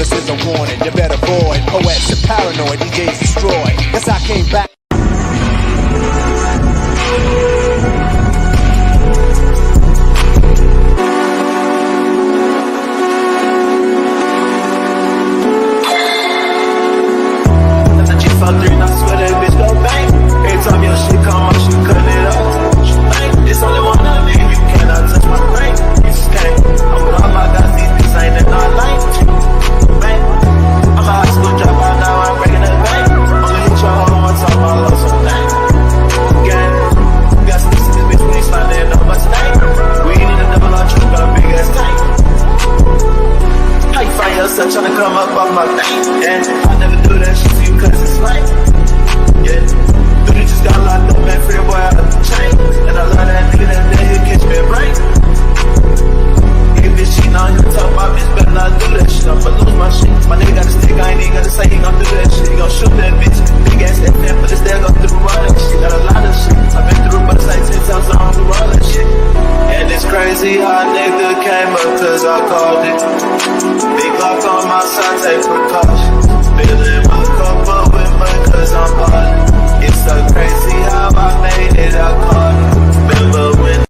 This is a warning, you better avoid. Poets are paranoid, DJs destroy. Guess I came back. Trying to come up off my thing, and I never do that shit to you cause it's like, yeah. Dude, you just got locked up, man, free boy out of the chain. And I love that nigga, that day he'll catch me a break. Nigga bitch cheating on you, talk about bitch, better not do that shit. I'ma lose my shit. My nigga got a stick, I ain't even gotta say he gon' do that shit. He gon' shoot that bitch, big ass FM, but it's there, go through all that shit. Got a lot of shit, I've been through but like 10 times, I don't do all that shit. And it's crazy how a nigga came up cause I called it. Big lock on my side, take precautions. Filling my cup up with mud cause I'm ballin'. It's so crazy how I made it, I caught it. Remember when.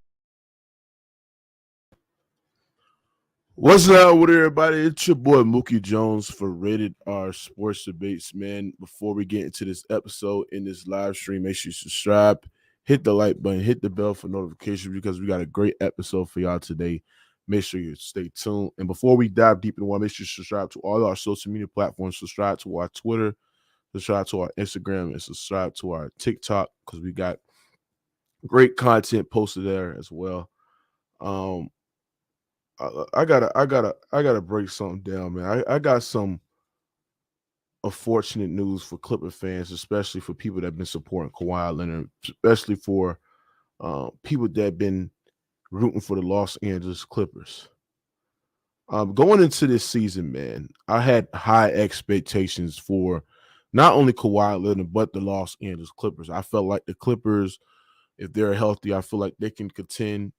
What's up with everybody? It's your boy Mookie Jones for Rated R Sports Debates, man. Before we get into this episode in this live stream, make sure you subscribe, hit the like button, hit the bell for notifications because we got a great episode for y'all today. Make sure you stay tuned. And before we dive deep into one, make sure you subscribe to all our social media platforms. Subscribe to our Twitter, subscribe to our Instagram, and subscribe to our TikTok because we got great content posted there as well. I gotta break something down, man. I got some unfortunate news for Clipper fans, especially for people that have been supporting Kawhi Leonard, especially for people that have been rooting for the Los Angeles Clippers. Going into this season, man, I had high expectations for not only Kawhi Leonard, but the Los Angeles Clippers. I felt like the Clippers, if they're healthy, I feel like they can contend.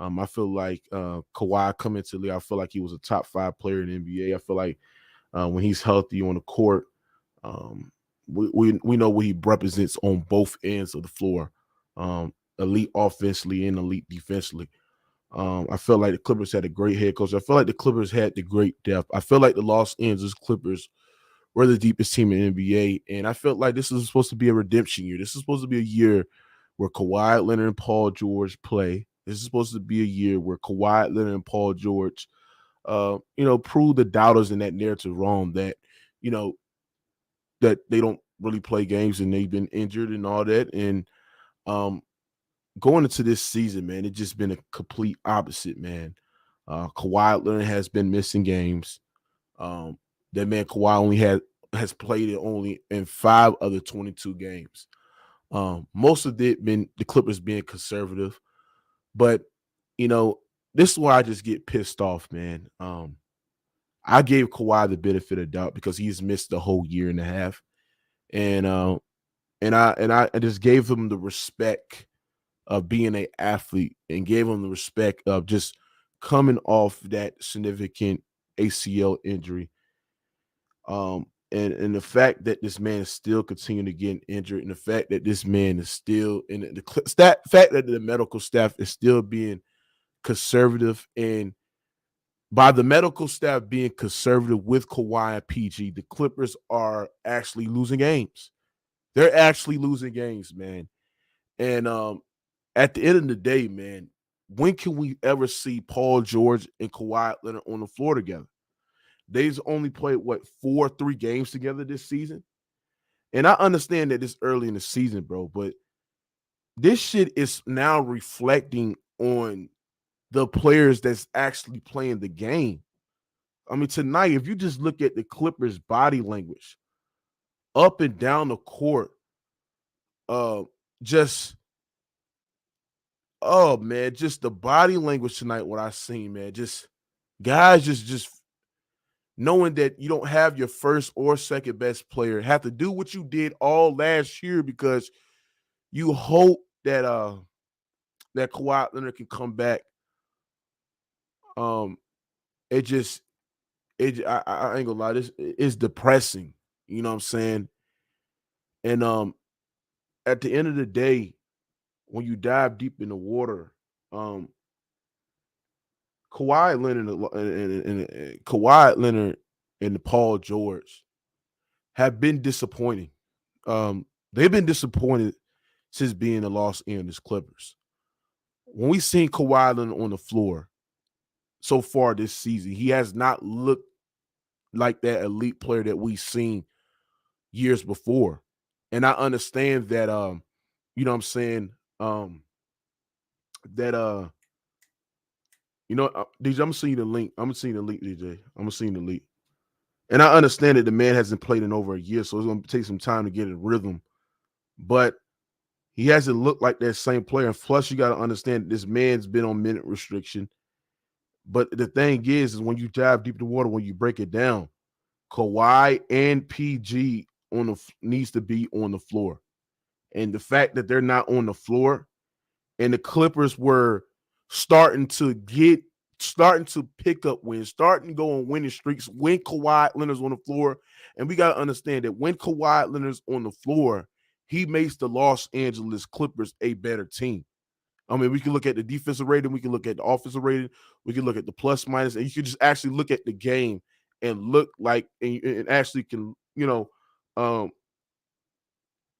I feel like Kawhi coming to the league, I feel like he was a top 5 player in the NBA. I feel like when he's healthy on the court, we know what he represents on both ends of the floor, elite offensively and elite defensively. I felt like the Clippers had a great head coach. I feel like the Clippers had the great depth. I feel like the Los Angeles Clippers were the deepest team in the NBA, and I felt like this is supposed to be a redemption year. This is supposed to be a year where Kawhi Leonard and Paul George play. This is supposed to be a year where Kawhi Leonard and Paul George, prove the doubters in that narrative wrong that, that they don't really play games and they've been injured and all that. And going into this season, man, it's just been a complete opposite, man. Kawhi Leonard has been missing games. That man Kawhi has played it only in 5 of the 22 games. Most of it been the Clippers being conservative. But, this is why I just get pissed off, man. I gave Kawhi the benefit of doubt because he's missed the whole year and a half. And I just gave him the respect of being an athlete and gave him the respect of just coming off that significant ACL injury. And the fact that this man is still continuing to get injured, and the fact that this man is still in the fact that the medical staff is still being conservative, and by the medical staff being conservative with Kawhi and PG, the Clippers are actually losing games. They're actually losing games, man. And at the end of the day, man, when can we ever see Paul George and Kawhi Leonard on the floor together? They've only played, 3 games together this season? And I understand that it's early in the season, bro, but this shit is now reflecting on the players that's actually playing the game. I mean, tonight, if you just look at the Clippers' body language up and down the court, just the body language tonight, what I seen, man, just guys just knowing that you don't have your first or second best player, have to do what you did all last year because you hope that that Kawhi Leonard can come back. It just I ain't gonna lie, this is depressing. You know what I'm saying? And at the end of the day, when you dive deep in the water, um, Kawhi Leonard and Kawhi Leonard and Paul George have been disappointing. They've been disappointed since being the Los Angeles Clippers. When we seen Kawhi Leonard on the floor so far this season, he has not looked like that elite player that we've seen years before. And I understand that you know what I'm saying, that DJ, I'm gonna send you the link. I'm gonna send you the link, DJ. I'm gonna send you the link. And I understand that the man hasn't played in over a year, so it's gonna take some time to get in rhythm. But he hasn't looked like that same player. And plus, you got to understand that this man's been on minute restriction. But the thing is when you dive deep in the water, when you break it down, Kawhi and PG needs to be on the floor. And the fact that they're not on the floor, and the Clippers were starting to pick up wins, starting to go on winning streaks when Kawhi Leonard's on the floor. And we got to understand that when Kawhi Leonard's on the floor, he makes the Los Angeles Clippers a better team. I mean, we can look at the defensive rating, we can look at the offensive rating, we can look at the plus minus, and you can just actually look at the game and look like and actually can,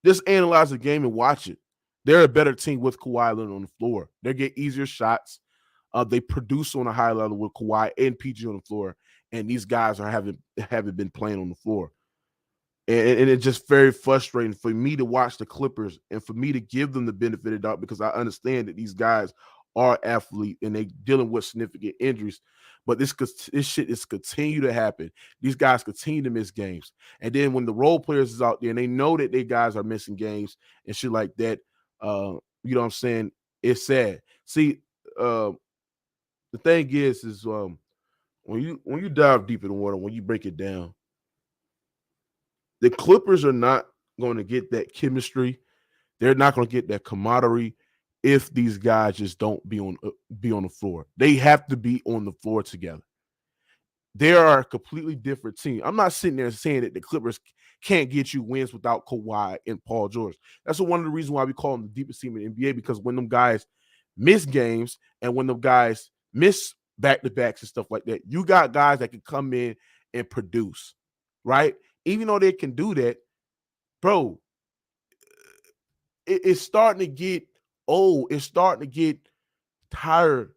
just analyze the game and watch it. They're a better team with Kawhi Leonard on the floor. They get easier shots. They produce on a high level with Kawhi and PG on the floor, and these guys haven't been playing on the floor. And it's just very frustrating for me to watch the Clippers and for me to give them the benefit of the doubt, because I understand that these guys are athletes and they dealing with significant injuries. But this shit is continue to happen. These guys continue to miss games. And then when the role players is out there and they know that they guys are missing games and shit like that, you know what I'm saying? It's sad. See, the thing is when you dive deep in the water, when you break it down, the Clippers are not going to get that chemistry. They're not going to get that camaraderie if these guys just don't be on the floor. They have to be on the floor together. They are a completely different team. I'm not sitting there saying that the Clippers can't get you wins without Kawhi and Paul George. That's one of the reasons why we call them the deepest team in the NBA, because when them guys miss games and when them guys miss back-to-backs and stuff like that, you got guys that can come in and produce, right? Even though they can do that, bro, it's starting to get old. It's starting to get tired.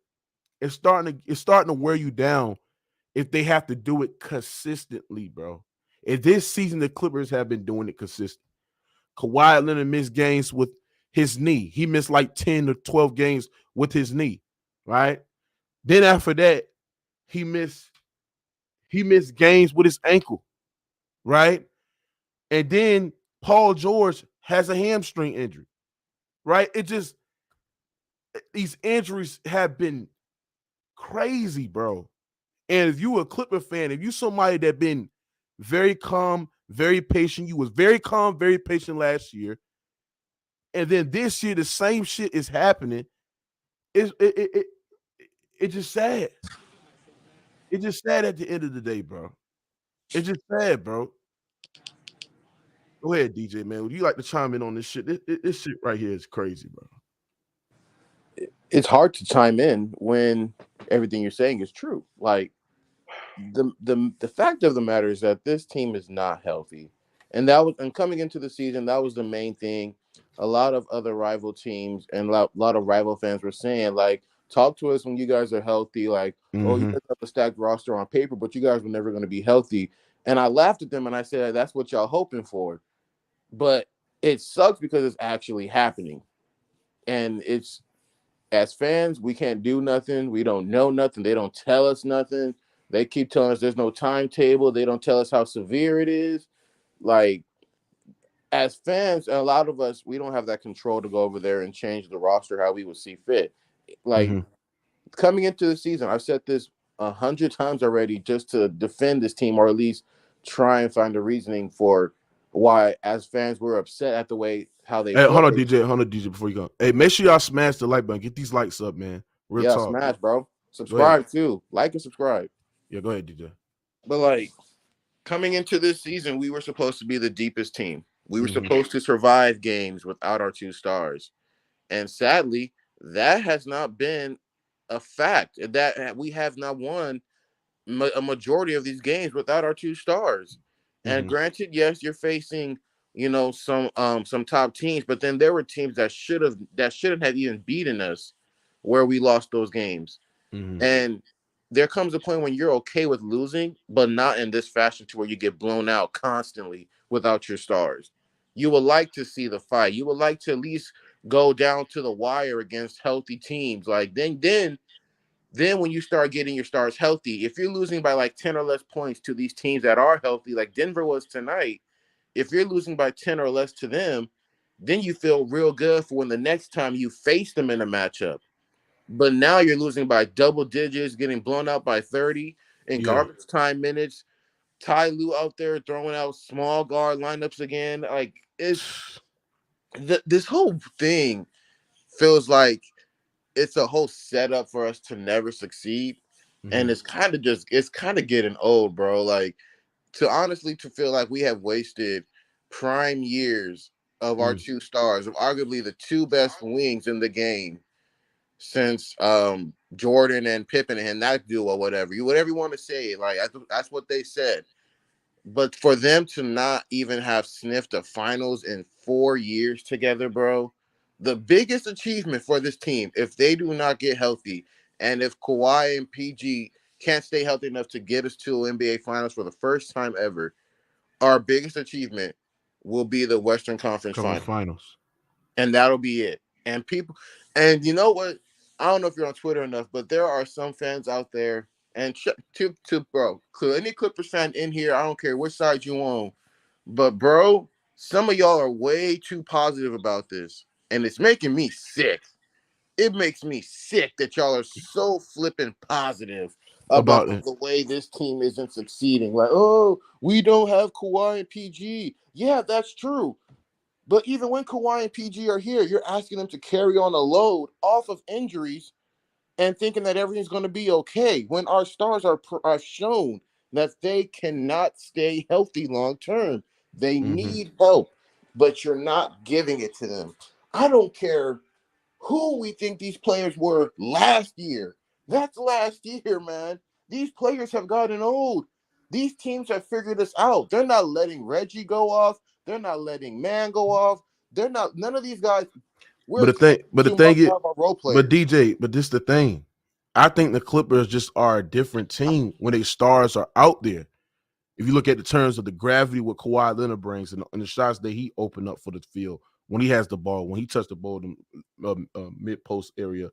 It's starting to wear you down if they have to do it consistently, bro. And this season, the Clippers have been doing it consistently. Kawhi Leonard missed games with his knee. He missed like 10 or 12 games with his knee, right? Then after that, he missed games with his ankle, right? And then Paul George has a hamstring injury, right? These injuries have been crazy, bro. And if you a Clipper fan, if you somebody that been very calm, very patient, you was very calm, very patient last year, and then this year the same shit is happening, it's just sad. It's just sad at the end of the day, bro. It's just sad, bro. Go ahead, DJ, man. Would you like to chime in on this shit? This shit right here is crazy, bro. It's hard to chime in when everything you're saying is true. Like the fact of the matter is that this team is not healthy, and coming into the season, that was the main thing. A lot of other rival teams and a lot of rival fans were saying, like, talk to us when you guys are healthy. Like, oh, you guys have a stacked roster on paper, but you guys were never going to be healthy. And I laughed at them and I said, that's what y'all hoping for. But it sucks because it's actually happening. And it's, as fans, we can't do nothing. We don't know nothing. They don't tell us nothing. They keep telling us there's no timetable. They don't tell us how severe it is. Like, as fans, a lot of us, we don't have that control to go over there and change the roster how we would see fit. Like, coming into the season, I've said this 100 times already, just to defend this team, or at least try and find a reasoning for why, as fans, we're upset at the way how they play. Hold on, DJ, before you go. Hey, make sure y'all smash the like button. Get these likes up, man. Real talk. Smash, bro. Subscribe too. Like and subscribe. Yeah, go ahead, DJ. But like coming into this season, we were supposed to be the deepest team. We were supposed to survive games without our two stars. And sadly, that has not been a fact. That we have not won a majority of these games without our two stars. And granted, yes, you're facing, some top teams, but then there were teams that shouldn't have even beaten us where we lost those games. And there comes a point when you're okay with losing, but not in this fashion to where you get blown out constantly without your stars. You would like to see the fight. You would like to at least go down to the wire against healthy teams. Like then when you start getting your stars healthy, if you're losing by like 10 or less points to these teams that are healthy, like Denver was tonight, if you're losing by 10 or less to them, then you feel real good for when the next time you face them in a matchup. But now you're losing by double digits, getting blown out by 30 in garbage time minutes. Ty Lue out there throwing out small guard lineups again. Like this whole thing feels like it's a whole setup for us to never succeed. And it's kind of getting old, bro. Like to feel like we have wasted prime years of our two stars, of arguably the two best wings in the game since Jordan and Pippen and that duo, whatever you want to say. Like that's what they said. But for them to not even have sniffed the finals in 4 years together, bro, the biggest achievement for this team, if they do not get healthy, and if Kawhi and PG can't stay healthy enough to get us to NBA Finals for the first time ever, our biggest achievement will be the Western Conference Finals. And that'll be it. And you know what? I don't know if you're on Twitter enough, but there are some fans out there, and bro, any Clippers fan in here, I don't care which side you on, but bro, some of y'all are way too positive about this, and it's making me sick. It makes me sick that y'all are so flipping positive about the way this team isn't succeeding. Like, oh, we don't have Kawhi and PG. Yeah, that's true. But even when Kawhi and PG are here, you're asking them to carry on a load off of injuries and thinking that everything's going to be okay when our stars are shown that they cannot stay healthy long term. They need help, but you're not giving it to them. I don't care who we think these players were last year. That's last year, man. These players have gotten old. These teams have figured this out. They're not letting Reggie go off. They're not letting Man go off. They're not. None of these guys. But the thing is, but DJ, but this is the thing. I think the Clippers just are a different team when their stars are out there. If you look at the terms of the gravity what Kawhi Leonard brings and the shots that he opened up for the field when he has the ball, when he touched the ball in the mid post area,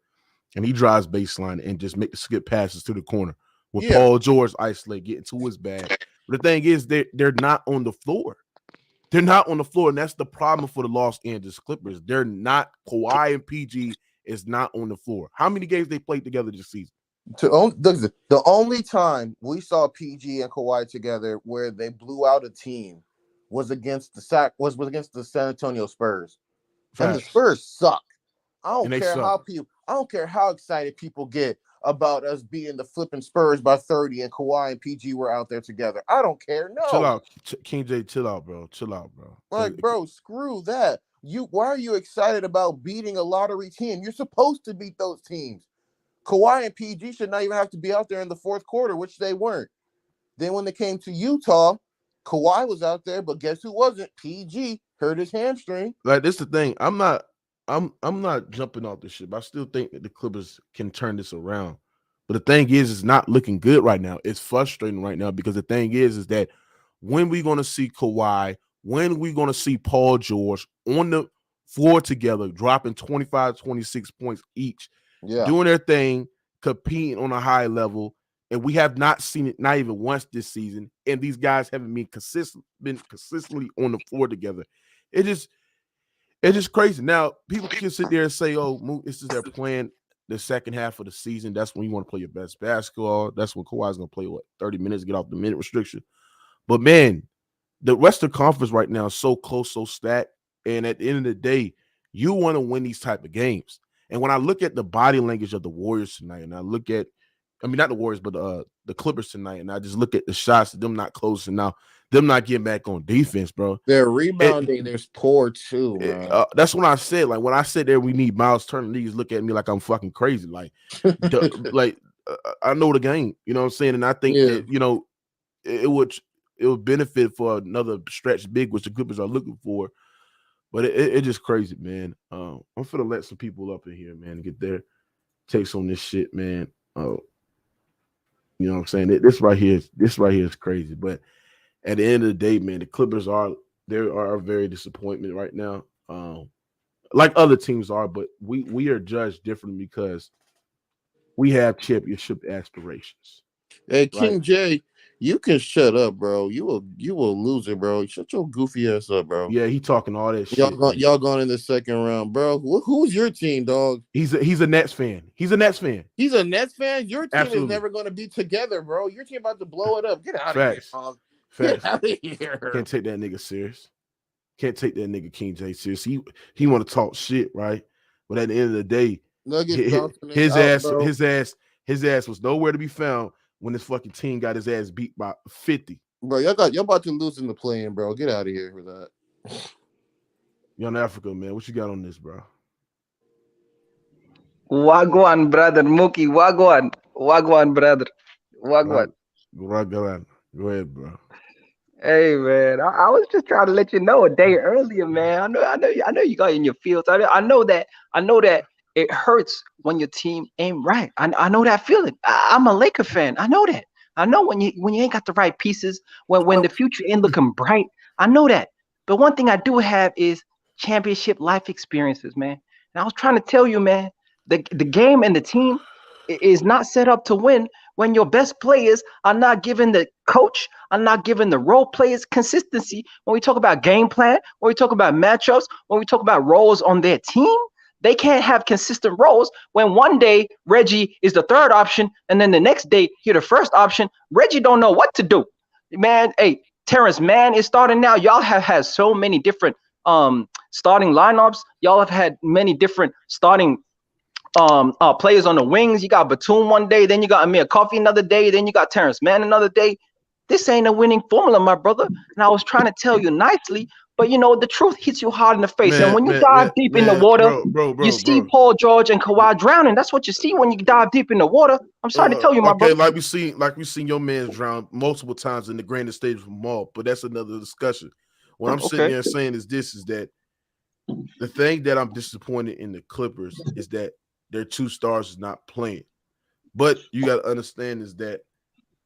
and he drives baseline and just make the skip passes to the corner with Paul George isolate getting to his bag. But the thing is, they're not on the floor. They're not on the floor, and that's the problem for the Los Angeles Clippers. They're not. Kawhi and PG is not on the floor. How many games they played together this season? The only time we saw PG and Kawhi together where they blew out a team was against the San Antonio Spurs. Facts. And the Spurs suck. I don't care how excited people get about us being the flipping Spurs by 30 and Kawhi and PG were out there together. I don't care. No. Chill out. King J, chill out, bro. Chill out, bro. Like, bro, screw that. Why are you excited about beating a lottery team? You're supposed to beat those teams. Kawhi and PG should not even have to be out there in the fourth quarter, which they weren't. Then when they came to Utah, Kawhi was out there, but guess who wasn't? PG hurt his hamstring. Like, this is the thing. I'm not jumping off this shit, but I still think that the Clippers can turn this around. But the thing is, it's not looking good right now. It's frustrating right now because the thing is that when we going to see Kawhi, when we going to see Paul George on the floor together, dropping 25, 26 points each, doing their thing, competing on a high level, and we have not seen it not even once this season, and these guys haven't been consistently on the floor together. It's just crazy. Now, people can sit there and say, oh, this is their plan the second half of the season. That's when you want to play your best basketball. That's when Kawhi's going to play, 30 minutes, get off the minute restriction. But, man, the Western Conference right now is so close, so stacked, and at the end of the day, you want to win these type of games. And when I look at the body language of the Warriors tonight, and I look at I mean, not the Warriors, but the Clippers tonight, and I just look at the shots, them not closing now, them not getting back on defense, bro. Their rebounding, there's poor too, man. That's what I said. Like when I said there, we need Miles Turner. Niggas look at me like I'm fucking crazy. Like, I know the game. You know what I'm saying? And I think that, you know, it would benefit for another stretch big, which the Clippers are looking for. But it just crazy, man. I'm finna let some people up in here, man, and get their takes on this shit, man. You know what I'm saying? This right here is crazy. But at the end of the day, man, the Clippers are a very disappointment right now. Like other teams are, but we are judged differently because we have championship aspirations. Hey, King J, you can shut up, bro. You will lose it, bro. Shut your goofy ass up, bro. Yeah, he talking all that shit. Y'all going in the second round, bro. Who's your team, dog? He's a Nets fan. He's a Nets fan. He's a Nets fan. Your team Absolutely. is never going to be together, bro. Your team about to blow it up. Get out Facts. of here, dog. Facts. Get out of here. Can't take that nigga serious. Can't take that nigga King J serious. He want to talk shit, right? But at the end of the day, his ass was nowhere to be found when this fucking team got his ass beat by 50. Bro, y'all about to lose in the play-in, bro. Get out of here with that. Young Africa, man. What you got on this, bro? Wagwan, brother. Mookie, Wagwan. Wagwan, brother. Wagwan. Go ahead, bro. Hey, man. I was just trying to let you know a day earlier, man. I know you got in your fields. I know that it hurts when your team ain't right. I know that feeling. I'm a Laker fan. I know that. I know when you ain't got the right pieces, when the future ain't looking bright. I know that. But one thing I do have is championship life experiences, man. And I was trying to tell you, man, the game and the team is not set up to win when your best players are not giving the coach, are not giving the role players consistency. When we talk about game plan, when we talk about matchups, when we talk about roles on their team, they can't have consistent roles when one day Reggie is the third option and then the next day you're the first option. Reggie don't know what to do. Man, hey, Terrence Mann is starting now. Y'all have had so many different starting lineups. Y'all have had many different starting players on the wings. You got Batum one day, then you got Amir Coffey another day, then you got Terrence Mann another day. This ain't a winning formula, my brother. And I was trying to tell you nicely, but you know, the truth hits you hard in the face. And when you dive deep in the water, you see Paul George and Kawhi drowning. That's what you see when you dive deep in the water. I'm sorry to tell you, my brother. Like we seen your man drown multiple times in the grandest stage from all, but that's another discussion. What I'm sitting there saying is that the thing that I'm disappointed in the Clippers is that their two stars is not playing. But you got to understand is that,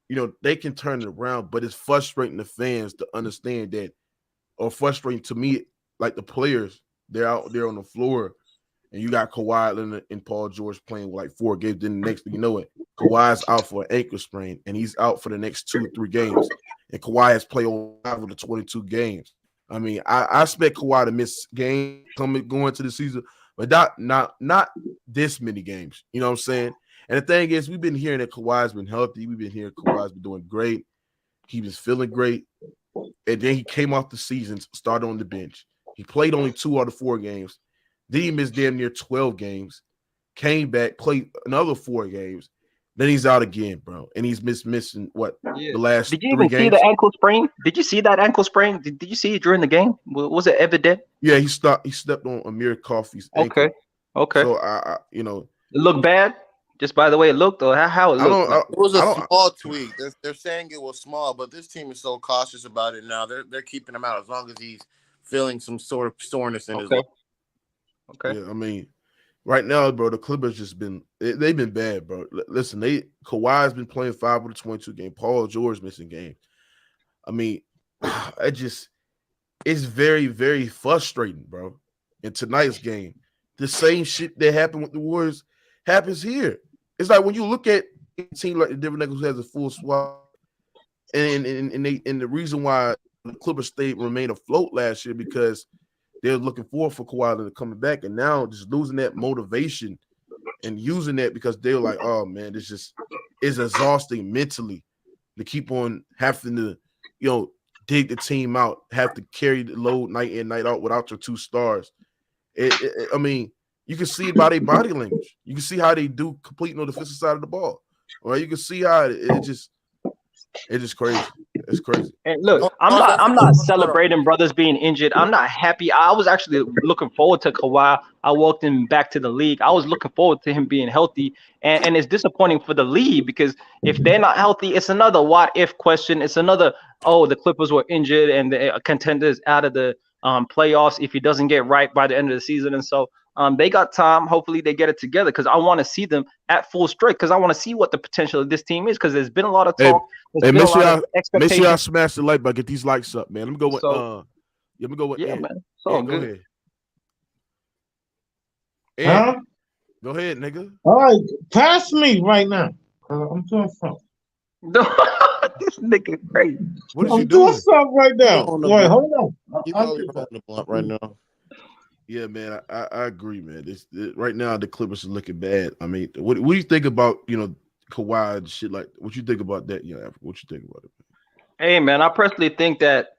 you know, they can turn it around, but it's frustrating the fans to understand that, or frustrating to me, like the players, they're out there on the floor, and you got Kawhi Leonard and Paul George playing like 4 games. Then the next thing you know it, Kawhi's out for an ankle sprain, and he's out for the next 2 or 3 games. And Kawhi has played over the 22 games. I mean, I expect Kawhi to miss games going into the season, but not this many games. You know what I'm saying? And the thing is, we've been hearing that Kawhi's been healthy. We've been hearing Kawhi's been doing great. He was feeling great. And then he came off the season, started on the bench. He played only 2 out of 4 games. Then he missed damn near 12 games. Came back, played another 4 games. Then he's out again, bro. And he's missing what? Yeah. The last 3 games. Did you even see the ankle sprain? Did you see that ankle sprain? Did you see it during the game? Was it evident? Yeah, he stepped on Amir Coffey's ankle. Okay. So I you know, it looked bad. Just by the way it looked, or how it looked. It was a small tweak. They're saying it was small, but this team is so cautious about it now. They're keeping him out as long as he's feeling some sort of soreness in his leg. Okay. Yeah, I mean, right now, bro, the Clippers they've been bad, bro. Listen, Kawhi's been playing 5 of the 22 games. Paul George missing games. I mean, it's very, very frustrating, bro. In tonight's game, the same shit that happened with the Warriors happens here. It's like when you look at a team like the Denver Nuggets who has a full squad, and the reason why the Clippers remained afloat last year because they're looking forward for Kawhi to coming back, and now just losing that motivation and using that because they're like, oh man, this just is exhausting mentally to keep on having to, you know, dig the team out, have to carry the load night in, night out without your 2 stars. I mean, you can see it by their body language. You can see how they do completing on the defensive side of the ball. Well, you can see how it's just crazy. It's crazy. And look, Oh, I'm also, not I'm not hold on. celebrating brothers being injured. I'm not happy. I was actually looking forward to Kawhi. I welcomed him back to the league. I was looking forward to him being healthy. And it's disappointing for the league because if they're not healthy, it's another what if question. It's another, oh, the Clippers were injured and the contender is out of the playoffs if he doesn't get right by the end of the season. And so they got time. Hopefully they get it together because I want to see them at full strength because I want to see what the potential of this team is because there's been a lot of Hey, talk. There's hey, been a make sure lot of y'all expectations. smash the like button. Get these likes up, man. Let me go with So let me go with yeah, Ed. man, it's all Ed, go good. ahead. Ed, Huh? go ahead, nigga. All right, pass me right now. I'm doing something. This nigga crazy. What is I'm you doing doing? something right now. On the Wait, blunt. hold on. You I'll probably get on that. the blunt right now. Yeah, man, I agree, man. Right now the Clippers are looking bad. I mean, what do you think about Kawhi and shit like? What you think about that? What you think about it? Hey man, I personally think that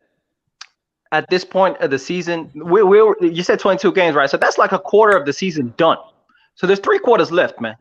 at this point of the season, you said 22 games, right? So that's like a quarter of the season done. So there's 3 quarters left, man.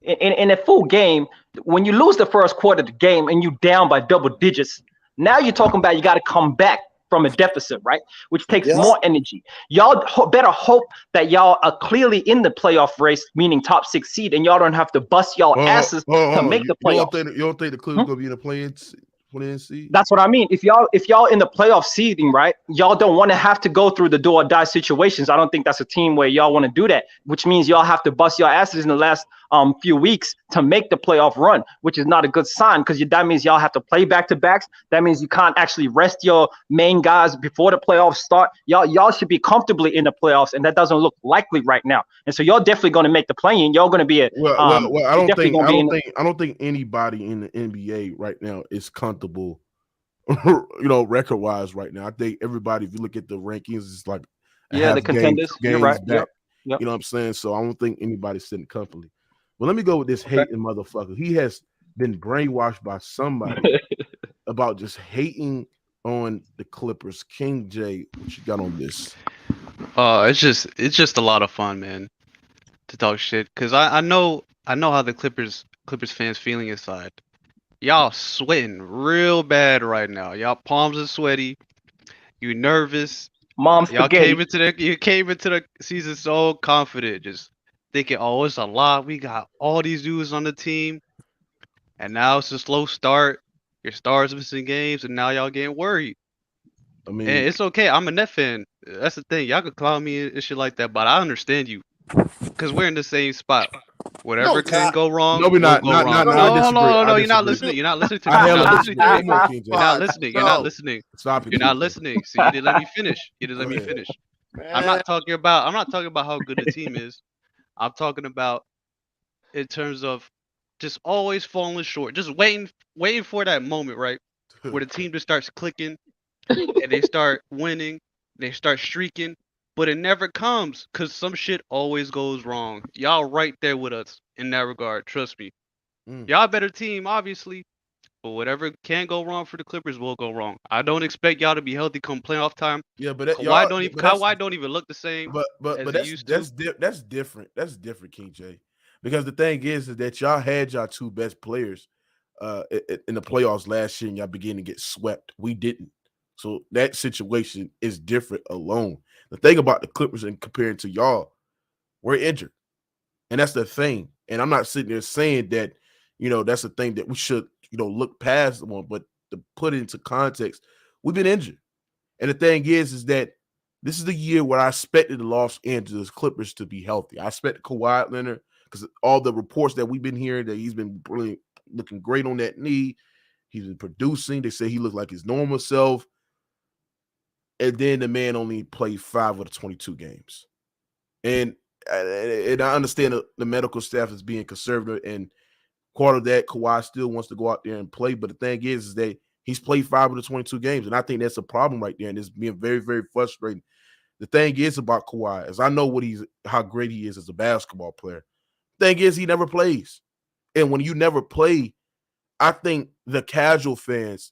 In a full game, when you lose the first quarter of the game and you down by double digits, now you're talking about you got to come back from a deficit, right? Which takes Yeah. more energy. Y'all better hope that y'all are clearly in the playoff race, meaning top 6 seed, and y'all don't have to bust y'all asses to make the playoffs. You don't think the Clippers gonna be in the playing seed? That's what I mean. If y'all in the playoff seeding, right, y'all don't want to have to go through the do or die situations. I don't think that's a team where y'all want to do that, which means y'all have to bust your asses in the last few weeks to make the playoff run, which is not a good sign because that means y'all have to play back-to-backs. That means you can't actually rest your main guys before the playoffs start. Y'all should be comfortably in the playoffs, and that doesn't look likely right now. And so y'all definitely going to make the play-in. Y'all going to be I don't think anybody in the NBA right now is comfortable, record wise right now. I think everybody, if you look at the rankings, it's like the contenders. You're right. back. Yep. You know what I'm saying? So I don't think anybody's sitting comfortably. Well, let me go with this hating motherfucker. He has been brainwashed by somebody about just hating on the Clippers. King J, what you got on this? It's just a lot of fun, man, to talk shit. Cause I know how the Clippers fans feeling inside. Y'all sweating real bad right now. Y'all palms are sweaty. You nervous. Mom Y'all spaghetti. you came into the season so confident, just thinking, oh, it's a lot. We got all these dudes on the team, and now it's a slow start. Your stars missing games, and now y'all getting worried. I mean, And it's okay. I'm a Net fan. That's the thing. Y'all could clown me and shit like that, but I understand you, cause we're in the same spot. Whatever can go wrong, no, we're not. will go wrong. No, I disagree. No. I You're not disagree. listening. You're not listening to me. I You're hella not listening disagree. to me. Come on, King J. You're not listening. You're not listening. Stop it. You're not listening. See, you didn't let me finish. You didn't let me finish. I'm not talking about how good the team is. I'm talking about in terms of just always falling short. Just waiting for that moment, right? Where the team just starts clicking and they start winning, they start streaking, but it never comes because some shit always goes wrong. Y'all right there with us in that regard. Trust me. Y'all a better team, obviously, but whatever can go wrong for the Clippers will go wrong. I don't expect y'all to be healthy come playoff time. Yeah, but Kawhi don't even look the same as he used to. That's different. That's different, King J. Because the thing is that y'all had y'all 2 best players in the playoffs last year, and y'all began to get swept. We didn't. So that situation is different alone. The thing about the Clippers and comparing to y'all, we're injured. And that's the thing. And I'm not sitting there saying that, that's the thing that we should, look past one, but to put it into context, we've been injured. And the thing is that this is the year where I expected the Los Angeles Clippers to be healthy. I expected Kawhi Leonard, because all the reports that we've been hearing that he's been really looking great on that knee. He's been producing. They say he looked like his normal self. And then the man only played 5 of the 22 games. And I understand the medical staff is being conservative, and part of that, Kawhi still wants to go out there and play. But the thing is that he's played 5 of the 22 games, and I think that's a problem right there, and it's being very, very frustrating. The thing is about Kawhi is I know how great he is as a basketball player. The thing is he never plays. And when you never play, I think the casual fans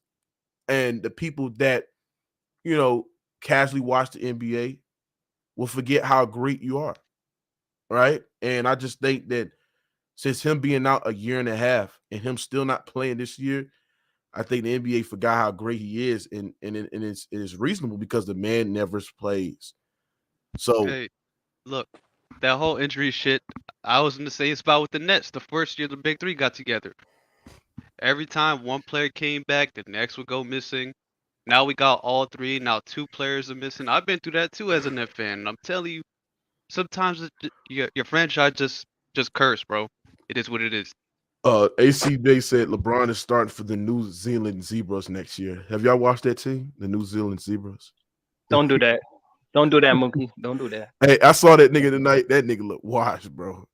and the people that, casually watch the NBA will forget how great you are, right? And I just think that since him being out a year and a half and him still not playing this year, I think the NBA forgot how great he is, and it's reasonable because the man never plays. So Hey, look, that whole injury shit. I was in the same spot with the Nets the first year the Big Three got together. Every time one player came back, the next would go missing. Now we got all three. Now two players are missing. I've been through that too as a Net fan. And I'm telling you, sometimes your franchise just curse, bro. It is what it is. ACJ said LeBron is starting for the New Zealand Zebras next year. Have y'all watched that team, the New Zealand Zebras? Don't do that. Don't do that, Mookie. Don't do that. Hey, I saw that nigga tonight. That nigga look washed, bro.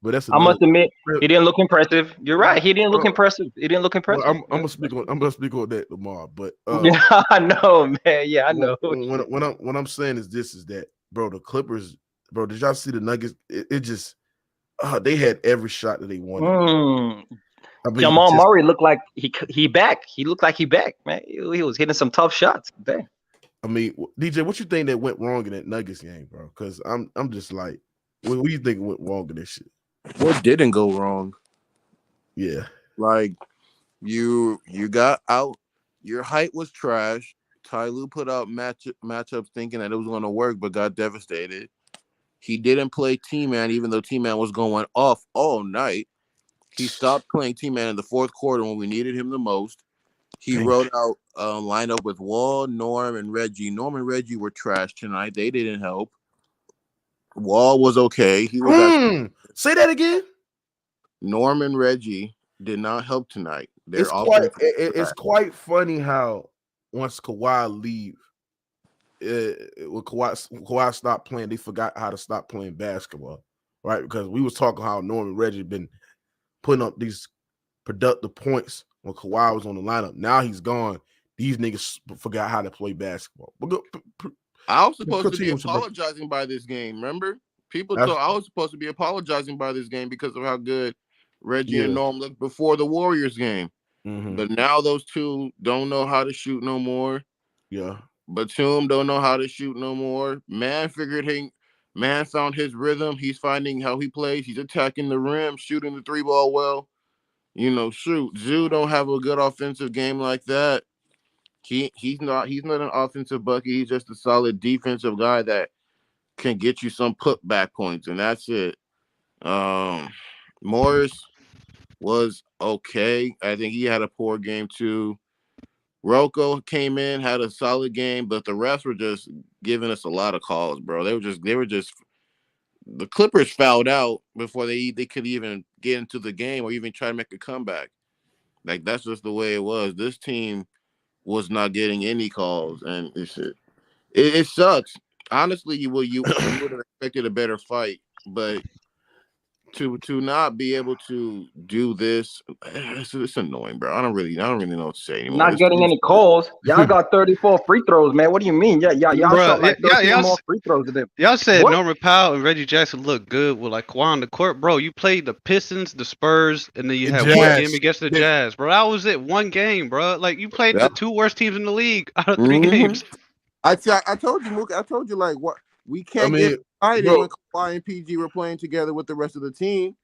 But that's I must admit, he didn't look impressive. You're right. He didn't look impressive. He didn't look impressive. Well, I'm gonna speak on that tomorrow. But yeah, I know, man. Yeah, I know. What I'm saying is that, bro, the Clippers, bro, did y'all see the Nuggets? It just they had every shot that they wanted. I mean, Jamal Murray looked like he back. He looked like he back, man. He was hitting some tough shots. Dang. I mean, DJ, what you think that went wrong in that Nuggets game, bro? Because I'm just like, what do you think went wrong in this shit? What didn't go wrong? Yeah, like you got out. Your height was trash. Ty Lue put out matchups thinking that it was going to work, but got devastated. He didn't play T-Man, even though T-Man was going off all night. He stopped playing T-Man in the fourth quarter when we needed him the most. He wrote out a lineup with Wall, Norm, and Reggie. Norm and Reggie were trash tonight. They didn't help. Wall was okay. He was say that again. Norm and Reggie did not help tonight. It's quite funny how once Kawhi leave, when Kawhi stopped playing, they forgot how to stop playing basketball, right? Because we was talking how Norm and Reggie been putting up these productive points when Kawhi was on the lineup. Now he's gone. These niggas forgot how to play basketball. I was supposed to be apologizing by this game. Remember, people thought I was supposed to be apologizing by this game because of how good Reggie and Norm looked before the Warriors game. But now those two don't know how to shoot no more. Yeah. Batum don't know how to shoot no more. Man found his rhythm. He's finding how he plays. He's attacking the rim, shooting the three ball well. Shoot. Zoo don't have a good offensive game like that. He's not an offensive bucket. He's just a solid defensive guy that can get you some putback points, and that's it. Morris was okay. I think he had a poor game too. Rocco came in, had a solid game, but the refs were just giving us a lot of calls, bro. They were just the Clippers fouled out before they could even get into the game or even try to make a comeback. Like, that's just the way it was. This team was not getting any calls, and it sucks. Honestly, you would have expected a better fight, but to not be able to do this, it's annoying, bro. I don't really know what to say anymore. Not getting any calls. Y'all got 34 free throws, man. What do you mean? Y'all shot like 13 more free throws to them. Y'all said Norman Powell and Reggie Jackson look good with like Kawhi on the court, bro. You played the Pistons, the Spurs, and then you had one game against the Jazz, bro. That was it. One game, bro. Like, you played the two worst teams in the league out of 3 games. I told you, Mook. I told you, like, what we can't get excited when Kawhi and PG were playing together with the rest of the team.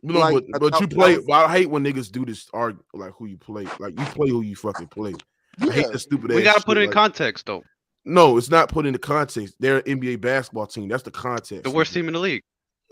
No, like, but you play. I hate when niggas do this. Argue like who you play. Like, you play who you fucking play. I hate the stupid. We gotta put it in context, though. No, it's not put into context. They're an NBA basketball team. That's the context. The worst team in the league.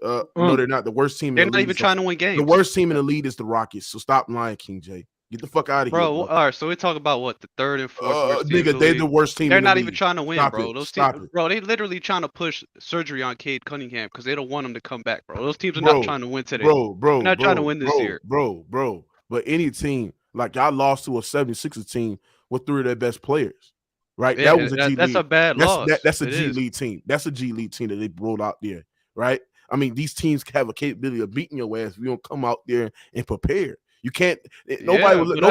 No, they're not. The worst team. They're not even trying to win games. The worst team in the league is the Rockets. So stop lying, King J. Get the fuck out of here, bro. All right, so we talk about what the third and fourth worst team. Nigga, they're the worst team. They're not even trying to win, bro. Those teams, bro, they literally trying to push surgery on Cade Cunningham because they don't want him to come back, bro. Those teams are not trying to win today. They're not trying to win this year, bro. But any team, like, y'all lost to a 76ers team with 3 of their best players, right? Yeah, that was a G League. That's a bad loss. That's a G League team. That's a G League team that they rolled out there, right? I mean, these teams have a capability of beating your ass if you don't come out there and prepare. You can't. Nobody will look.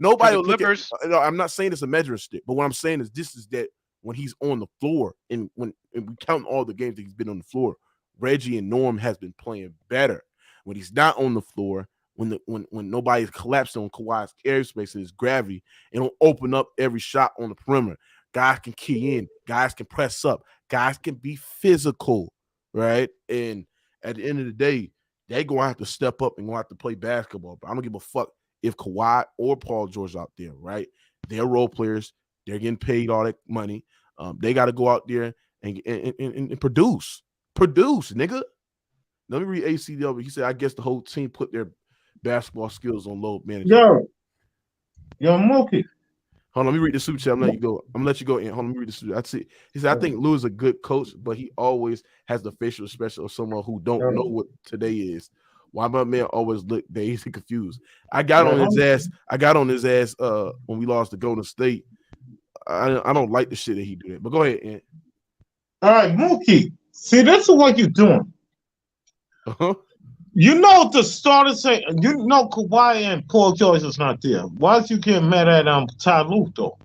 No, I'm not saying it's a measuring stick, but what I'm saying is this is that when he's on the floor and when we count all the games that he's been on the floor, Reggie and Norm has been playing better. When he's not on the floor, when nobody's collapsing on Kawhi's airspace and his gravity, it'll open up every shot on the perimeter. Guys can key in. Guys can press up. Guys can be physical, right? And at the end of the day, they're going to have to step up and going to have to play basketball. But I don't give a fuck if Kawhi or Paul George out there, right? They're role players. They're getting paid all that money. They got to go out there and produce. Produce, nigga. Let me read ACW. He said, I guess the whole team put their basketball skills on load management. Yo, Mookie. Hold on, let me read the super chat. I'm gonna let you go. I'm gonna let you go in. Hold on, let me read the super. That's it. He said, I think Lou is a good coach, but he always has the facial expression of someone who don't know what today is. Why my man always look dazed and confused. I got on his ass. I got on his ass when we lost to Golden State. I don't like the shit that he do that. But go ahead, Ant. All right, Mookie. See, this is what you're doing. Uh-huh. You know the starters say you know Kawhi and Paul George is not there. Why is you getting mad at Ty Lue though?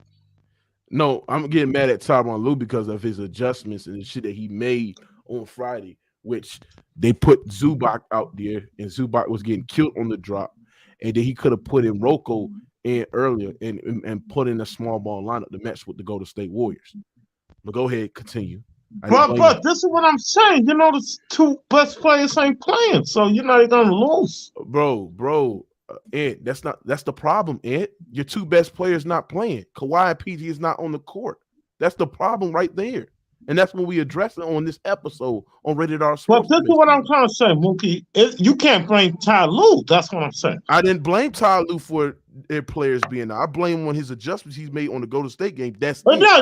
No, I'm getting mad at Tyronn Lue because of his adjustments and the shit that he made on Friday, which they put Zubac out there, and Zubac was getting killed on the drop, and then he could have put in Rocco in earlier and put in a small ball lineup to match with the Golden State Warriors. But go ahead, continue. But this is what I'm saying. You know, the two best players ain't playing, so you know they're gonna lose. Bro, Ed, that's the problem, Ed. Your two best players not playing. Kawhi and PG is not on the court. That's the problem right there. And that's what we address it on this episode on Rated R Sports. But this is what I'm trying to say, Mookie. You can't blame Ty Lue. That's what I'm saying. I didn't blame Ty Lue for their players being there. I blame him on his adjustments he's made on the Golden State game. That's I mean, all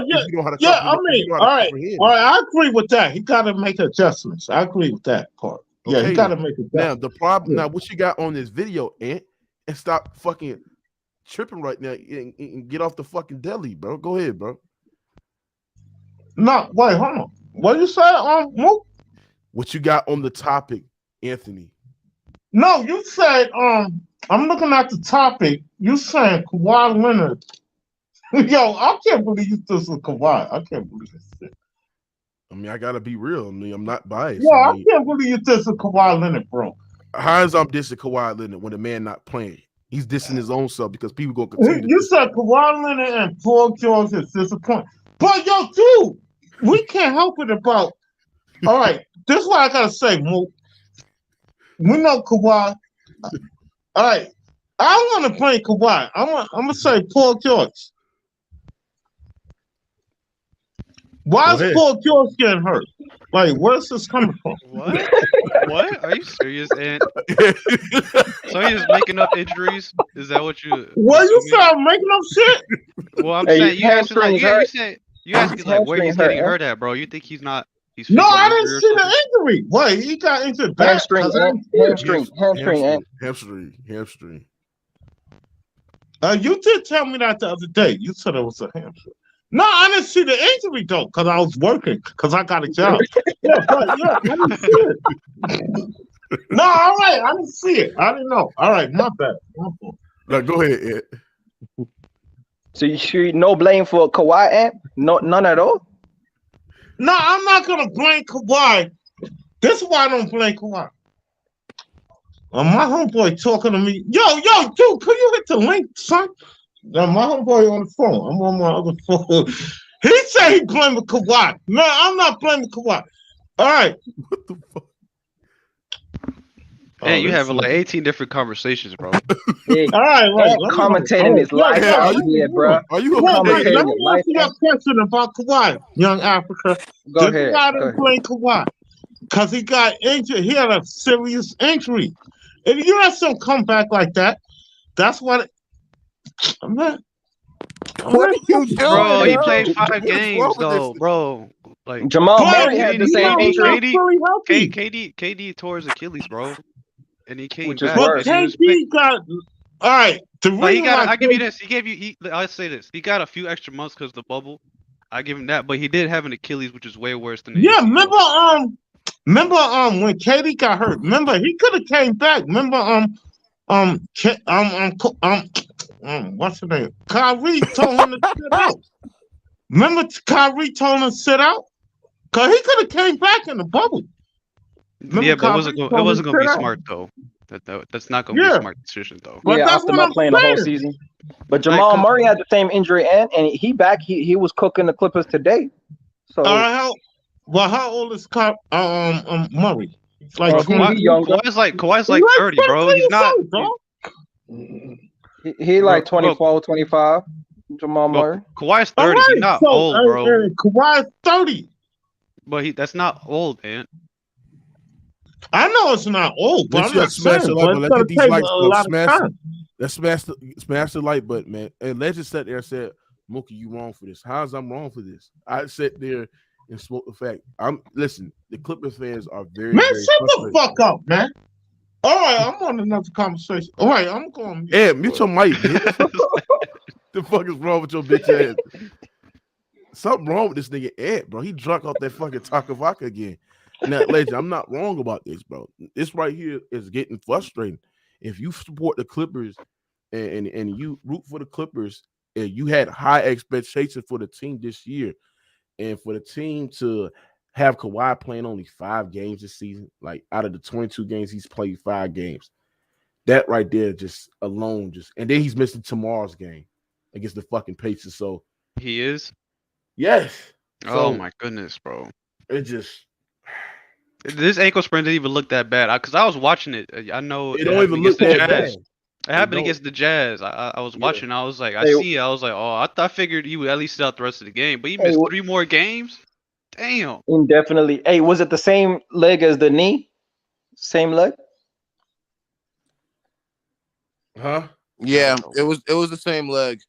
right. I agree with that. He got to make adjustments. I agree with that part. Yeah, Okay. He got to make adjustments. Now the problem. Now what you got on this video, Ant, and stop fucking tripping right now and get off the fucking deli, bro. Go ahead, bro. No, wait, hold on. What you say, Mook? What you got on the topic, Anthony? No, you said, I'm looking at the topic. You saying Kawhi Leonard. Yo, I can't believe you this is Kawhi. I can't believe this shit. I mean, I gotta be real. I mean, I'm not biased. Yeah, I can't believe you this is Kawhi Leonard, bro. How is I'm dissing Kawhi Leonard when the man not playing? He's dissing his own self because people gonna continue. You said Kawhi Leonard and Paul George is disappointing. But yo, dude, we can't help it about. All right, this is what I gotta say, Mook. We know Kawhi. All right, I want to play Kawhi. I'm gonna say Paul George. Why is Paul George getting hurt? Like, where's this coming from? What? What? Are you serious, Ant? So you're just making up injuries? Is that what you? What you say? I'm making up shit? Well, I'm saying you asking like you asking like where he's getting hurt at, bro. You think he's not? He's no, I didn't see the injury. Wait, he got injured back. Hamstring. You did tell me that the other day. You said it was a hamstring. No, I didn't see the injury though, because I was working, because I got a job. I didn't see it. No, all right, I didn't see it. I didn't know. All right, my bad. No, go ahead, Ed. So you sure no blame for Kawhi, Ant? No, none at all. No, I'm not gonna blame Kawhi. This is why I don't blame Kawhi. My homeboy talking to me. Yo, dude, could you hit the link, son? Now, my homeboy on the phone. I'm on my other phone. He said he blaming Kawhi. No, I'm not blaming Kawhi. All right. What the fuck? Hey, you having like 18 different conversations, bro. Yeah. All right. Commentating his life. Bro. Are you let me ask you a question about Kawhi, young Africa. Go ahead. Why didn't play Kawhi? Because he got injured. He had a serious injury. If you have some comeback like that, that's what. What are you doing, bro? He played 5 games though, bro. Like Jamal Murray had the same injury. KD tore his Achilles, bro, and he came Which is back. But KD got all right. But he got. I give you this. He gave you. I'll say this. He got a few extra months because of the bubble. I give him that, but he did have an Achilles, which is way worse than. Yeah, remember when KD got hurt? Remember he could have came back. Remember what's the name? Kyrie told him to sit out. Remember Kyrie told him to sit out? Cause he could have came back in the bubble. Remember yeah, but it wasn't gonna be out? smart though. That's not gonna be a smart decision though. But Yeah, after not playing the whole season. But Jamal Murray had the same injury, and he back. He was cooking the Clippers today. So how old is Murray? Like He 20. younger. Kawhi's like 30, bro. He's not. He like 24, 25. Jamal Bro, Murray. Kawhi's All 30. He's right, not so old, bro. Kawhi's 30. But that's not old, man. I know it's not old, but I'm not smash saying. the light But button. it's Let's gonna get these take likes a up. lot of time. Let's smash the light button, man. And Legend sat there and said, Mookie, you wrong for this. How's I'm wrong for this? I sat there and smoked the fact. Listen, the Clippers fans are very, Man, very shut the frustrated. fuck up, man. All right, I'm on another conversation. All right, I'm going. Yeah, mute your mic, bitch. The fuck is wrong with your bitch ass? Something wrong with this nigga Ed, bro. He drunk off that fucking taco vodka again. Now, Legend, I'm not wrong about this, bro. This right here is getting frustrating. If you support the Clippers and you root for the Clippers and you had high expectations for the team this year, and for the team to have Kawhi playing only 5 games this season, like out of the 22 games he's played 5 games, that right there just alone and then he's missing tomorrow's game against the fucking Pacers. So He is? yes. Oh So my goodness, bro. it just This ankle sprain didn't even look that bad. Because I was watching it. I know it don't even look the that Jazz. bad. It happened against the Jazz. I was watching. I was like, I was like, oh, I figured he would at least sit out the rest of the game. But he missed 3 more games? Damn. Indefinitely. Hey, was it the same leg as the knee? Same leg? Huh? Yeah, it was the same leg.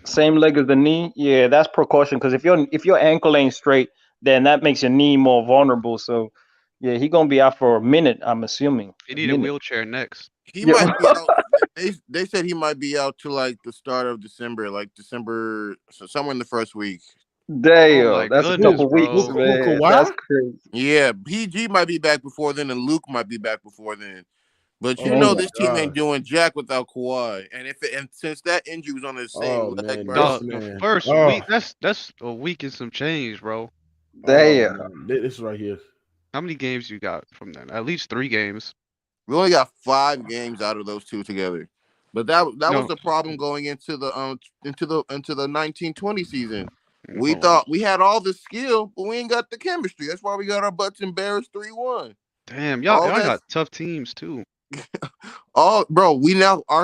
Same leg as the knee? Yeah, that's precaution because if your ankle ain't straight, then that makes your knee more vulnerable. So yeah, he gonna be out for a minute, I'm assuming. He need a wheelchair next. He might be out. They said he might be out to like the start of December, so somewhere in the first week. Damn, that's a couple weeks, man. That's crazy. Yeah, PG might be back before then, and Luke might be back before then. But this team ain't doing jack without Kawhi, and since that injury was on the same leg, bro. The first week, that's a week and some change, bro. Damn, this right here. How many games you got from that? At least 3 games. We only got 5 games out of those 2 together, but that was the problem going into the 1920 season. We thought we had all the skill, but we ain't got the chemistry. That's why we got our butts embarrassed 3-1. Damn, y'all got tough teams too. Our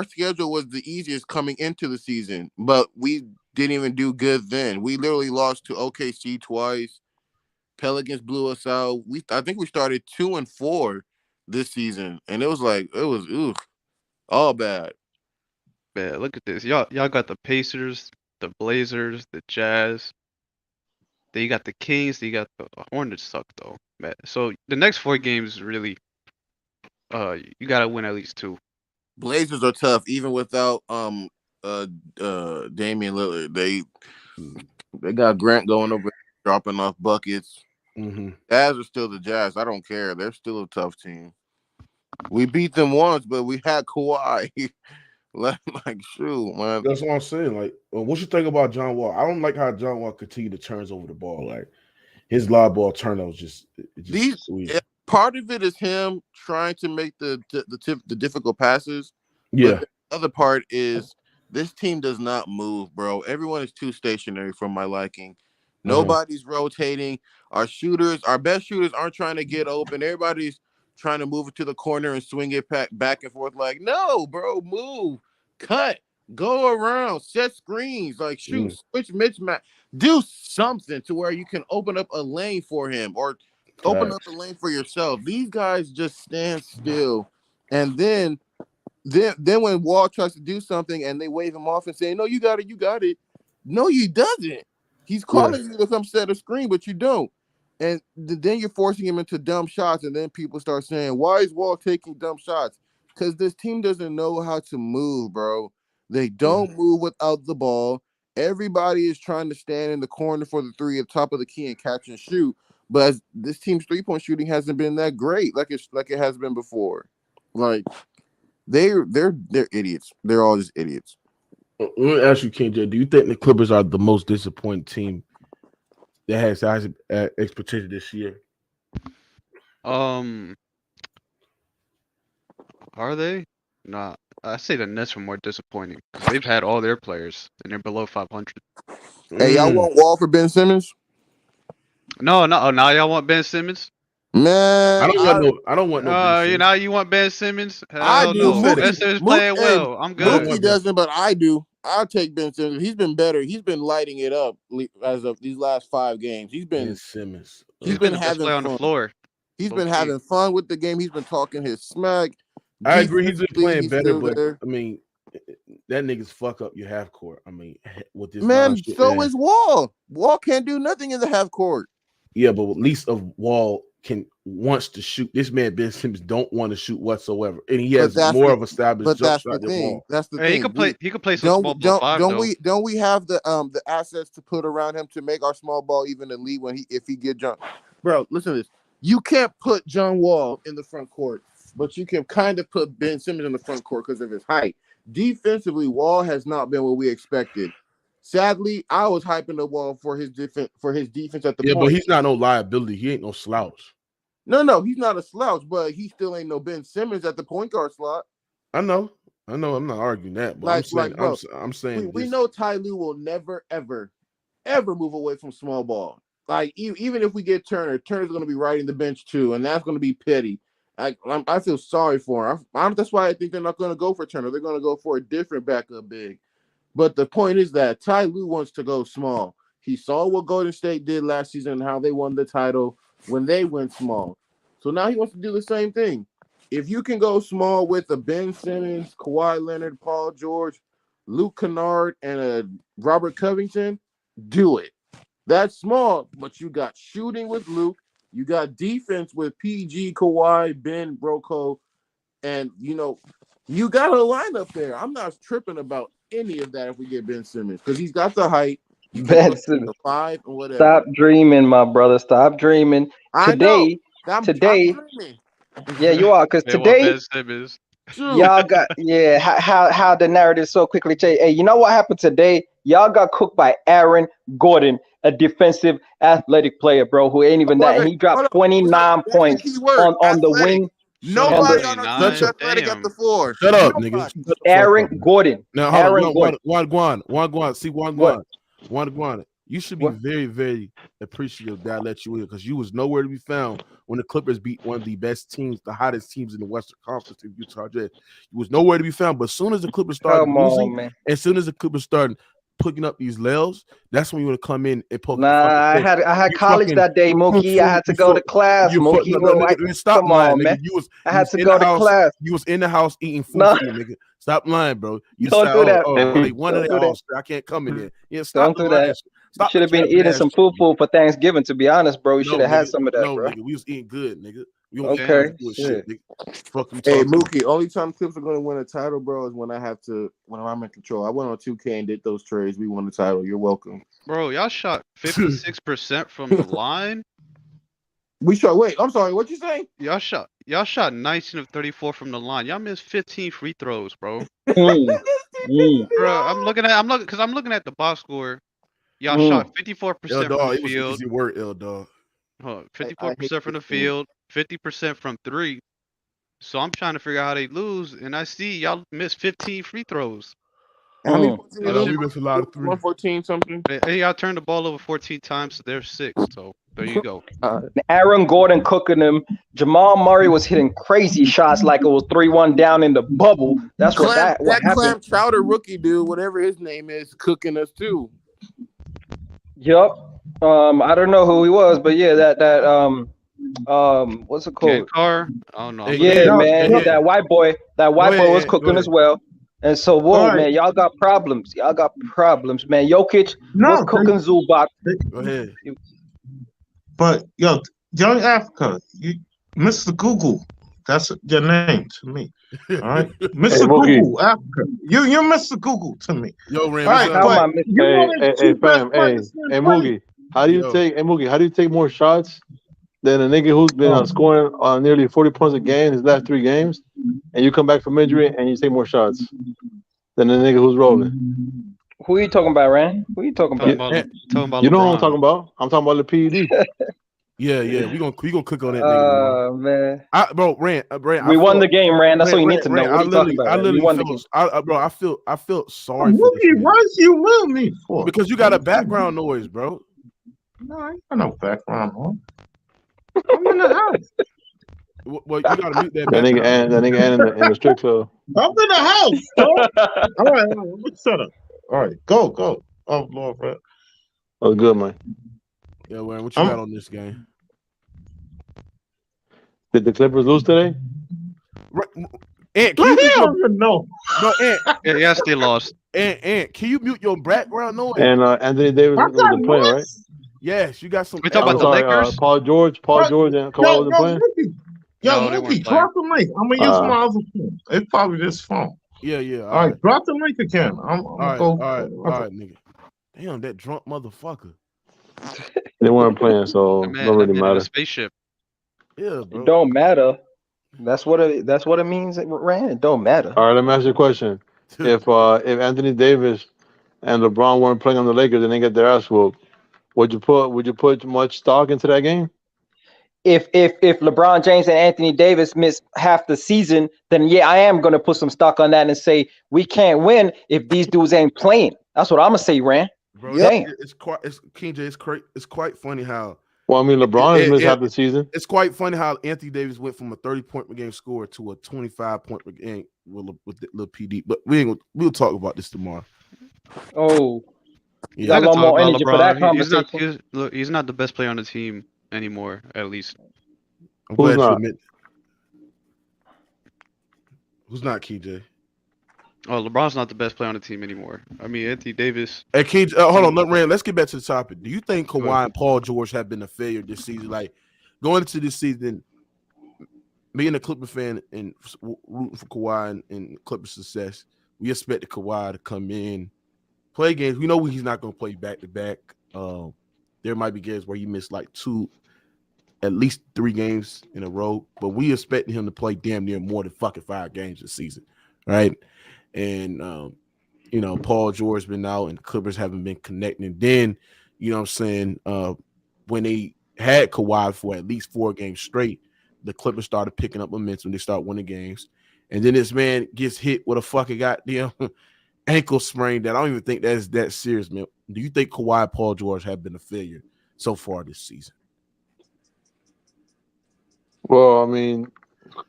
schedule was the easiest coming into the season, but we didn't even do good then. We literally lost to OKC twice. Pelicans blew us out. I think we started 2-4 this season, and it was all bad. Man, look at this. Y'all got the Pacers, the Blazers, the Jazz. Then you got the Kings. Then you got the Hornets. Suck though, man. So the next 4 games really, you gotta win at least 2. Blazers are tough, even without Damian Lillard. They got Grant going over dropping off buckets. Mm-hmm. Jazz are still the Jazz. I don't care. They're still a tough team. We beat them once, but we had Kawhi. Shoot, man. That's what I'm saying. Like, what you think about John Wall? I don't like how John Wall continued to turns over the ball. Like, his live ball turnovers part of it is him trying to make the difficult passes. Yeah. But the other part is this team does not move, bro. Everyone is too stationary for my liking. Nobody's rotating. Our best shooters aren't trying to get open. Everybody's trying to move it to the corner and swing it back and forth. Like, no, bro, move, cut, go around, set screens, like shoot, switch mismatch, do something to where you can open up a lane for him or open up a lane for yourself. These guys just stand still, and then when Wall tries to do something and they wave him off and say, "No, you got it," no, you doesn't. He's calling you to come set a screen, but you don't. And then you're forcing him into dumb shots, and then people start saying, why is Wall taking dumb shots? Because this team doesn't know how to move, bro. They don't move without the ball. Everybody is trying to stand in the corner for the 3 at the top of the key and catch and shoot. But this team's 3-point shooting hasn't been that great like it has been before. Like, they're idiots. They're all just idiots. Let me ask you, King J, do you think the Clippers are the most disappointing team that has high expectation this year? Are they? Nah, I say the Nets were more disappointing because they've had all their players and they're below 500. Hey, y'all want Wall for Ben Simmons? No. Now y'all want Ben Simmons? Man, I don't want no Ben You Simmons. know, you want Ben Simmons? I Hell do. no. Mookie- Ben Simmons Mookie- playing hey, well. I'm good. Mookie doesn't, but I do. I'll take Ben Simmons. He's been better. He's been lighting it up as of these last 5 games. He's Ben been Simmons. He's been been the best having player on the fun. floor. He's been Low-key. having fun with the game. He's been talking his smack. I agree. He's been Defensively, playing he's better, still but there. I mean, that nigga's fuck up your half court. I mean, with this Man, shit, so is Wall. Wall can't do nothing in the half court. yeah, but at least of Wall wants to shoot. This man Ben Simmons don't want to shoot whatsoever, and he has more of a established But jump that's shot the than thing. Wall. That's the Hey, thing. he could play some small ball 5 though. Don't we have the assets to put around him to make our small ball even elite if he get John? Bro, listen to this. You can't put John Wall in the front court, but you can kind of put Ben Simmons in the front court because of his height. Defensively, Wall has not been what we expected. Sadly, I was hyping the Wall for his defense at the point. But he's not no liability. He ain't no slouch. No, he's not a slouch, but he still ain't no Ben Simmons at the point guard slot. I know. I'm not arguing that, but I'm saying we know Ty Lue will never, ever, ever move away from small ball. Like even if we get Turner's going to be riding the bench too, and that's going to be petty. I feel sorry for him. That's why I think they're not going to go for Turner. They're going to go for a different backup big. But the point is that Ty Lue wants to go small. He saw what Golden State did last season and how they won the title when they went small. So now he wants to do the same thing. If you can go small with a Ben Simmons, Kawhi Leonard, Paul George, Luke Kennard, and a Robert Covington, do it. That's small, but you got shooting with Luke. You got defense with PG, Kawhi, Ben, Rocco, and, you got a lineup there. I'm not tripping about any of that if we get Ben Simmons because he's got the height. Ben Simmons. The 5 and whatever. Stop dreaming, my brother. Stop dreaming. Today, I'm dreaming. Yeah, you are, because today y'all got how the narrative so quickly changed. Hey, you know what happened today? Y'all got cooked by Aaron Gordon, a defensive athletic player, bro, who ain't even that. And he dropped 29 points on the wing. Nobody on our team is athletic at the floor. Shut up, nigga. Aaron Gordon. Now, Aaron Gordon. Juan. See, Juan. You should be very, very appreciative that I let you in because you was nowhere to be found when the Clippers beat one of the best teams, the hottest teams in the Western Conference, in Utah Jazz. You was nowhere to be found. But as soon as the Clippers started losing, as soon as the Clippers started picking up these L's, that's when you want to come in and poke. I had college that day, Mookie. I had to go to class, Mookie. Stop lying, nigga. I had to go to class. You was in the house eating food, nigga. Stop lying, bro. You don't do that. They wanted it all. I can't come in here. Yeah, don't do that. You should have been eating some food for Thanksgiving, to be honest, bro. You should have had some of that, bro. Nigga, we was eating good, nigga. Okay. Shit, nigga. Hey, Mookie, only time Clips are going to win a title, bro, is when I'm in control. I went on 2K and did those trades. We won the title. You're welcome. Bro, y'all shot 56% from the line. I'm sorry. What you saying? Y'all shot 19 of 34 from the line. Y'all missed 15 free throws, bro. Bro, I'm looking at the box score. Y'all shot 54% from the field. Easy work, L-Dog. 54% from the field, 50% from 3. So I'm trying to figure out how they lose, and I see y'all missed 15 free throws. How many we missed a lot of 3. 114 something. Hey, y'all turned the ball over 14 times, so there's 6. So there you go. Aaron Gordon cooking them. Jamal Murray was hitting crazy shots like it was 3-1 down in the bubble. That's what happened. Clam Chowder rookie dude, whatever his name is, cooking us too. Yup. I don't know who he was, but yeah, what's it called? Car? I don't know. Yeah, man. That white boy was cooking as well. And so, man, y'all got problems. Man. Jokic was cooking Zubac. Go ahead. But yo, Young Africa, Mr. Google, that's your name to me. All right, Mr. Google, Africa. You're Mr. Google to me. Yo, Ram. Hey, fam. Hey, Moogie. How do you take more shots than a nigga who's been scoring on nearly 40 points a game his last 3 games, and you come back from injury and you take more shots than a nigga who's rolling? Who are you talking about, Rand? Who are you talking about? You know what I'm talking about? I'm talking about the PED. Yeah. We gonna click on that nigga. Man. Rand. We won the game, Rand. That's all you need to know. What are you talking about? I literally I feel sorry for this. Why you move me for? Because you got a background noise, bro. No, I ain't got no background noise. I'm in the house. Well, you gotta mute that. That nigga and in the strip club. I'm in the house. All right, let's set up. All right, go. Oh Lord, bro. That was good, man. Yeah, man, what you got on this game? Did the Clippers lose today? Ant, can you mute your... No, Ant. Yes, they lost. Ant, can you mute your background noise? And Anthony Davis was playing, right? Yes, you got some. We talking about the Lakers? Paul George, and Kawhi wasn't playing. Mookie, drop the link. I'm gonna use my other phone. It's probably this phone. Yeah. All right, drop the link again. All right, nigga. Damn, that drunk motherfucker. They weren't playing, so it don't really matter. Spaceship. Yeah, bro. It don't matter. That's what it means, Rand. It don't matter. All right, let me ask you a question. If Anthony Davis and LeBron weren't playing on the Lakers and they get their ass whooped, would you put much stock into that game? If LeBron James and Anthony Davis miss half the season, then yeah, I am gonna put some stock on that and say we can't win if these dudes ain't playing. That's what I'm gonna say, Rand. Bro, it's quite funny how. Well, I mean, LeBron has missed half the season. It's quite funny how Anthony Davis went from a 30-point per game scorer to a 25-point per game with little PD. But we'll talk about this tomorrow. Oh, you got a lot more energy for that conversation. He's not the best player on the team anymore, at least. I'm glad you admit. Who's not, KJ? Oh, LeBron's not the best player on the team anymore. I mean, Anthony Davis. Hey, KJ, hold on, Rand. Let's get back to the topic. Do you think Kawhi and Paul George have been a failure this season? Like going into this season, being a Clipper fan and rooting for Kawhi and Clipper success, we expected Kawhi to come in, play games. We know he's not going to play back to back. There might be games where he missed like at least 3 games in a row, but we expected him to play damn near more than fucking 5 games this season, right? And Paul George been out and the Clippers haven't been connecting. And then, you know what I'm saying, when they had Kawhi for at least 4 games straight, the Clippers started picking up momentum. They start winning games. And then this man gets hit with a fucking goddamn ankle sprain that I don't even think that is that serious, man. Do you think Kawhi and Paul George have been a failure so far this season? Well, I mean,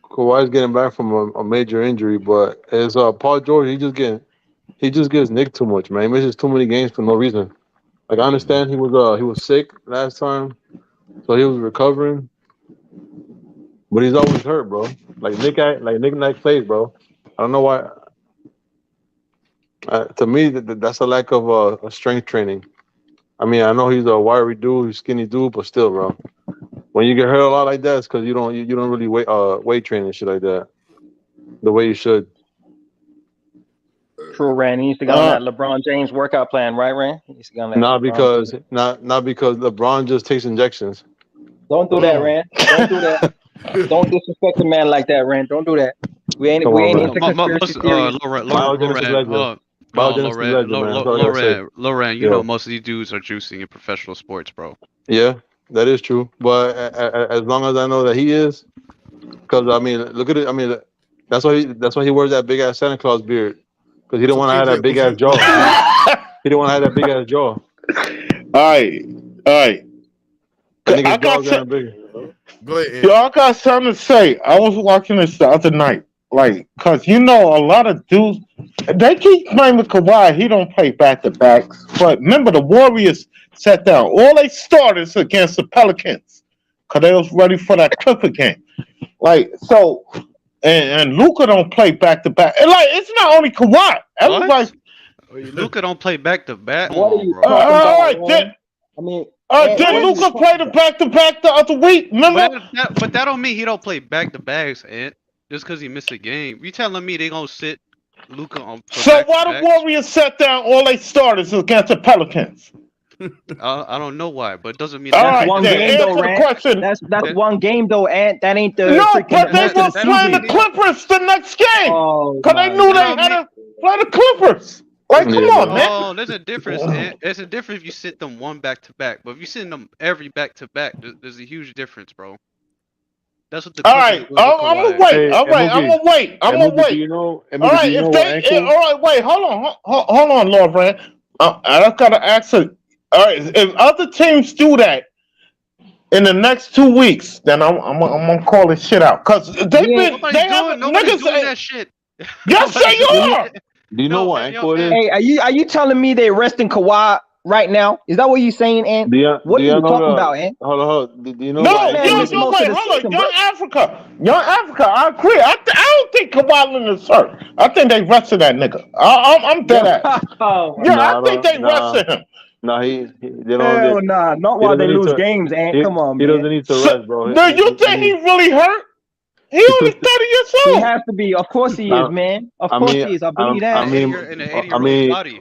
Kawhi's getting back from a major injury, but as Paul George, he just gets nicked too much, man. He misses too many games for no reason. Like I understand he was sick last time, so he was recovering, but he's always hurt, bro. Like Nick plays, bro. I don't know why. To me, that's a lack of a strength training. I mean, I know he's a wiry dude, he's skinny dude, but still, bro. When you get hurt a lot like that, it's because you don't really weight train and shit like that the way you should. True, Rand. He needs to get on that LeBron James workout plan, right, Rand? He needs to get on that. Not because LeBron just takes injections. Don't do that, Rand. Don't do that. Don't disrespect a man like that, Rand. Don't do that. We ain't into conspiracy theories. Loran, you know most of these dudes are juicing in professional sports, bro. Yeah, that is true. But as long as I know that he is, because I mean, look at it. I mean, that's why he wears that big ass Santa Claus beard, because he don't want to have that big ass jaw. He don't want to have that big ass jaw. All right. I got something to say. I was watching this the other night, like, cause a lot of dudes they keep claiming Kawhi he don't play back to backs, but remember the Warriors sat down all they starters against the Pelicans, cause they was ready for that Clipper game, like so. And Luka don't play back to back. Like it's not only Kawhi. Everybody. Luka don't play back to back. What are you bro? talking about? I mean. Did Luka play the back-to-back the other week? Remember? But that don't mean he don't play back-to-backs, Ant. Just because he missed a game. You telling me they gonna sit Luka on? So why the Warriors sat down all they starters against the Pelicans? I don't know why, but it doesn't mean that's one game though, Ant. That's one game though, Ant. That ain't the but they were playing the Clippers the next game because they knew they had to play the Clippers. Like, come on, man. Oh, there's a difference. There's a difference if you sit them one back to back, but if you sit them every back to back, there's a huge difference, bro. That's what the. All right, I'm gonna wait. I'm gonna wait. All right, wait. Hold on, Lord Brand. I gotta ask it. All right, if other teams do that, in the next 2 weeks, then I'm gonna call this shit out because they Nobody's doing that shit. Yes, they are. Do you know what ankle it is? Hey, are you telling me they resting Kawhi right now? Is that what you saying, Ant? What are you talking about, Ant? Hold on. Do you know? No, wait, hold on. Young Africa. I agree. I don't think Kawhi Leonard's hurt. I think they rested that nigga. I'm dead at. I think they rested him. No, they don't. Hell nah, not while they lose games, Ant. Come on, man. He doesn't need to rest, bro. Do you think he really hurt? He only 30 years old. He has to be. Of course he is, man. Of course he is. I believe that.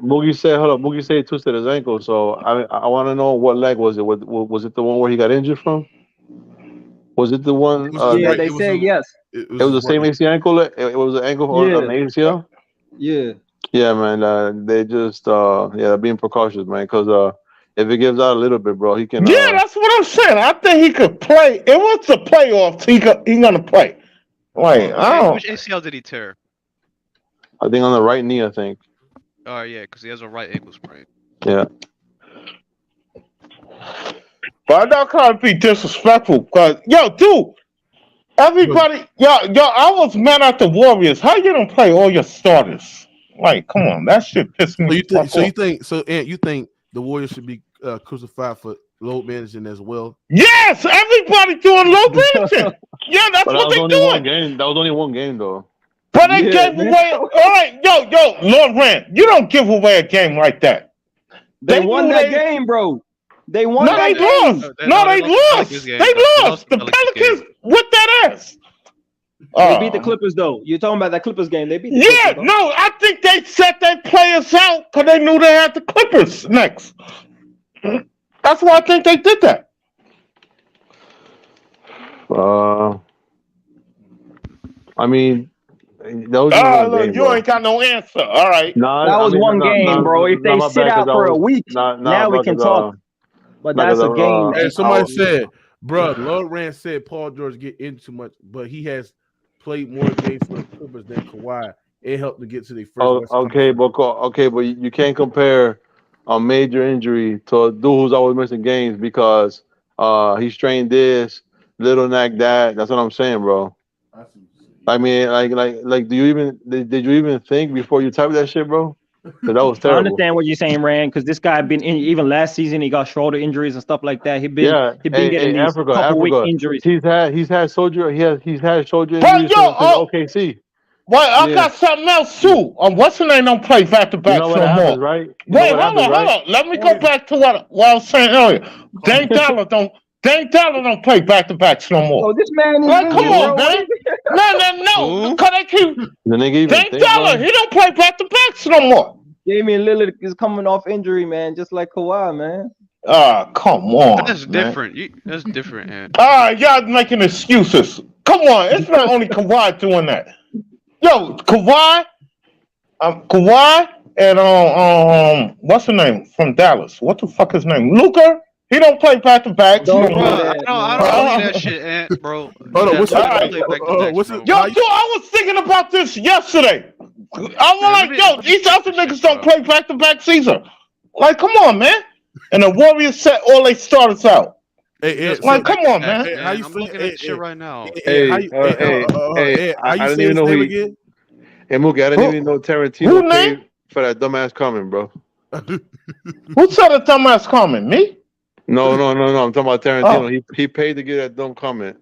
Moogie said he twisted his ankle. So I want to know what leg was it? Was it the one where he got injured from? Was it the one? Yeah, they said yes. It was the same ACL ankle. It was an ankle on the ACL. Yeah. Yeah, man. They just being precautious, man. Because if it gives out a little bit, bro, he can. Yeah, that's what I'm saying. I think he could play. It was the playoffs. He gonna play. Wait, which ACL did he tear? I think on the right knee. I think. Oh yeah, because he has a right ankle sprain. Yeah. But I'm not trying to be disrespectful, because dude, everybody, I was mad at the Warriors. How you don't play all your starters? Like, come on, that shit pissed me off. Ant, you think the Warriors should be crucified for load managing as well? Yes, everybody doing load managing. Yeah, that's what they doing. That was only one game, though. But they gave away. All right, Lord Rand, you don't give away a game like that. They won that game, bro. They won. No, they lost. No, they lost. They lost. The Pelicans whipped that ass. They beat the Clippers, though. You're talking about that Clippers game. They beat the Clippers. No, I think they set their players out because they knew they had the Clippers next. That's why I think they did that. I mean, you ain't got no answer. All right. That was one game, bro. If they sit out for a week, now we can talk. But that's a game. And somebody said, bro, Lord Rand said Paul George get in too much, but he has played more games for the Clippers than Kawhi. It helped to get to the first. But you can't compare a major injury to a dude who's always missing games because he strained this, little neck that. That's what I'm saying, bro. I mean, like, did you even think before you typed that shit, bro? Because that was terrible. I understand what you're saying, Rand. Because this guy been in, even last season, he got shoulder injuries and stuff like that. He been getting these couple week injuries. He's had shoulder. He's had shoulder injuries since OKC. Well, I got something else too. What's the name? Don't play back to back no more. Right? Wait, hold on. Let me go back to what I was saying earlier. Dame Dollar don't play back to backs no more. Oh, this man is come on, man. No. Because they keep Dame Dollar. He don't play back to backs no more. Damian Lillard is coming off injury, man, just like Kawhi, man. Come on. That's different. That's different, man. Y'all making excuses. Come on, it's not only Kawhi doing that. Yo, Kawhi and what's the name from Dallas? What the fuck is his name? Luka. He don't play back to back. I don't believe that shit, bro. Hold on, what's it? Yo, I was thinking about this yesterday. I was like, these other niggas don't play back to back season. Like, come on, man. And the Warriors set all their starters out. Come on, man. How you looking at this shit right now? I didn't even know who again. Hey, Mookie, I didn't even know Tarantino paid for that dumbass comment, bro. Who said a dumbass comment? Me? No. I'm talking about Tarantino. He paid to get that dumb comment.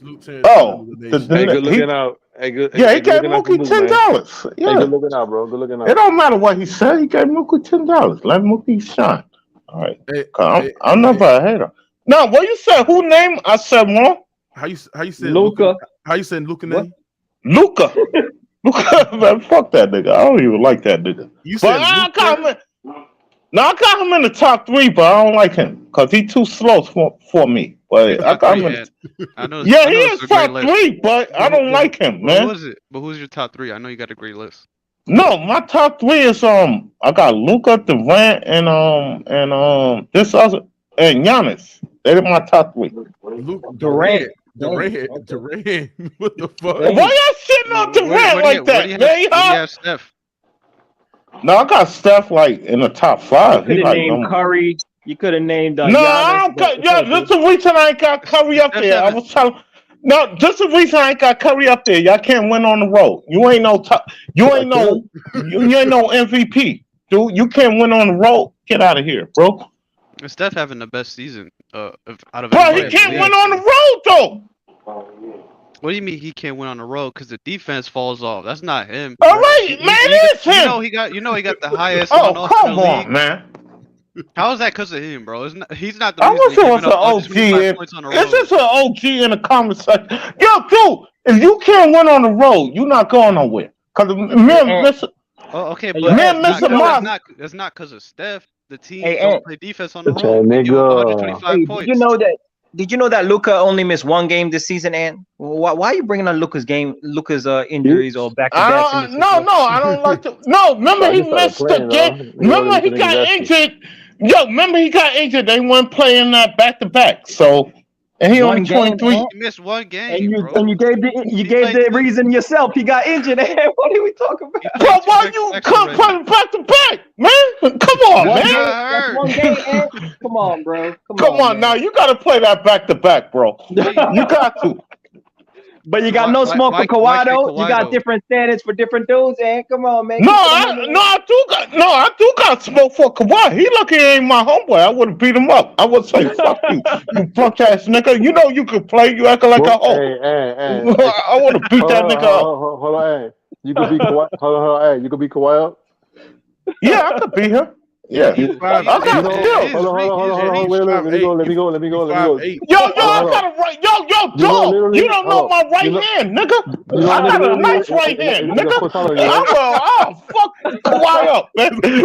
Hey, good looking out. He gave Mookie $10. Yeah, good looking out, bro. Good looking out. It don't matter what he said. He gave Mookie $10. Let Mookie shine. All right. I'm never a hater. No, what you said? Who name? I said wrong. How you said Luka? How you saying Luka name? Luka. Man, fuck that nigga. I don't even like that nigga. I got him in the top 3, but I don't like him because he's too slow for me. But I got him in. He is top 3, but I don't like him, man. What was it? But who's your top 3? I know you got a great list. No, my top 3 is I got Luka, Durant, and this other and Giannis. They're my top 3. Durant. What the fuck? Why y'all sitting on Durant like that, man? You have Steph. No, I got Steph like in the top 5. He like Curry. You could have named No, Giannis, I don't but got. Yo, this the reason I ain't got Curry up there. I was telling. No, this the reason I ain't got Curry up there. Y'all can't win on the road. You ain't no top. You ain't no MVP, dude. You can't win on the road. Get out of here, bro. Is Steph having the best season out of Bro, anybody he in can't the win league? on the road though. What do you mean he can't win on the road? Because the defense falls off. That's not him. All right, man, it's him. You know he got the highest. Oh, come on, man. How is that because of him, bro? He's not the I reason wish he's it was giving an up OG. 25 points on the road. It's just an OG in the comment section. Yo, dude, if you can't win on the road, you're not going nowhere. Because okay, but that's not because of Steph. The team don't play defense on the road. They give up 125 points. Did you know that Luka only missed one game this season? And why are you bringing on Luka's injuries or back to backs? No, I don't like to. No, remember he missed the game. Remember he got injured. Yo, remember he got injured. They weren't playing that back to back. So, and he only 23. He missed one game, bro. And you gave the reason yourself. He got injured. What are we talking about? Bro, why you come playing back to back, man? Come on, man. One game, come on, bro. Come on, now you got to play that back to back, bro. You got to. But you got no smoke for Kawhi though. You got different standards for different dudes, and come on, man. I do got smoke for Kawhi. He lucky he ain't my homeboy. I would have beat him up. I would say, fuck you, you punk ass nigga. You know you could play. You acting like a hoe. I would have beat that nigga up. Hold on, hey. You could beat Kawhi. Hold on, hey. You could beat Kawhi up. Yeah, I could beat him. Yeah, hold on. Wait, let me go. Yo, I got a right. Yo, dog. You don't know my right hand, nigga. I got a nice right hand, nigga. I'll fuck Kawhi up, man. He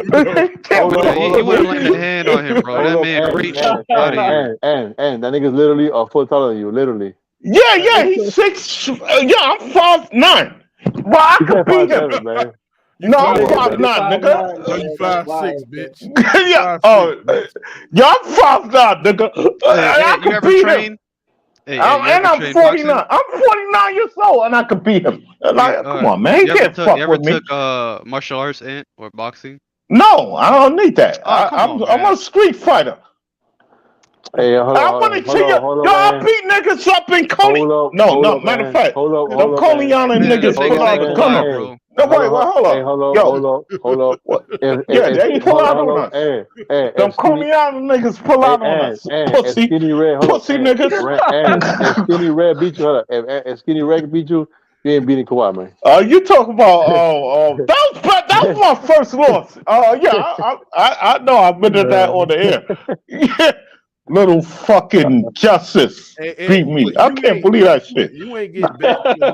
wouldn't lay a hand on him, bro. That man reached out of here. And that nigga's literally a foot taller than you, literally. Yeah, he's 6. Yeah, I'm 5'9". Bro, I could beat him, man. No, I'm 5'9", nigga. No, you 5'6", bitch. Yeah. Yo, I'm 5'9", nigga. I could beat him. And I'm 49. I'm 49 years old, and I could beat him. Come on, man. He can't fuck with me. You ever took martial arts or boxing? No, I don't need that. I'm a street fighter. Hey, hold on. Y'all beat niggas up in Coney. No, matter of fact, them Coneyana niggas pull out the gun. No, wait, hold on. Hey, hold on. Yeah, they pull out on us. Them Coneyana niggas pull out on us. Pussy niggas. And Skinny Red beat you. If Skinny Red beat you, you ain't beating Kawhi, man. You talk about that was my first loss. Yeah, I know I've been at that on the air. Yeah. Little fucking Justice beat me. I can't believe that shit. You ain't getting back to the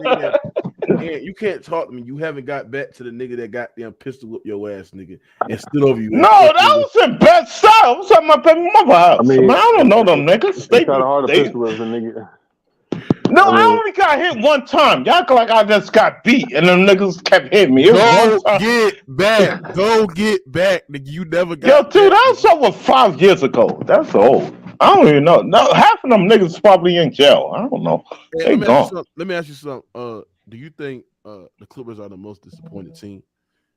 nigga. You can't talk to me. You haven't got back to the nigga that got them pistol whip your ass, nigga, and stood over you. No, that was in bad style. I was at my baby mother's house. I don't know them niggas. They kind of hard to pistol whip a nigga. No, I only got hit one time. Y'all act like I just got beat, and them niggas kept hitting me. Go get back, nigga. You never got. Yo, dude, that was over 5 years ago. That's old. I don't even know. No, half of them niggas probably in jail. I don't know. They gone. Let me ask you something. Do you think the Clippers are the most disappointed team?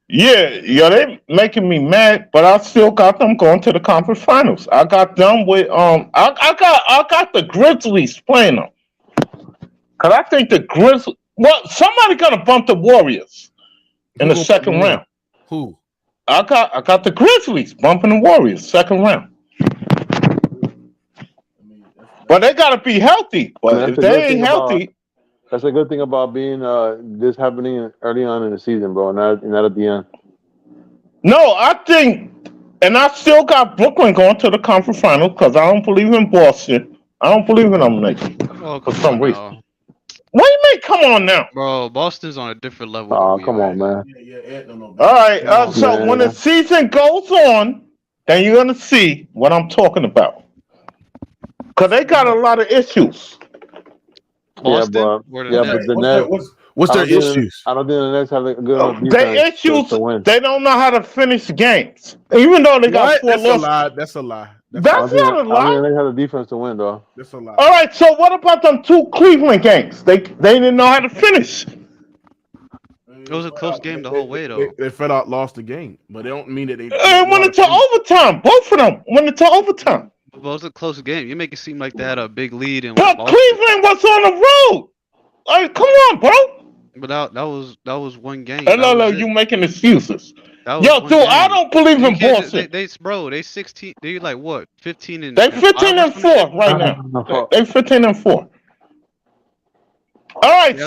Yeah, they making me mad, but I still got them going to the conference finals. I got them with I got the Grizzlies playing them. Cause I think the Grizzlies. Well, somebody gonna bump the Warriors in the second round. Who? I got the Grizzlies bumping the Warriors second round. But they gotta be healthy. But if they ain't healthy, that's a good thing about being this happening early on in the season, bro. Not at the end. No, I think, and I still got Brooklyn going to the conference finals because I don't believe in Boston. I don't believe in them niggas for some reason. What do you mean? Come on now, bro. Boston's on a different level. Oh, come on, man. All right. So when the season goes on, then you're gonna see what I'm talking about. Cause they got a lot of issues. Boston? But the Nets. What's their issues? I don't think the Nets have a good enough defense their issues. To win. They don't know how to finish games, even though they got 4 losses. That's a lie. That's not a lie. I mean, they have a defense to win, though. That's a lie. All right. So what about them 2 Cleveland games? They didn't know how to finish. It was a close game the whole way, though. They flat out lost the game, but they don't mean that they went into overtime. Both of them went into overtime. Well, it was a close game. You make it seem like they had a big lead and But Cleveland was on the road. Like, come on, bro. But that was one game. No, you making excuses. Yo, dude, I don't believe in bullshit. They 16. They like what? 15 and. They 15 and 4 right now. They 15 and 4. All right,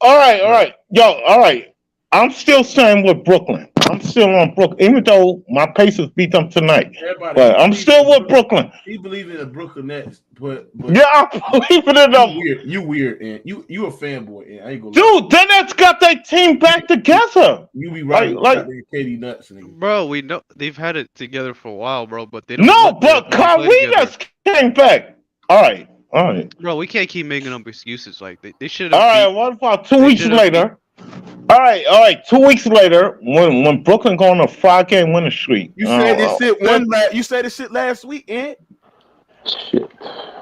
all right. Yo, all right. I'm still staying with Brooklyn. I'm still on Brooklyn, even though my Pacers beat them tonight. But I'm still with Brooklyn. He believes in the Brooklyn Nets, but yeah, I'm believing in them. You weird, and you a fanboy, and I ain't gonna. Dude, the Nets got their team back together. You be right, like KD nuts, nigga. Bro. We know they've had it together for a while, bro. But they don't. No, but Kawhi just came back. All right. Bro, we can't keep making up excuses. Like they should. All right. What about 2 weeks later? All right. 2 weeks later, when Brooklyn go on a 5-game winning streak. You said this shit you said this shit last week, eh? Shit.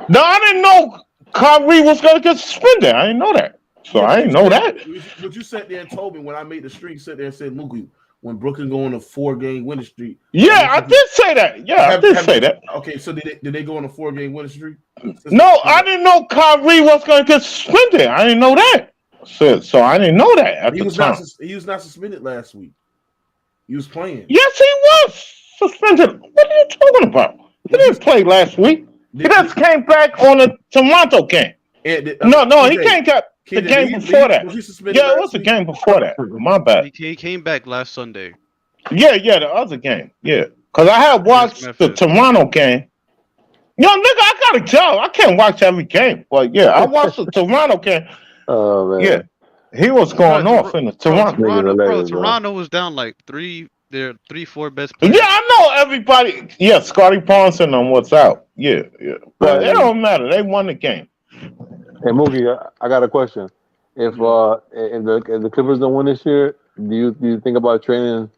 No, I didn't know Kyrie was gonna get suspended. I didn't know that. So I didn't know that. But you sat there and told me when I made the streak, sat there and said, Mookie, when Brooklyn go on a 4-game winning streak. Yeah, I did say that. Yeah, I did say that. Okay, so did they go on a 4-game winning streak? No, I didn't know Kyrie was gonna get suspended. I didn't know that. So I didn't know that at the time. He was not suspended last week. He was playing. Yes, he was suspended. What are you talking about? He didn't play last week. He just came back on the Toronto game. No, he came back the game before that. Yeah, it was the game before that. My bad. He came back last Sunday. Yeah, the other game. Yeah, because I had watched the Toronto game. Yo, nigga, I got a job. I can't watch every game. But yeah, I watched the Toronto game. Oh man. Yeah, he was going off in the Toronto. Toronto was down like 3. Their 3-4 best players. Yeah, I know everybody. Yeah, Scotty Barnes and them was out. Yeah. But it don't matter. They won the game. Hey Moogie, I got a question. If the Clippers don't win this year, do you think about trading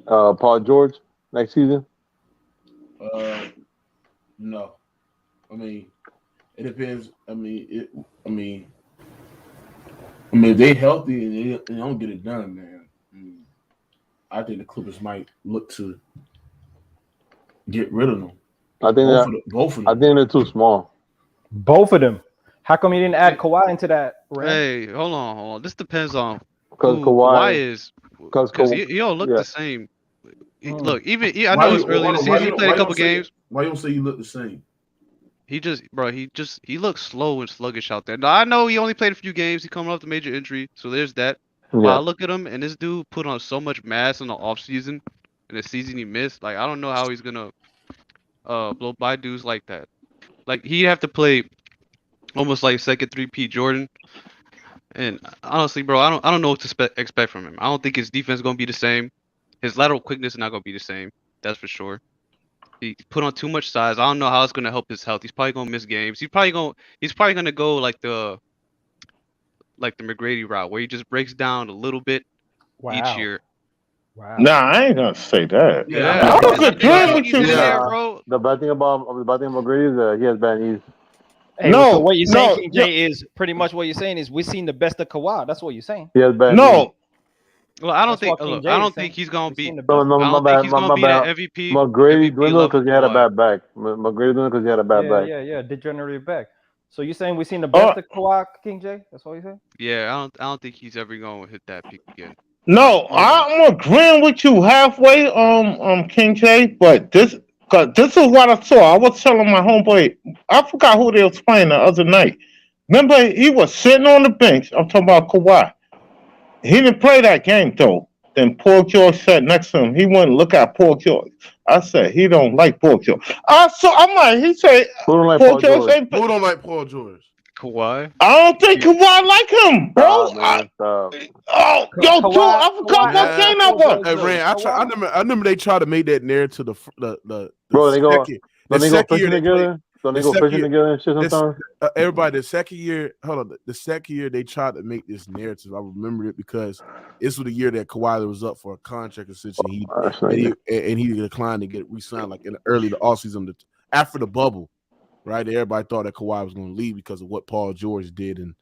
Paul George next season? No. I mean, it depends. I mean, if they healthy and they don't get it done, man. I think the Clippers might look to get rid of them. I think both of them. I think they're too small. Both of them. How come you didn't add Kawhi into that? Right? Hey, hold on. This depends on because Kawhi is because he don't look the same. Look, I know it's early in the season. He played a couple games. Why you don't say you look the same? He looks slow and sluggish out there. Now I know he only played a few games. He coming off the major injury, so there's that. Yeah. I look at him, and this dude put on so much mass in the offseason, and the season he missed. Like, I don't know how he's gonna blow by dudes like that. Like, he'd have to play almost like second 3P Jordan. And honestly, bro, I don't know what to expect from him. I don't think his defense is gonna be the same. His lateral quickness is not gonna be the same. That's for sure. He put on too much size. I don't know how it's gonna help his health. He's probably gonna miss games. He's probably gonna go like the McGrady route, where he just breaks down a little bit each year. Wow. Nah, I ain't gonna say that. Yeah. I was agreeing with you, bro. The bad thing about McGrady is that he has bad knees. Hey, so what you're saying, King J, is pretty much what you're saying is we've seen the best of Kawhi. That's what you're saying. He has bad knees. Well, I don't think he's gonna be. My bad. MVP. McGrady dwindled because he had a bad back. McGrady dwindled because he had a bad back. Yeah, degenerative back. So you're saying we've seen the best of Kawhi, King J? That's what you saying? Yeah, I don't think he's ever gonna hit that peak again. No, I'm agreeing with you halfway, King J. But this is what I saw. I was telling my homeboy, I forgot who they was playing the other night. Remember, he was sitting on the bench. I'm talking about Kawhi. He didn't play that game though. Then Paul George sat next to him. He wouldn't look at Paul George. I said he don't like Paul George. So I'm like, he said who don't like Paul George? Who don't like Paul George? Kawhi. I don't think Kawhi like him, bro. I forgot what game that was. Hey, Ran, I remember they tried to make that narrative the bro. They go fishing together. So they go fishing together and shit sometimes. Everybody, the second year they tried to make this narrative. I remember it because this was the year that Kawhi was up for a contract extension. He declined to get re-signed like in early the offseason after the bubble, right? Everybody thought that Kawhi was going to leave because of what Paul George did, and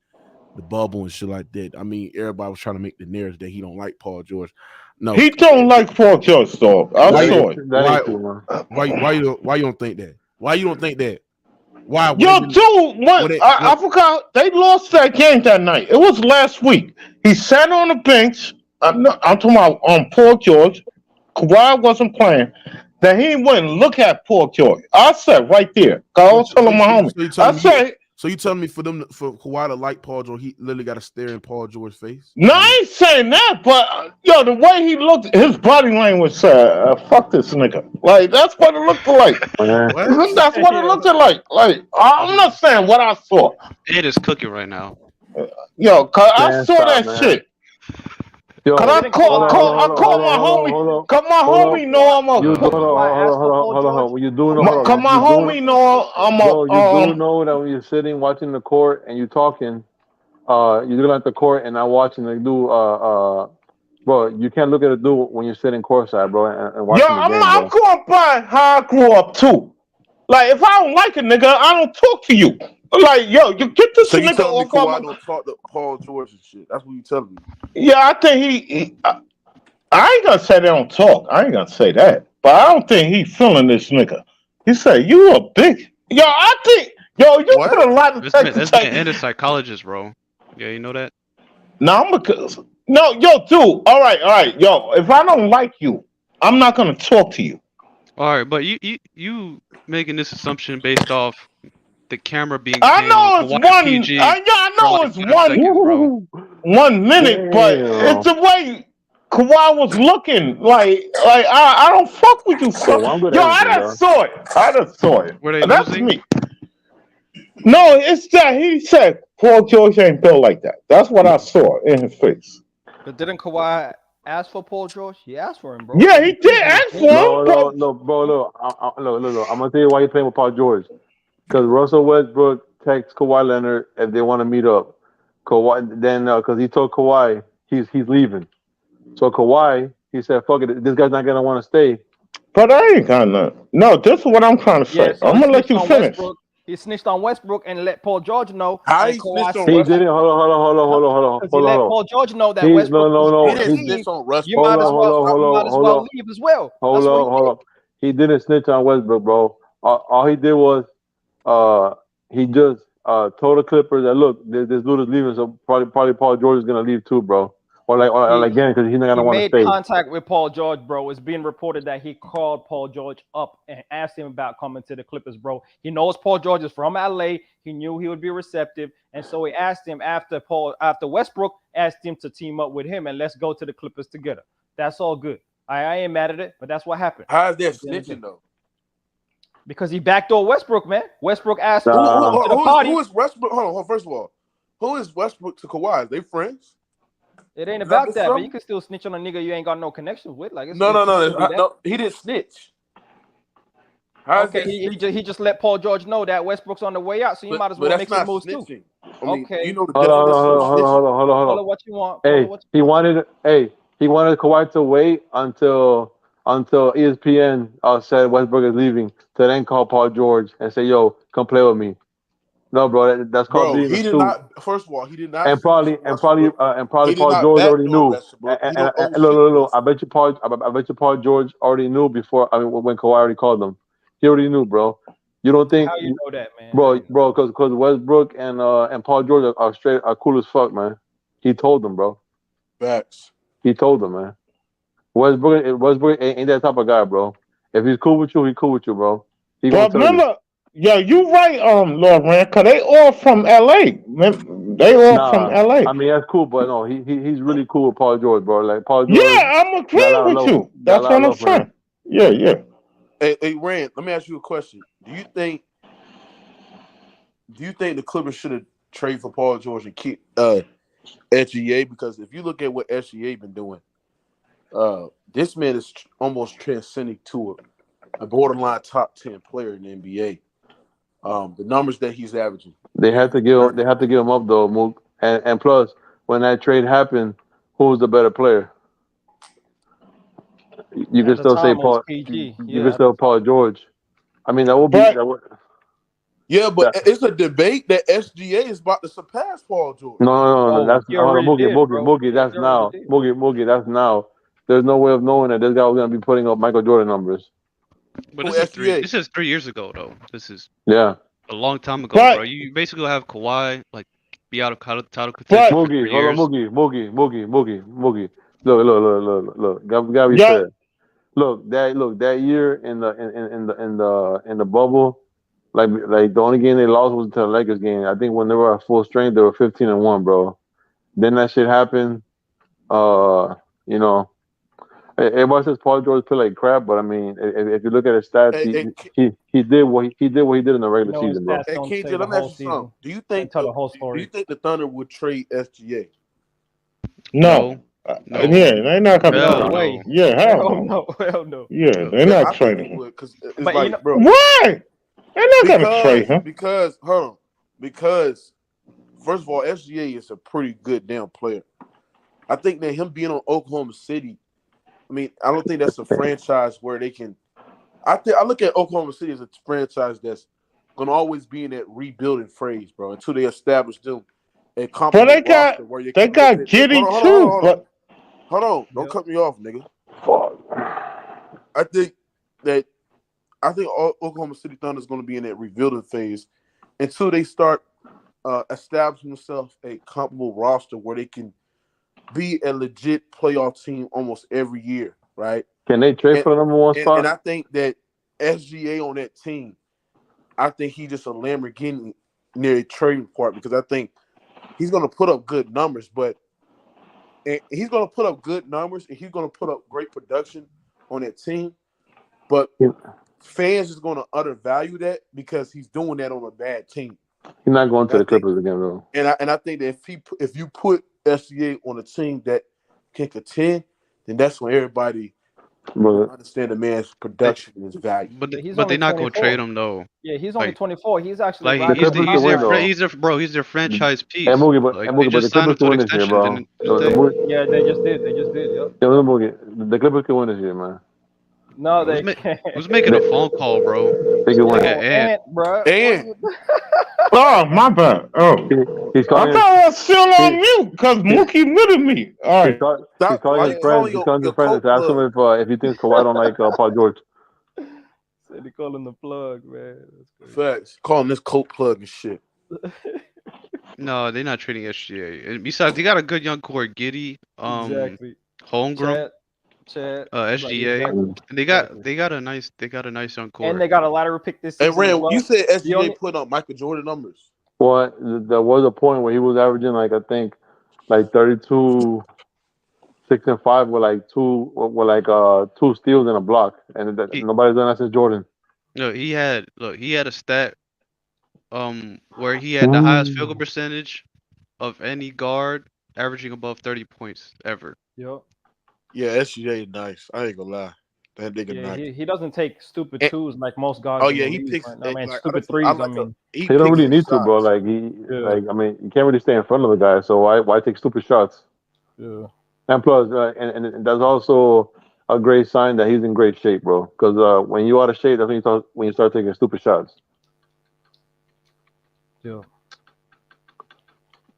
the bubble and shit like that. I mean, everybody was trying to make the narrative that he don't like Paul George. No, He don't like Paul George, dog. I saw it. Why you don't think that? Why you don't think that? Why? Yo, dude, I forgot they lost that game that night. It was last week. He sat on the bench. I'm talking about Paul George. Kawhi wasn't playing. Then he went and look at Paul George. I said right there. I was telling my homie. I said. So you telling me for Kawhi to like Paul George, he literally got to stare in Paul George's face? No, I ain't saying that, but yo, the way he looked, his body language said, "Fuck this nigga." Like that's what it looked like. That's what it looked like. Like I'm not saying what I saw. It is cooking right now. Yo, cause I saw that shit. Yo, cause I call my homie. Cause my homie know I'm a. Hold on. When you doing, cause my homie know I'm a. You do know that when you're sitting watching the court and you talking, you're looking at the court and not watching the dude. Bro, you can't look at a dude when you're sitting courtside, bro, and watching the game. I'm going by how I grew up too. Like if I don't like a nigga, I don't talk to you. Like, yo, you get this nigga off. Kawhi don't talk to Paul George and shit. That's what you telling me. Yeah, I think I ain't gonna say they don't talk. I ain't gonna say that. But I don't think he feeling this nigga. He said, you a big... Yo, I think... Yo, you put a lot of... This man and a psychologist, bro. Yeah, you know that? No, yo, dude. All right. Yo, if I don't like you, I'm not gonna talk to you. All right, but you making this assumption based off the camera being. I know it's one. PG I know it's one. 1 minute, but it's the way Kawhi was looking. Like I don't fuck with you, son. Yo, I just saw it. That's losing? Me. No, it's that he said Paul George ain't built like that. That's what I saw in his face. But didn't Kawhi ask for Paul George? He asked for him, bro. Yeah, he did ask for him. No, bro. Look, I'm gonna tell you why you're playing with Paul George. Because Russell Westbrook texts Kawhi Leonard if they want to meet up. Kawhi then because he told Kawhi he's leaving. So Kawhi, he said, "Fuck it, this guy's not gonna want to stay." But I ain't gonna. No, this is what I'm trying to say. Yeah, so I'm gonna let you finish. He snitched on Westbrook and let Paul George know. How he snitched on Westbrook? He didn't. Hold on. He let Paul George know that Westbrook. No. He didn't snitch on Westbrook. You might as well leave as well. Hold on. He didn't snitch on Westbrook, bro. All he did was he just told the Clippers that look, this dude is leaving, so probably Paul George is gonna leave too, bro. Or again, because he's not gonna want to stay. He made contact with Paul George, bro. It's being reported that he called Paul George up and asked him about coming to the Clippers, bro. He knows Paul George is from LA. He knew he would be receptive, and so he asked him after Westbrook asked him to team up with him and let's go to the Clippers together. That's all good. I ain't mad at it, but that's what happened. How is that snitching though? Because he backdoor Westbrook, man. Westbrook asked who is Westbrook? Hold on, first of all, who is Westbrook to Kawhi? Are they friends? It ain't about that, but you can still snitch on a nigga you ain't got no connection with. Like no, he didn't snitch. Okay, he just let Paul George know that Westbrook's on the way out, so you might as well make some moves too. Okay, you know the definition. Hold on. What you want? Hey, he wanted Kawhi to wait until ESPN said Westbrook is leaving to then call Paul George and say, "Yo, come play with me." No, bro, that's called being he did not. First of all, he did not. And probably Paul George already knew. And look, I bet you Paul George already knew before. I mean, when Kawhi already called him, he already knew, bro. You don't think? How you know that, man? Bro, because Westbrook and Paul George are cool as fuck, man. He told them, bro. Facts. He told them, man. Westbrook ain't that type of guy, bro. If he's cool with you, he's cool with you, bro. But remember. Yeah, you right, Lord Rand, because they all from LA. They all from LA. I mean, that's cool, but no, he's really cool with Paul George, bro. Like Paul George. Yeah, I'm agreeing with you. That's what I'm saying. Yeah. Hey, Rand, let me ask you a question. Do you think the Clippers should have traded for Paul George and keep SGA? Because if you look at what SGA been doing, this man is almost transcending to a borderline top 10 player in the NBA. The numbers that he's averaging. They had to give him up though, Mook. And plus, when that trade happened, who was the better player? You can still say Paul. You can still Paul George. I mean, that would be. Yeah, but it's a debate that SGA is about to surpass Paul George. No. That's Moogie. That's now. did. Moogie. That's now. There's no way of knowing that this guy was gonna be putting up Michael Jordan numbers. But Who, this is SGA? This is 3 years ago though. This is Yeah. a long time ago, But- bro. You basically have Kawhi like be out of title contention for 3 Moogie, hold years. on, Moogie. Look. Gotta be Yeah. fair. Look that year in the bubble, like the only game they lost was to the Lakers game. I think when they were at full strength, they were 15-1, bro. Then that shit happened. You know, everybody says Paul George played like crap, but I mean, if you look at his stats, he did what he did in the regular season, bro. Hey, KJ, let me ask you something. Do you think the Thunder would trade SGA? No. No. Yeah, they're not coming. Hell out. no. Yeah, hell no. Yeah, they're I not think trading. because it's But like, you know- bro. Why? They're not gonna trade him. Because first of all, SGA is a pretty good damn player. I think that him being on Oklahoma City, I mean, I don't think that's a franchise where they can. I look at Oklahoma City as a franchise that's gonna always be in that rebuilding phase, bro, until they establish them a competent roster where you they can got Giddy too. But hold on, don't cut me off, nigga. I think Oklahoma City Thunder is going to be in that rebuilding phase until they start establishing themselves a comparable roster where they can be a legit playoff team almost every year, right? Can they trade for the number one spot? And I think that SGA on that team, I think he's just a Lamborghini near the trading part because I think he's going to put up good numbers, and he's going to put up good numbers and he's going to put up great production on that team, but fans is going to undervalue that because he's doing that on a bad team. He's not going to the Clippers again, though. And I think that if you put SGA on a team that can contend, then that's when everybody understand the man's production and his value. But they're not going to trade him though. Yeah, he's only 24. He's actually like he's their franchise piece. Hey, Moogie, but they just the Clippers can win this year, bro. Yeah, they just did. Yep. Yeah, Moogie, the Clippers can win this year, man. No, they can't. Who's making a phone call, bro? They can win. Bro. Oh, my bad. Oh, he's calling. I thought I was still on mute because Mookie muted me. All right. He's calling his friends. He's calling his friends to ask him if he thinks Kawhi don't like Paul George. Said he calling the plug, man. Facts. Calling this coke plug and shit. No, they're not trading SGA. And besides, they got a good young core, Giddy, Exactly. Holmgren, Chad, SGA. And they got a nice young core. And they got a lottery pick this season. And Rand, well. you said SGA put up Michael Jordan numbers. Well, there was a point where he was averaging like I think like 32, 6 and 5 with two steals and a block, and nobody's done that since Jordan. No, he had a stat where he had the highest field goal percentage of any guard, averaging above 30 points ever. Yep. Yeah, SGA is nice. I ain't gonna lie. That nigga nice. He doesn't take stupid twos like most guys. Oh yeah, he picks. Stupid threes. He don't really need to, bro. Like I mean, you can't really stay in front of the guy. So why take stupid shots? Yeah. And plus, and that's also a great sign that he's in great shape, bro. Because when you out of shape, that's when you start taking stupid shots. Yeah.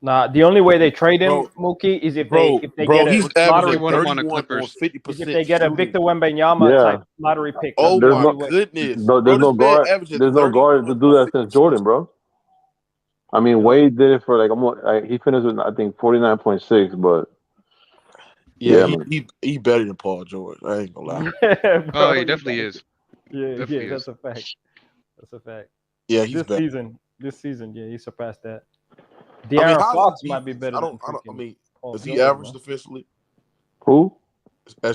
Nah, the only way they trade him, Mookie, is if they get a lottery winner on the Clippers. If they get a Victor Wembanyama type lottery pick. Oh my goodness! There's no guard. There's no guard to do that since Jordan, bro. I mean, Wade did it for he finished with I think 49.6, but he better than Paul George. I ain't gonna lie. Oh, he definitely is. Yeah, that's a fact. That's a fact. Yeah, he's this season, he surpassed that. De'Aaron Fox might be better. Is he averaged officially? Who?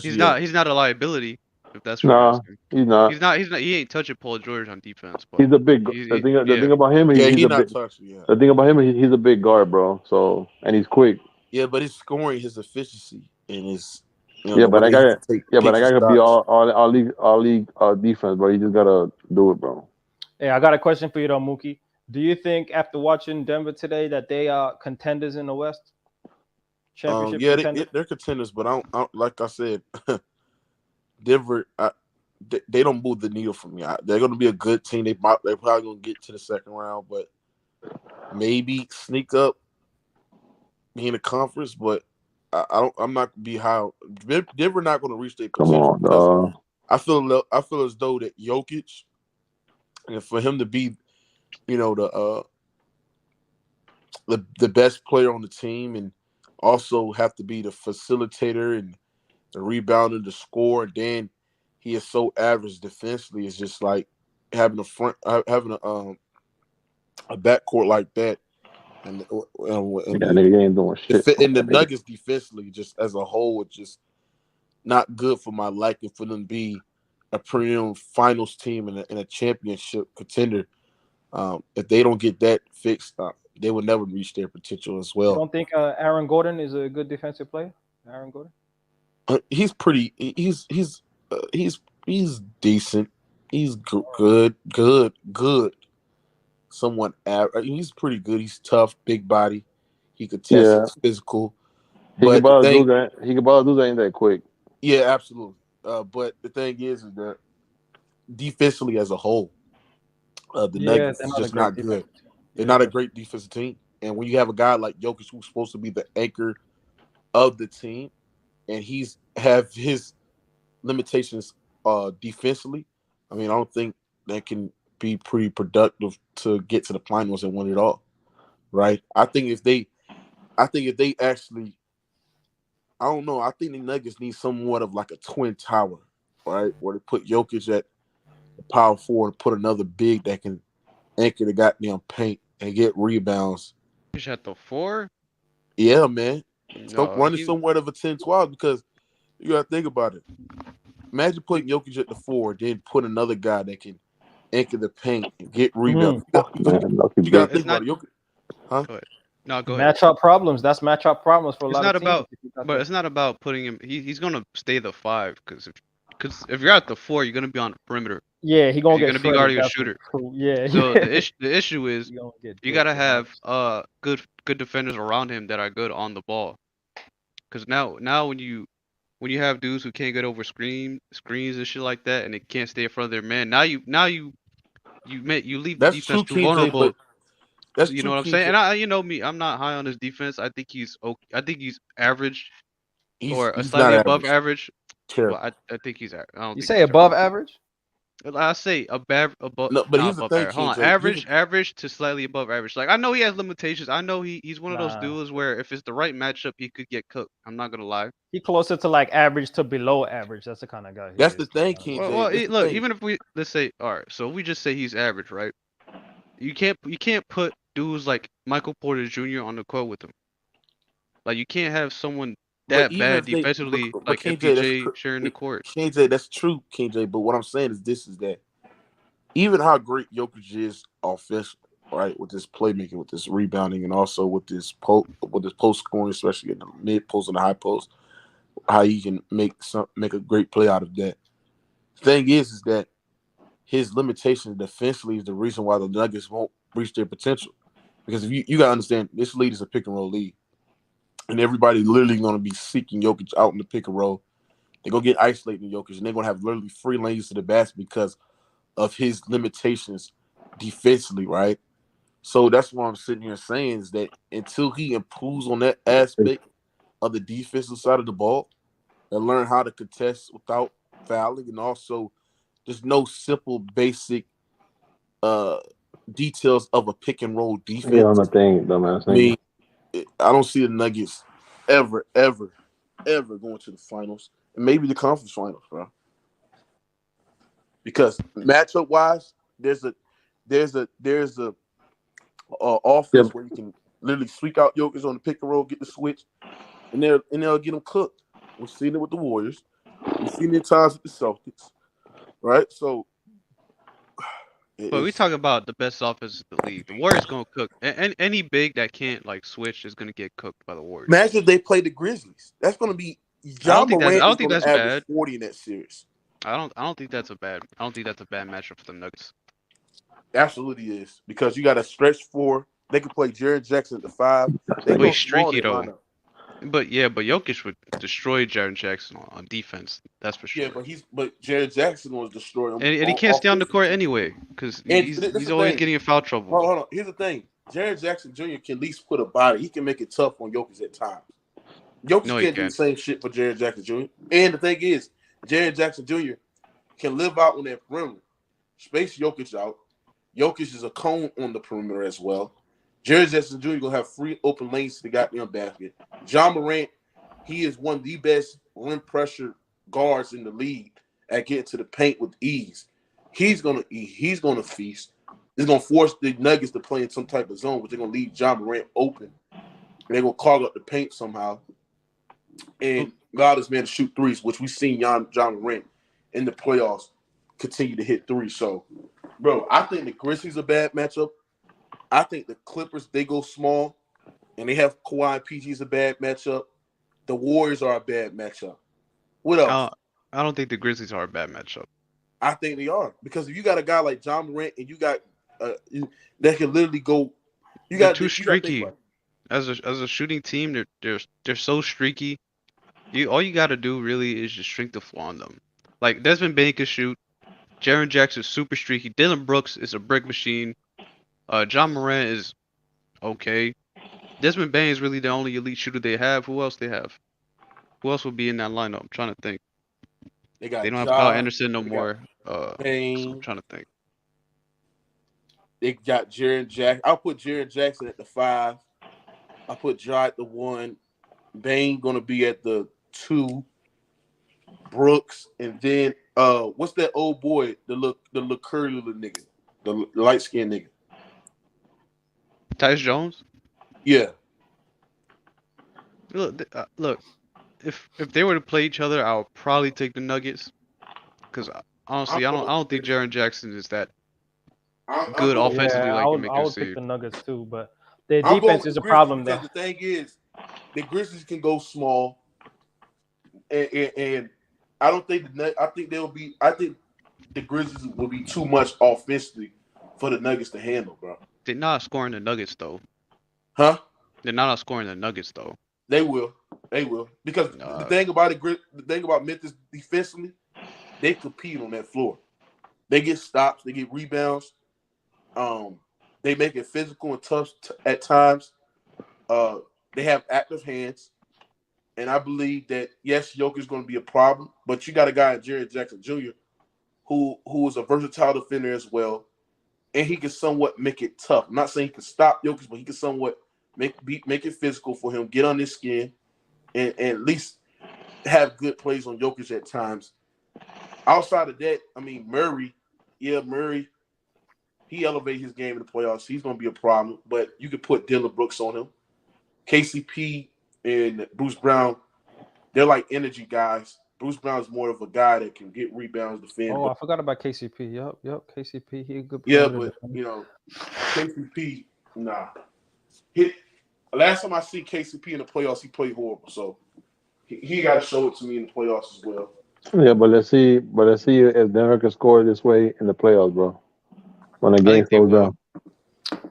He's not a liability. If that's what he's not. He ain't touching Paul George on defense. But he's a big. The thing about him, the thing about him, he's a big guard, bro. So and he's quick. Yeah, but his scoring, his efficiency, and his. But I got to be all league defense, bro. You just gotta do it, bro. Hey, I got a question for you though, Mookie. Do you think after watching Denver today that they are contenders in the West? Championship contenders? They're contenders, but I don't like I said, Denver. they don't move the needle for me. They're going to be a good team. They're probably going to get to the second round, but maybe sneak up, be in the conference. But I'm not going to be high. Denver not going to reach their Come potential. on, dog. I feel as though that Jokic, and for him to be, the best player on the team, and also have to be the facilitator and the rebounder, the scorer, and then he is so average defensively. It's just like having a backcourt like that, and nigga ain't doing shit. And the Nuggets defensively, just as a whole, it's just not good for my liking for them to be a perennial finals team and a championship contender. If they don't get that fixed, they will never reach their potential as well. You don't think Aaron Gordon is a good defensive player? Aaron Gordon? He's pretty. He's decent. He's good. Somewhat average. He's pretty good. He's tough, big body. He could test. He's physical. He can ball do that. He can ball do that ain't that quick. Yeah, absolutely. But the thing is that defensively as a whole, the Nuggets is just not good. They're not a great defensive team. And when you have a guy like Jokic who's supposed to be the anchor of the team, and he's have his limitations defensively, I mean, I don't think that can be pretty productive to get to the finals and win it all. Right? I think if they actually, I don't know. I think the Nuggets need somewhat of like a twin tower, right? Where they put Jokic at the power forward and put another big that can anchor the goddamn paint and get rebounds. Jokic at the 4? Yeah, man. No, running somewhat of a 10-12 because you got to think about it. Imagine putting Jokic at the 4, then put another guy that can anchor the paint and get rebounds. You got to think about it. Jokic, huh? Go ahead. No, go ahead. Matchup problems. That's matchup problems for a lot of teams. But it's not about putting him. He's gonna stay the 5 because if you're at the 4, you're gonna be on the perimeter. Yeah, he's gonna be guarding a shooter. Cool. Yeah. So the issue is you gotta have good defenders around him that are good on the ball. Because now when you have dudes who can't get over screens and shit like that, and they can't stay in front of their man, now you leave the defense too vulnerable. That's you know what I'm saying? And you know me, I'm not high on his defense. I think he's okay. I think he's average or slightly above average. Terrible. Well, I think he's. I don't you think say above average? I say above. No, but here's the thing. Hold on, average to slightly above average. Like I know he has limitations. I know he's one of those dudes where if it's the right matchup, he could get cooked. I'm not gonna lie. He closer to like average to below average. That's the kind of guy. That's the thing, King. Well, look, even if let's say, all right, so if we just say he's average, right? You can't put dudes like Michael Porter Jr. on the court with him. Like you can't have someone that bad defensively, like MPJ sharing the court. KJ, that's true, KJ. But what I'm saying is that even how great Jokic is offensively, right, with this playmaking, with this rebounding, and also with this post scoring, especially in the mid post and the high post, how he can make a great play out of that. The thing is that his limitations defensively is the reason why the Nuggets won't reach their potential. Because if you gotta understand, this league is a pick and roll league, and everybody literally gonna be seeking Jokic out in the pick and roll. They're gonna get isolated in Jokic, and they're gonna have literally free lanes to the basket because of his limitations defensively, right? So that's what I'm sitting here saying is that until he improves on that aspect of the defensive side of the ball and learn how to contest without fouling, and also just know simple, basic details of a pick and roll defense. Yeah, on the thing, dumbass. I mean, I don't see the Nuggets ever going to the finals, and maybe the conference finals, bro. Because matchup wise, there's a offense where you can literally sweep out Jokic on the pick and roll, get the switch, and they'll get them cooked. We've seen it with the Warriors. We've seen it at times with the Celtics, right? So, but we talk about the best offense in the league. The Warriors gonna cook, and any big that can't like switch is gonna get cooked by the Warriors. Imagine if they play the Grizzlies. That's gonna be I don't think that's bad. 40 in that series. I don't think that's a bad matchup for the Nuggets. Absolutely is, because you got a stretch 4. They can play Jared Jackson at the 5. He's streaky though. But Jokic would destroy Jaren Jackson on defense. That's for sure. Yeah, but Jared Jackson was destroying him. And he can't stay on the court anyway because he's always getting in foul trouble. Hold on. Here's the thing. Jared Jackson Jr. can at least put a body. He can make it tough on Jokic at times. Jokic can't do the same shit for Jared Jackson Jr. And the thing is, Jared Jackson Jr. can live out on that perimeter. Space Jokic out. Jokic is a cone on the perimeter as well. Jared Jackson Jr. gonna have free open lanes to the goddamn basket. John Morant, he is one of the best rim pressure guards in the league at getting to the paint with ease. He's gonna eat. He's gonna feast. It's gonna force the Nuggets to play in some type of zone, but they're gonna leave John Morant open. And they're gonna clog up the paint somehow. And allow this man to shoot threes, which we've seen John Morant in the playoffs continue to hit threes. So, bro, I think the Grizzlies are a bad matchup. I think the Clippers, they go small, and they have Kawhi and PG is a bad matchup. The Warriors are a bad matchup. What else? I don't think the Grizzlies are a bad matchup. I think they are. Because if you got a guy like John Morant and you got that can literally go, they're too streaky. As a shooting team, they're so streaky. All you got to do really is just shrink the floor on them. Like Desmond Bane can shoot. Jaren Jackson is super streaky. Dylan Brooks is a brick machine. John Morant is okay. Desmond Bane is really the only elite shooter they have. Who else they have? Who else would be in that lineup? I'm trying to think. They don't have Kyle Anderson no more. Bane. So I'm trying to think. They got Jaren Jackson. I'll put Jaren Jackson at the 5. I'll put Ja at the 1. Bane gonna be at the 2. Brooks, and then what's that old boy? The look curly little nigga, the light skinned nigga. Tyus Jones. Yeah. Look. If they were to play each other, I would probably take the Nuggets. Because honestly, I don't think Jaren Jackson is that good offensively. I would pick the Nuggets too, but their defense is a problem there. The thing is, the Grizzlies can go small, and I don't think I think the Grizzlies will be too much offensively for the Nuggets to handle, bro. They're not scoring the Nuggets though. Huh? They're not scoring the Nuggets though. They will. Because the thing about Memphis defensively, they compete on that floor. They get stops, they get rebounds. They make it physical and tough at times. They have active hands. And I believe that, yes, Jokic is going to be a problem, but you got a guy, Jared Jackson Jr., who is a versatile defender as well, and he can somewhat make it tough. I'm not saying he can stop Jokic, but he can somewhat make it physical for him, get on his skin, and at least have good plays on Jokic at times. Outside of that, I mean, Murray, he elevated his game in the playoffs. He's going to be a problem, but you could put Dylan Brooks on him. KCP and Bruce Brown, they're like energy guys. Bruce Brown is more of a guy that can get rebounds, defend. Oh, I forgot about KCP. Yep. KCP, he a good player. Yeah, but, KCP, nah. Last time I see KCP in the playoffs, he played horrible. So he got to show it to me in the playoffs as well. Yeah, but let's see if Denver can score this way in the playoffs, bro. When the game slows down.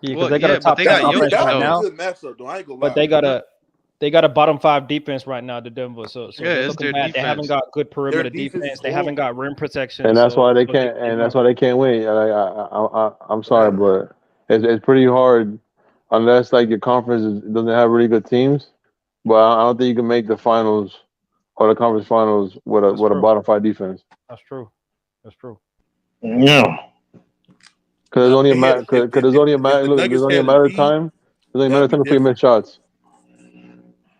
Yeah, because they got a top 10 offense right now. Matchup, though. I ain't gonna but lie. they got a bottom 5 defense right now to Denver. So it's their defense. They haven't got good perimeter defense. They haven't got rim protection. And that's why they can't. And that's why they can't win. I'm sorry, but it's pretty hard unless like your conference doesn't have really good teams. But I don't think you can make the finals or the conference finals with a bottom 5 defense. That's true. Yeah. Because there's only a matter. Because there's only a matter. Look, there's only a matter of time. There's only a matter of time before you miss shots.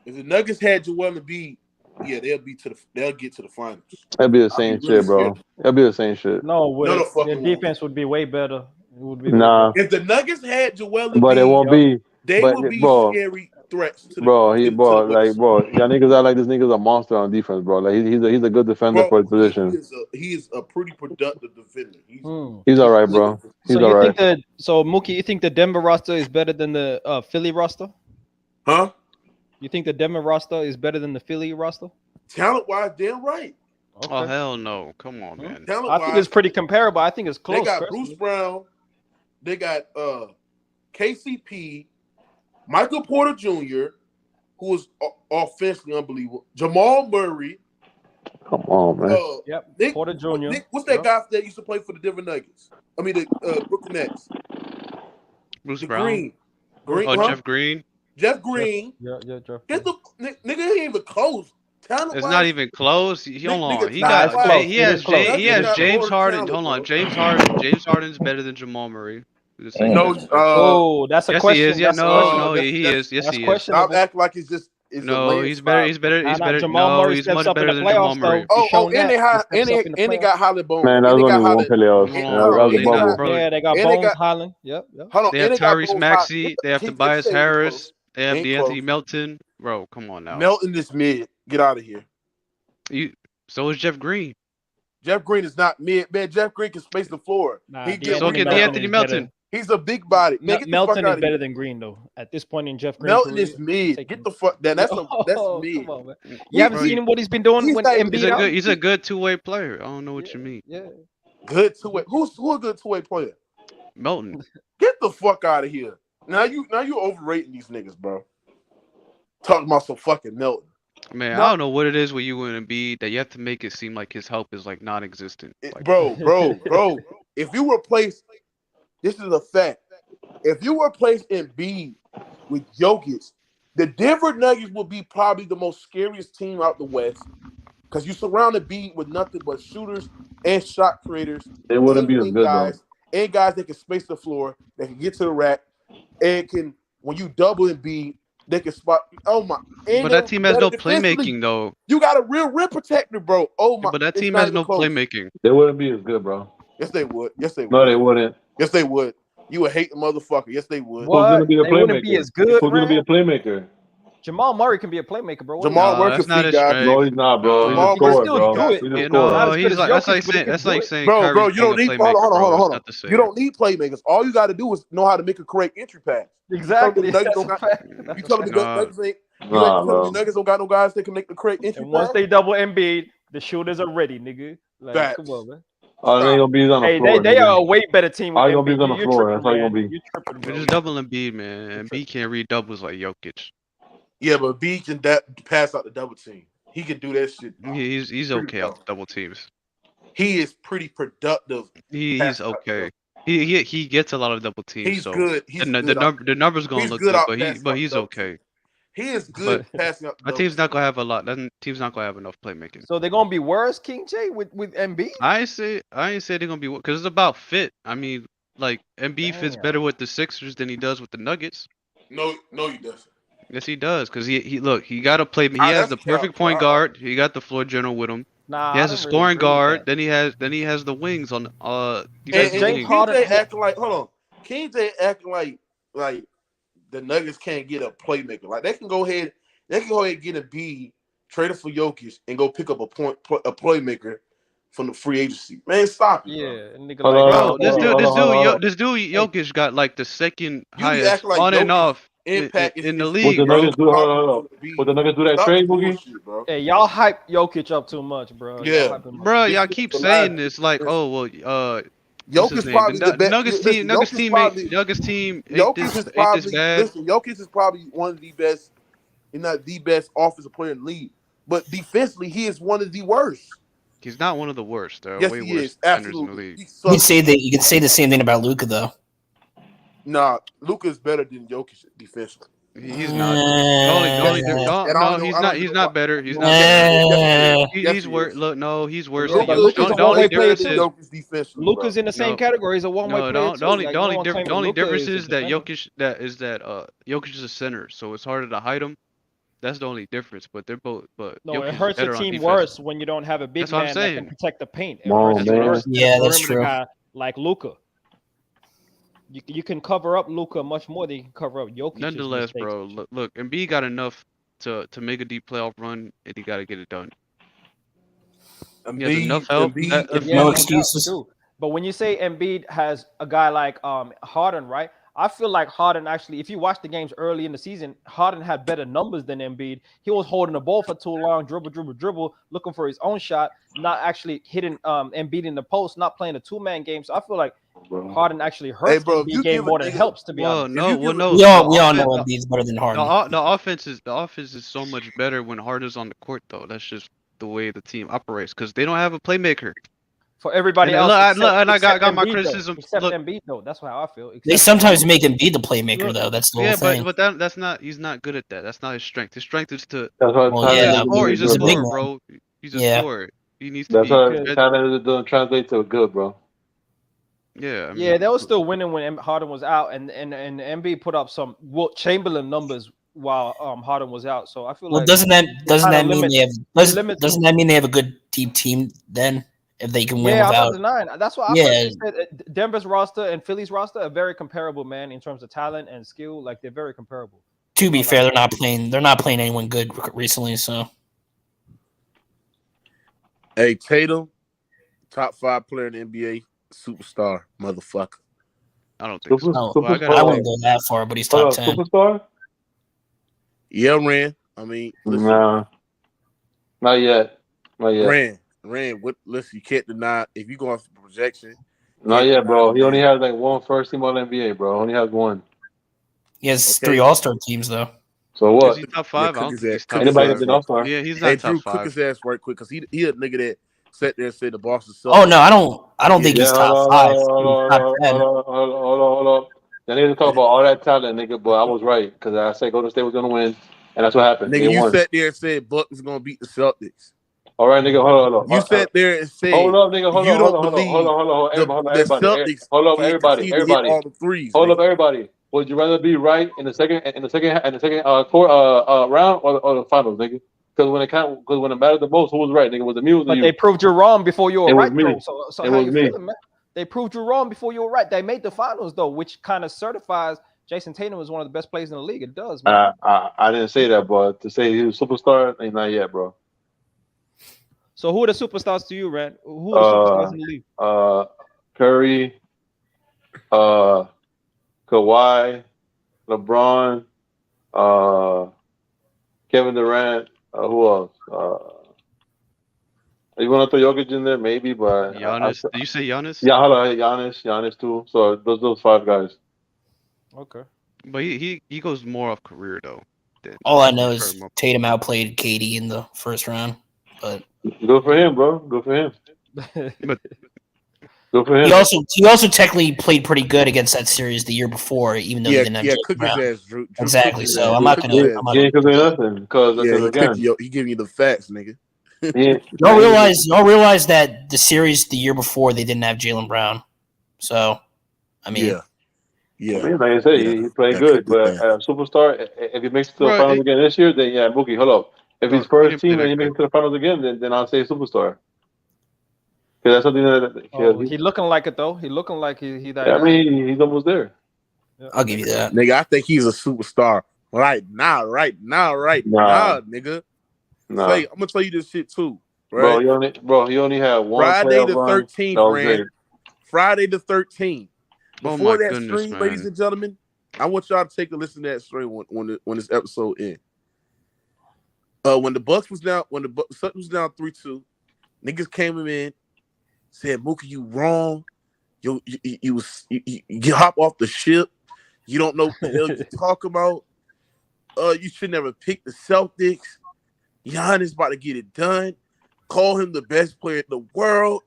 If the Nuggets had Joel Embiid, yeah, they'll get to the finals. That'd be the same shit, bro. That'd be the same shit. No, their defense would be way better. It would be if the Nuggets had Joel Embiid, but it won't be. They would be scary threats. To y'all niggas act like this nigga's a monster on defense, bro. Like he's a good defender for his position. He is a pretty productive defender. He's all right, bro. He's all right. So Mookie, you think the Denver roster is better than the Philly roster? Huh? You think the Denver roster is better than the Philly roster? Talent-wise, damn right. Okay. Oh, hell no. Come on, man. I think it's pretty comparable. I think it's close. They got Bruce Brown. They got KCP, Michael Porter Jr., who is offensively unbelievable. Jamal Murray. Come on, man. Nick Porter Jr. What's that guy that used to play for the Denver Nuggets? I mean, the Brooklyn Nets. Bruce The Brown. Green. Oh, Jeff Green. Jeff Green. Jeff. Get the nigga ain't even close. It's not even close. Hold on. Nigga, He talent-wise, has James more Harden. talent, Hold on. bro. James Harden's better than Jamal Murray. Just saying No, that. Oh, that's a Yes, question. he is. Yeah, That's a question. no, he is. Yes, That's he is. questionable. Stop acting like it's just. It's No, he's better. He's better. He's better. Jamal No, Murray he's steps much up in better the than Jamal playoffs, Murray. though. Oh, and they got Holly Bones. Man, that was only one playoffs. Hold on, That was a they got, bubble. bro. Yeah, they got And they Bones got- Highland. Yep. Hold on, They have and got Tyrese Bones Maxey. Highland. They have Keep Tobias saying Harris. close. They have Ain't D'Anthony close. Melton. Bro, come on now. Melton is mid. Get out of here. So is Jeff Green. Jeff Green is not mid. Man, Jeff Green can space the floor. So can D'Anthony Melton. He's a big body. Man, get the Melton fuck is out of better here. than Green, though. At this point in Jeff Green's Melton career, is mid. take Get him. the fuck. That's Oh, mid. come on, man. You haven't seen him what he's been doing when Embiid He's a good two-way player. I don't know what you mean. Yeah. Good two-way. Who's a good two-way player? Melton. Get the fuck out of here. Now you overrating these niggas, bro. Talking about some fucking Melton. Man, I don't know what it is with you and Embiid that you have to make it seem like his help is like non-existent. Bro. If you replace, this is a fact. If you replace Embiid with Jokic, the Denver Nuggets will be probably the most scariest team out the West because you surround Embiid with nothing but shooters and shot creators. They wouldn't be as good, guys, though. And guys that can space the floor, that can get to the rack, and can when you double Embiid, they can spot. Oh my! But that team has no playmaking, though. You got a real rim protector, bro. Oh my! But that team has no playmaking. They wouldn't be as good, bro. Yes, they would. No, they wouldn't. Yes, they would. You would hate the motherfucker. Yes, they would. Who's gonna be a They wouldn't be playmaker? as good, Who's gonna Rand? be a playmaker? Jamal Murray can be a playmaker, bro. Jamal Murray can not feed his guys. strength. No, he's not, bro. Jamal He's a scorer, still bro. do it. He's a You scorer. know, Not as good as that's like saying Bro, Kyrie's you don't being need. a playmaker, Hold on. bro. It's not the same. You don't need playmakers. All you got to do is know how to make a correct entry pass. Exactly. You telling me That's a fact. You telling me the Nah. Nuggets ain't? Nah, bro. The Nuggets don't got no guys that can make the correct entry And once pass. they double Embiid, the shooters are ready, nigga. Like, Facts. come on, man. Oh, they ain't gonna be on the Hey, floor. they are a nigga. way better team. All With you gonna be is on the Embiid. You're floor. tripping, That's all you man. gonna be. You're tripping, We're bro. just double Embiid, man. Embiid can't read doubles like Jokic. Yeah, but B can pass out the double team. He can do that shit. He's okay out the double teams. He is pretty productive. He's okay. He gets a lot of double teams. He's so good. He's the good. the numbers gonna He's look good good, out but passing out he's double okay. He is good passing out. My team's not gonna have a lot. That team's not gonna have enough playmaking. So they're gonna be worse, King J, with Embiid. I ain't say they're gonna be because it's about fit. I mean, like Embiid fits Damn. better with the Sixers than he does with the Nuggets. No, he doesn't. Yes, he does. Because he got to play. He that's has the perfect cap. point guard. He got the floor general with him. Nah, He has I a don't really scoring agree with guard. that. Then he has the wings on. He And has the James wings. Harden- KJ acting like King J acting like the Nuggets can't get a playmaker. Like they can go ahead and get a B, trade it for Jokic, and go pick up a playmaker from the free agency. Man, stop it. Yeah, Bro. nigga Hold like on, bro, hold on. This dude Jokic got like the second You highest act like on and Jokic off impact in the is- Would league, the bro. Nuggets do? Hold on. Would the Nuggets do that Stop trade, the Boogie? bullshit, bro. Hey, y'all hype Jokic up too much, bro. Yeah. Y'all hype him up. Bro, This y'all is keep the saying last- this like, this- oh well, Jokic his is name? probably The the best. Nuggets Listen, team. Nuggets Jokic team probably- ain't. Nuggets team ain't Jokic this, is ain't this probably bad. listen. Jokic is probably one of the best, if not the best offensive player in the league. But defensively, he is one of the worst. He's not one of the worst. There are Yes, way he worse is. defenders in the Absolutely. league. He You can sucks. say that. You can say the same thing about Luca, though. Nah, Luka is better than Jokic defensively. He's not. He's not better. He's not better. He's worse. Look, no, he's worse. Yeah, than but Jokic. Luka's a The only one-way player difference too. is defensively. Luka's in the same No. category. He's a one-way no. player The too. only Like, the only no one diff- claiming the only Luka difference a is that defender. Jokic is a center, so it's harder to hide him. That's the only difference. But they're both. But No, Jokic it is hurts better the on team defense. worse when you don't have a big That's what I'm man that can saying. protect the paint. It Come on, hurts the man. worse than Yeah, a that's perimeter true. guy like Luka. You can cover up Luka much more than you can cover up Jokic. Nonetheless, bro. Look, Embiid got enough to make a deep playoff run, and he got to get it done. He has enough help. No excuses. But when you say Embiid has a guy like Harden, right? I feel like Harden actually, if you watch the games early in the season, Harden had better numbers than Embiid. He was holding the ball for too long, dribble, looking for his own shot, not actually hitting Embiid in the post, not playing a two-man game. So I feel like Harden actually hurts Embiid game more than helps. To be honest, no. We all know Embiid's better than Harden. The offense is so much better when Harden's on the court, though. That's just the way the team operates because they don't have a playmaker. For everybody else, I got my Embiid, criticism. Except Embiid, though. That's how I feel. They sometimes make Embiid the playmaker, though. That's the whole thing. but that's not. He's not good at that. That's not his strength. His strength is to. He's a scorer, bro. He's a scorer. He needs to be. That's what talent doesn't translate to good, bro. Yeah. They were still winning when Harden was out, and Embiid put up some Chamberlain numbers while Harden was out. So I feel like doesn't that mean they have a good deep team then? If they can win without, that's why I said Denver's roster and Philly's roster are very comparable, man, in terms of talent and skill. Like they're very comparable. To be fair, they're not playing anyone good recently. So, hey, Tatum, top 5 player in the NBA, superstar, motherfucker. I don't think so. I wouldn't go that far, but he's top 10. Superstar? Yeah, Ran. I mean, listen. Nah, not yet. Ran, listen, you can't deny if you go off the projection. Not yet, bro. He only has like one first team all NBA, bro. Only has one. He has 3 All-Star teams, though. So what? Is he top 5? Anybody that's been All-Star? Yeah, he's not top 5. Cook his ass right quick because he a nigga that sat there and said the Boston Celtics. Oh no, I don't think he's top 5. Hold on. They need to talk about all that talent, nigga. But I was right because I said Golden State was gonna win, and that's what happened. Nigga, you sat there and said Buck was gonna beat the Celtics. All right, nigga, hold on. You sat there and said, hold up, nigga, hold on, everybody. All the threes, hold up, everybody. Would you rather be right in the second round or the finals, nigga? Because when it mattered the most, who was right, nigga? Was it me or was it you? But they proved you wrong before you were right, though. So it how was you me. feeling, man? They proved you wrong before you were right. They made the finals, though, which kind of certifies Jason Tatum is one of the best players in the league. It does, man. I didn't say that, but to say he was a superstar, ain't not yet, bro. So who are the superstars to you, Rand? Who are the superstars in the league? Curry, Kawhi, LeBron, Kevin Durant. Who else? You want to throw Jokic in there? Maybe, but Giannis. Did you say Giannis? Yeah, hold on, Giannis too. So those 5 guys. Okay. But he goes more off career though. All I know is Tatum outplayed KD in the first round. But good for him, bro. Good for him. But good for him. He also technically played pretty good against that series the year before, even though he didn't have Jaylen Brown. Drew exactly. So I'm not gonna. Because again, he giving you the facts, nigga. Y'all realize that the series the year before they didn't have Jaylen Brown. So, I mean, I mean, like I said, he played good, but superstar. If he makes it to the finals again this year, then yeah, Mookie, hold up. If he's first team and he makes it to the finals again, then I'll say superstar. Because that's something that he looking like it though. He looking like he that. Yeah, I mean, he's almost there. I'll give you that, nigga. I think he's a superstar right now, nigga. Nah. I'm gonna tell you this shit too, right? He only had one. Friday the 13th, Rand. Friday the 13th. Before that stream, man. Ladies and gentlemen, I want y'all to take a listen to that stream when this episode ends. When the Bucks was down, Celtics was down 3-2, niggas came in, said, "Mookie, you wrong. You hop off the ship. You don't know what the hell you talk about. You should never pick the Celtics. Giannis about to get it done. Call him the best player in the world.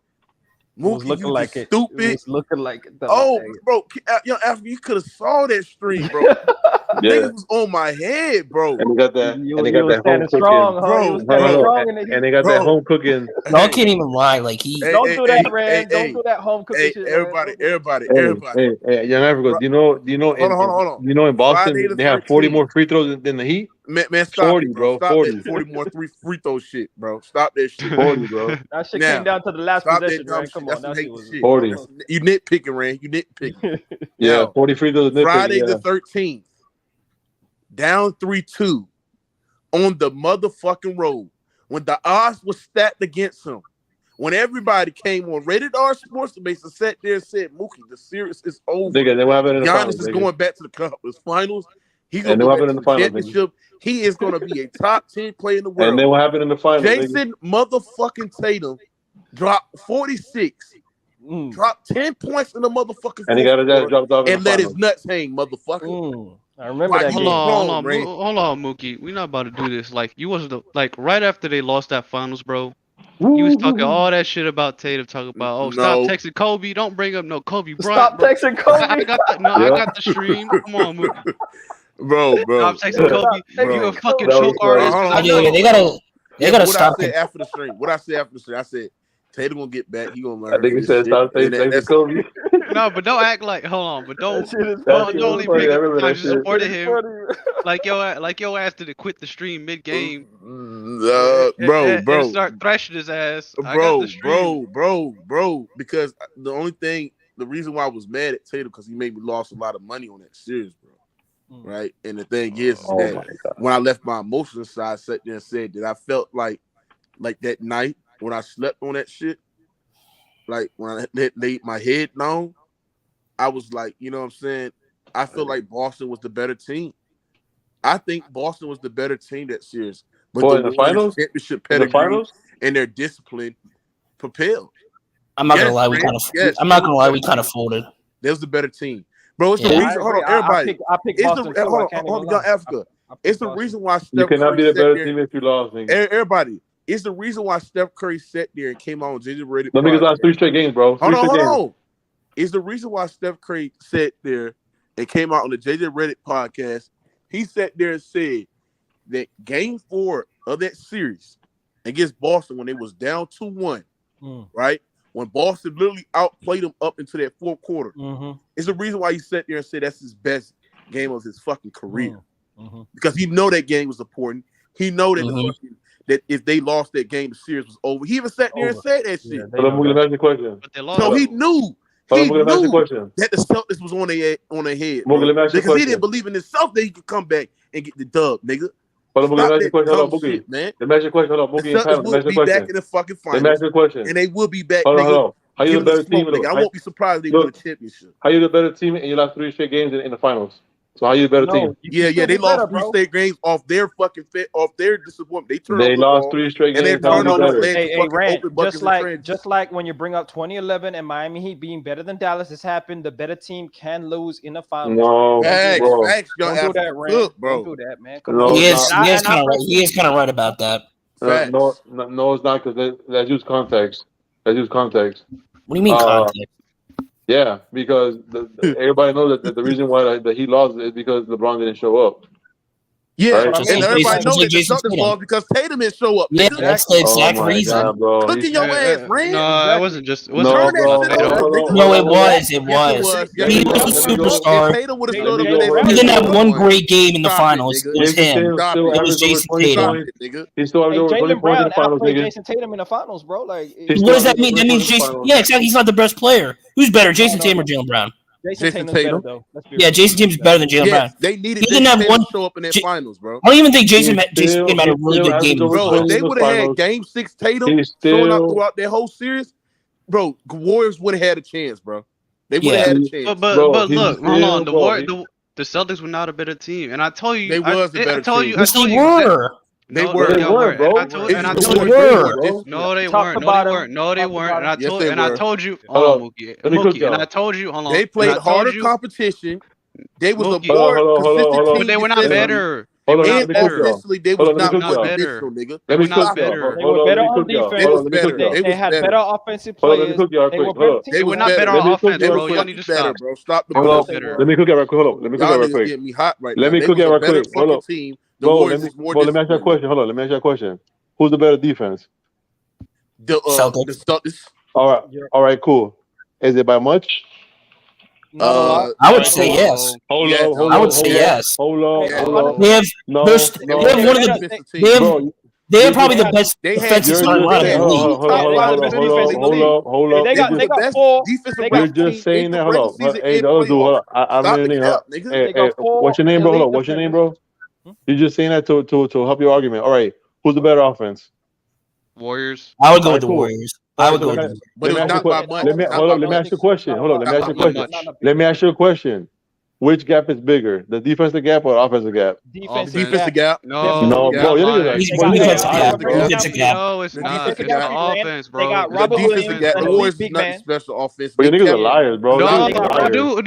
Mookie, looking you like stupid. It was looking like it. Bro, after you could have saw that stream, bro. Niggas was on my head, bro. And they got that. Home cooking, and they got that home cooking. Y'all can't even lie. Like don't do that, Rand. Don't do that home cooking shit. Everybody. Hey, Young Africa, do you know? Hold on. You know, in Boston they have 40 more free throws than the Heat. Man, stop 40, it, bro. Stop 40. That 40 more free throw shit, bro. Stop that shit. 40, bro. That shit came down to the last possession, Rand. Come on, that's shit. 40. You nitpicking, Rand. You nitpicking. Yeah, 40 free throws. Friday the 13th, down 3-2 on the motherfucking road when the odds were stacked against him. When everybody came on Rated R Sports Base and sat there and said, "Mookie, the series is over. Giannis is going back to the conference finals. He's going to go back to the championship. He is going to be a top 10 player in the world." And then what happened in the finals? Jason motherfucking Tatum dropped 46, Drop 10 points in the motherfucking And he got his ass dropped off in and the let his finals. nuts hang, motherfucker. I remember that Hold game. on, Ray. hold on, Mookie. We're not about to do this. Like you was like right after they lost that finals, bro. You was talking all that shit about Tatum, talking about stop No. texting Kobe, don't bring up no Kobe Bryant. Stop bro. texting Kobe. I got the stream. Come on, Mookie. Bro. Stop texting Kobe. You a fucking That was choke artist. funny. 'cause I Yeah, know. they gotta what stop. I said after the stream. What I said after the stream. I said Tatum gonna get back. He gonna learn. I think he this said shit. stop And texting Kobe. No, but don't act like. Hold on, but don't That don't shit only was funny. bring I up remember the times that you shit. supported him. Like your ass didn't quit the stream mid game. Bro. And start thrashing his ass. I got the stream. Bro. Because the reason why I was mad at Tatum because he made me lost a lot of money on that series, bro. Right, and the thing is that when I left my emotions aside, I sat there and said that I felt like that night when I slept on that shit, like when I laid my head down, I was like, you know what I'm saying? I feel like Boston was the better team. I think Boston was the better team that series. But in the finals? Championship In the pedigree finals? and their discipline propelled. I'm not gonna lie, we kind of folded. They was the better team. Bro, it's the Yeah. reason. Hold on, everybody. I picked Boston too. Hold on, young Africa. It's the reason why Steph You cannot Curry be the sat better there. team if you lost, nigga. Everybody, it's the reason why Steph Curry sat there and came on JJ Redick. No niggas lost 3 straight games, bro. Hold Three straight games. on. It's the reason why Steph Curry sat there and came out on the JJ Redick podcast. He sat there and said that game 4 of that series against Boston when they was down 2-1, right? When Boston literally outplayed them up into that fourth quarter. It's the reason why he sat there and said that's his best game of his fucking career. Because he know that game was important. He know that that if they lost that game, the series was over. He even sat there and said that shit. Hold on, I'm gonna ask you a question. But they lost. So he knew. Hold on, I'm gonna ask you a question. That the Celtics was on their head, Mookie, let me ask you a because he question. didn't believe in himself that he could come back and get the dub, nigga. Hold on, Mookie, let me ask you a Stop question. that Hold on, dumb Mookie. shit, man. Let me ask you a question. Hold on, The Mookie and Pat. Celtics Let me ask will you a be back question. in the fucking Let me finals, ask you a question. and they will be back, Hold on, nigga. hold on. How you Give the them better the smoke, team? nigga. I won't be surprised if they win a championship. How you the better team and you lost 3 straight games in the finals? So how you the better team? Yeah, they lost 3 straight games off their fucking off their disappointment. They turned They over lost the ball, 3 straight and games. they How turned you on better? the Hey, Rand, open buckets just like and just like when you bring up 2011 and Miami Heat being better than Dallas has happened, the better team can lose in the finals. No, bro. Facts, Don't do that, Rand. Cook, bro. Don't do that, man. Come No, on. He is it's kind of right. He is kind of right about that. No, it's not because that's use context. That's use context. What do you mean context? Yeah, because everybody knows that the reason why that he lost is because LeBron didn't show up. Yeah, Right? and everybody knows that the Jason Celtics Tatum. lost because Tatum didn't show up. Yeah, nigga. that's the exact Oh my reason. God, bro. Cooking your ass, Rand. No, it wasn't just. It No, wasn't bro. Turn that shit over, nigga. No, it was. Yes, it was. Yes, He it was a was. superstar. If Tatum would have stood up He in that He series, didn't have would've one won. great game in the Stop finals. It, It was Jason him. Tatum Stop still it. It was averaged over Jason 20 Tatum. Stop points. it, nigga. He still averaged Hey, over 20 Jaylen points in Brown the finals, outplayed nigga. Jason Tatum in the finals, bro. Like, What does that mean? That means yeah, exactly. He's not the best player. Who's better, Jason Tatum or Jaylen Brown? Jason Tatum's better, though. Let's be Yeah, real. Jason Tatum's better than Jaylen Brown. Yes, they needed He didn't Jason have Tatum one. to show up in that finals, bro. I don't even think Jason He's Tatum had a really still good game. averaged over Bro, 20 if they in the would have had finals. Game 6 Tatum He's showing up still- throughout their whole series, bro, Warriors would have had a chance, bro. They would have had a chance. But Bro, he's look, hold still- on. bro, The Celtics were not a better team, and I told you They was a better I told team. you. Yes, they you were. They No, were. They weren't, bro. And I told, and I It's told the you. way they were. bro. No, they Talk weren't. No, about they him. weren't. No, they Talk weren't. about And I him. Yes, told, they and I were. told you. Hold Hold on, on. Mookie. Let me cook Mookie, and y'all. I told you. Hold on. They and I played told harder you, competition. They was a Mookie. more Hold on, consistent hold on. team. But they were not defensively. better. They Hold were on, not And let me cook better. y'all. offensively, they Hold was on, let me not cook one y'all. dimensional, nigga. Let me They were cook not y'all. better. They Hold were on, better let me on cook y'all. defense. Hold on, let me better. cook y'all. They They was had better. better offensive Hold on, let me players. cook y'all They quick. were better Hold on. team. They They were was not better better. on Let me cook offense, They y'all was bro. quick. Y'all need to fucking better, stop. bro. Stop the Hold on. bullshit, Better. bro. Let me cook y'all right quick. Hold on. Let me cook Y'all y'all right niggas quick. getting me hot right Let now. me They cook was y'all a right better quick. Hold fucking on. team. The Bro, Warriors was more let me ask you a disciplined. question. Hold on. Let me ask you a question. Who's the better defense? The Celtics. Celtics. All right, cool. Is it by much? Not a lot. I would Alright, say cool. yes. Hold Yes. up, hold I up, would say hold yes. up, hold up, Hey, hold up. They have No, they have one of the defensive team. they have bro. they have probably You're the best They had defensive You're starting just lineup they in saying, had the hold league. on, hold on, hold on, hold on, Hey, hold on. they They got was they the got best four. defensive They You're got record just team saying in that. the Hold regular on. season Hey, and the other dude, hold playoffs. on. I'm Stop the reading cap, up. nigga. They got four What's your name, bro? Hold elite on. What's your name, defenders. bro? You're just saying that to help your argument. All right. Who's the better offense? Warriors. I would go All with right, the cool. Warriors. All I right, would so go let with me them. But it was ask you a not by question. much. Let me Not hold by on. Let me much. ask you a question. Hold on. Let me ask you a Not by question. much. Let me ask you a question. which gap is bigger, the defensive gap or offensive gap? Defensive gap. No, bro. You niggas Defensive gap. No, it's The not. defensive It's gap. the offense, bro. They got It's Robert the Williams Defensive offense, gap. The and bro. Warriors is big nothing man. special offense. But you They niggas are kept- liars, bro. No, You niggas are liars. yo,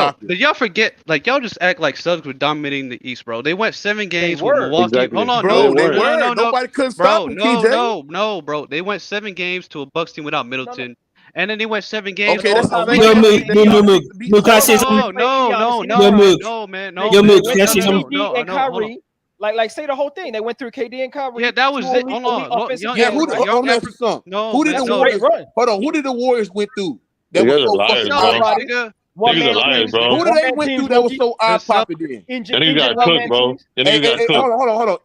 Stop it. did y'all forget? Like y'all just act like Celtics were dominating the East, bro. They went 7 games with were. Milwaukee. Exactly. Hold on, Bro, no, they no, no, were. no, no, Nobody couldn't bro. stop them, TJ. No, bro. They went 7 games to a Bucks team without Middleton, and then they went 7 games. Okay, to that's a the Lakers same Yo, team. Mook, can I say something? No, Yo, Mook. man, Yo, Mook, can I say KD something? and Kyrie. Like say the whole thing. They went through KD and Kyrie. Yeah, that was two it. elite- Hold on. elite Look, offensive young- Yeah, players, who? right? Hold on, ask you something. No, Who did man, the That's a no. Warriors? great run. Hold on, who did the Warriors went through? That You was guys so are liars, fucking bro. eye No, popping. nigga. One Niggas man are liars, teams. bro. Who did One they man went teams, through that was Mookie. so eye popping? Then? That nigga Injured got one cooked, man bro. teams. That nigga got cooked.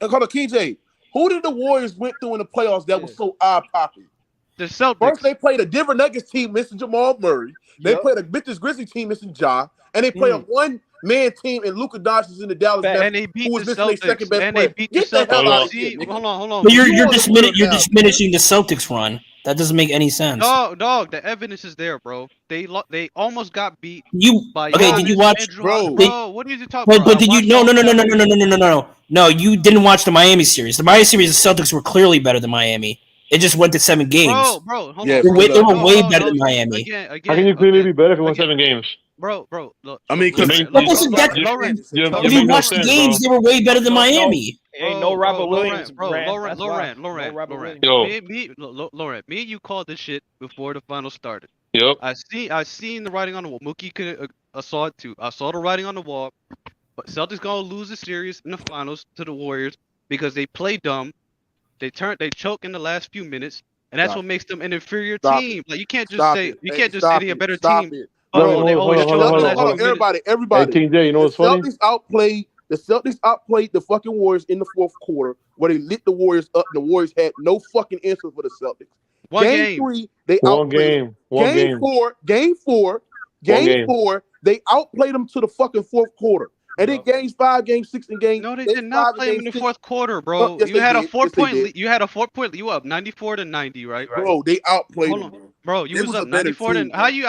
Hold on, KJ. Who did the Warriors went through in the playoffs that was so eye popping? The Celtics. First, they played a Denver Nuggets team missing Jamal Murray. They Yep. played a Memphis Grizzlies team missing Ja, and they played a one-man team in Luka Doncic in the Dallas Facts. Mavericks, And they beat who was the missing their Celtics. second best And player. they beat the Get the hell Celtics. out of See, here, nigga. hold on. But you're You you're now. diminishing the Celtics run. That doesn't make any sense. Dog. The evidence is there, bro. They almost got beat You by okay? Did you Giannis watch? and Drew Bro. Holiday. Bro, what are you talking about? But did you? No. You didn't watch the Miami series. The Miami series, the Celtics were clearly better than Miami. It just went to 7 games. Bro, hold Yeah, on. They were way better than Miami. Again. How can you clearly be better if you won 7 games? Bro, look. I mean, because But this is that. If you watch the games, they were way better than Miami. Ain't no Robert Williams. Grant. That's why. Lauren, No Robert Williams. Yo. Lauren, me and you called this shit before the finals started. Yep. I seen the writing on the wall. Mookie could saw it too. I saw the writing on the wall. But Celtics gonna lose the series in the finals to the Warriors because they play dumb. They choke in the last few minutes, and that's what makes them an inferior team. Like you can't just say they're a better team. Bro, They always hold choke in the on, last few minutes. everybody. Hey, King J, you know what's funny? The Celtics outplayed the fucking Warriors in the fourth quarter, where they lit the Warriors up. And the Warriors had no fucking answer for the Celtics. Game 3, they outplayed. Game four, they outplayed them to the fucking fourth quarter. And then games 5, game 6, and game. No, they did not play him in the fourth quarter, bro. Yes, You had a did. 4-point lead. You had a 4-point lead. You were up 94-90, right? Bro, they outplayed Hold them. on. Bro, you They was was a up better 94 team, how you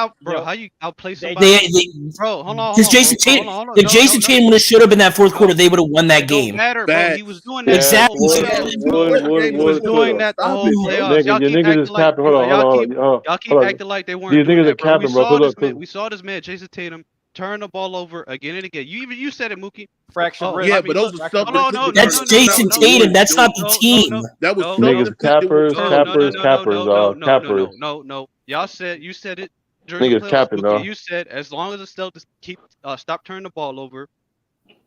outplay somebody? Bro, hold on. Because Jason Tatum, if Jason Tatum would have showed up in that fourth quarter, they would have won that game. Matter, bro. He was doing that. Exactly. He was doing that the whole playoffs. Y'all keep acting like y'all keep acting like they weren't These doing niggas are that, bro. capping, bro. We saw this man, Jason Tatum, turn the ball over again and again. You said it, Mookie. Fractured Oh, wrist. Yeah, but those are no, That's Jason Tatum. That's not the team. That was Niggas cappers. No. You said it during the Niggas playoffs, capping, Mookie. dog. You said as long as the Celtics stop turning the ball over,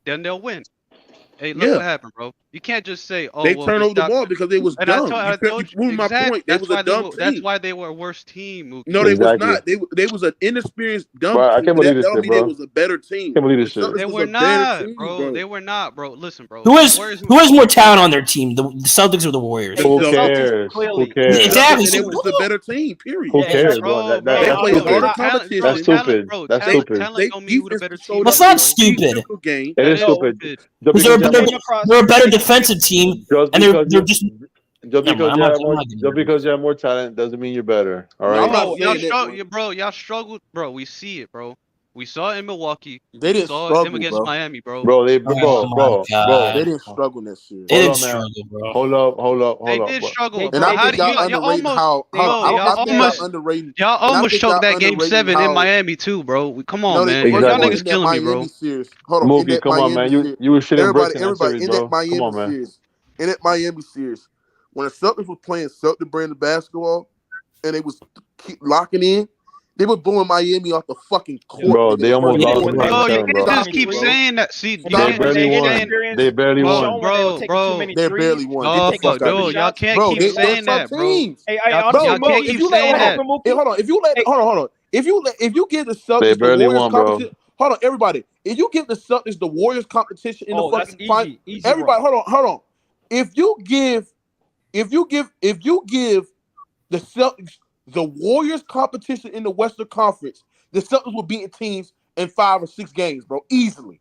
then they'll win. Hey, look what happened, bro. You can't just say, "Oh, they well, turned over the ball because they was and dumb. I told you, You proved my point. They was a dumb team. That's why they were a worse team, Mookie. No, they was not. They was an inexperienced dumb Bro, I team. can't believe this That don't shit, mean bro. they was a better team. Can't believe this shit. They were not, bro. They were not, bro. Listen, bro. Who has more talent on their team, the Celtics or the Warriors? Who cares? Who cares? Exactly. And it was the better team. Period. Who cares, bro? They played harder That's competition. stupid. That's stupid. Talent don't mean you the better team. That's not stupid. It is stupid. They're a better defensive team, and they're just. Just because you have more talent doesn't mean you're better. All right. Y'all struggled, bro. We see it, bro. We saw it in Milwaukee. They didn't saw struggle, him against bro. Miami, bro. Bro, They didn't struggle this year. They didn't struggle, bro. Hold up. They did struggle, And bro. I think y'all underrated how. I think y'all underrated. Y'all almost choked that game 7 in Miami too, bro. Come on, man. Y'all niggas killing me, bro. Hold on, Mookie, come on, man. You were shitting bricks in that series, in bro. that Miami Come on, man. series. In that Miami series, when the Celtics was playing Celtic brand of basketball, and they was keep locking in, they were blowing Miami off the fucking court. Bro, they almost lost the Bro, you game, bro. can't just keep saying that. See, They barely won. They barely won. Bro. They barely won. Oh, fuck, dude, y'all can't keep saying that, bro. Y'all can't keep saying that. Hold on. If you give the Celtics They the barely Warriors won, bro. competition, hold on, everybody. If you give the Celtics the Warriors competition in the fucking final, easy, everybody, hold on. If you give the Celtics the Warriors competition in the Western Conference, the Celtics will beat teams in 5 or 6 games, bro, easily.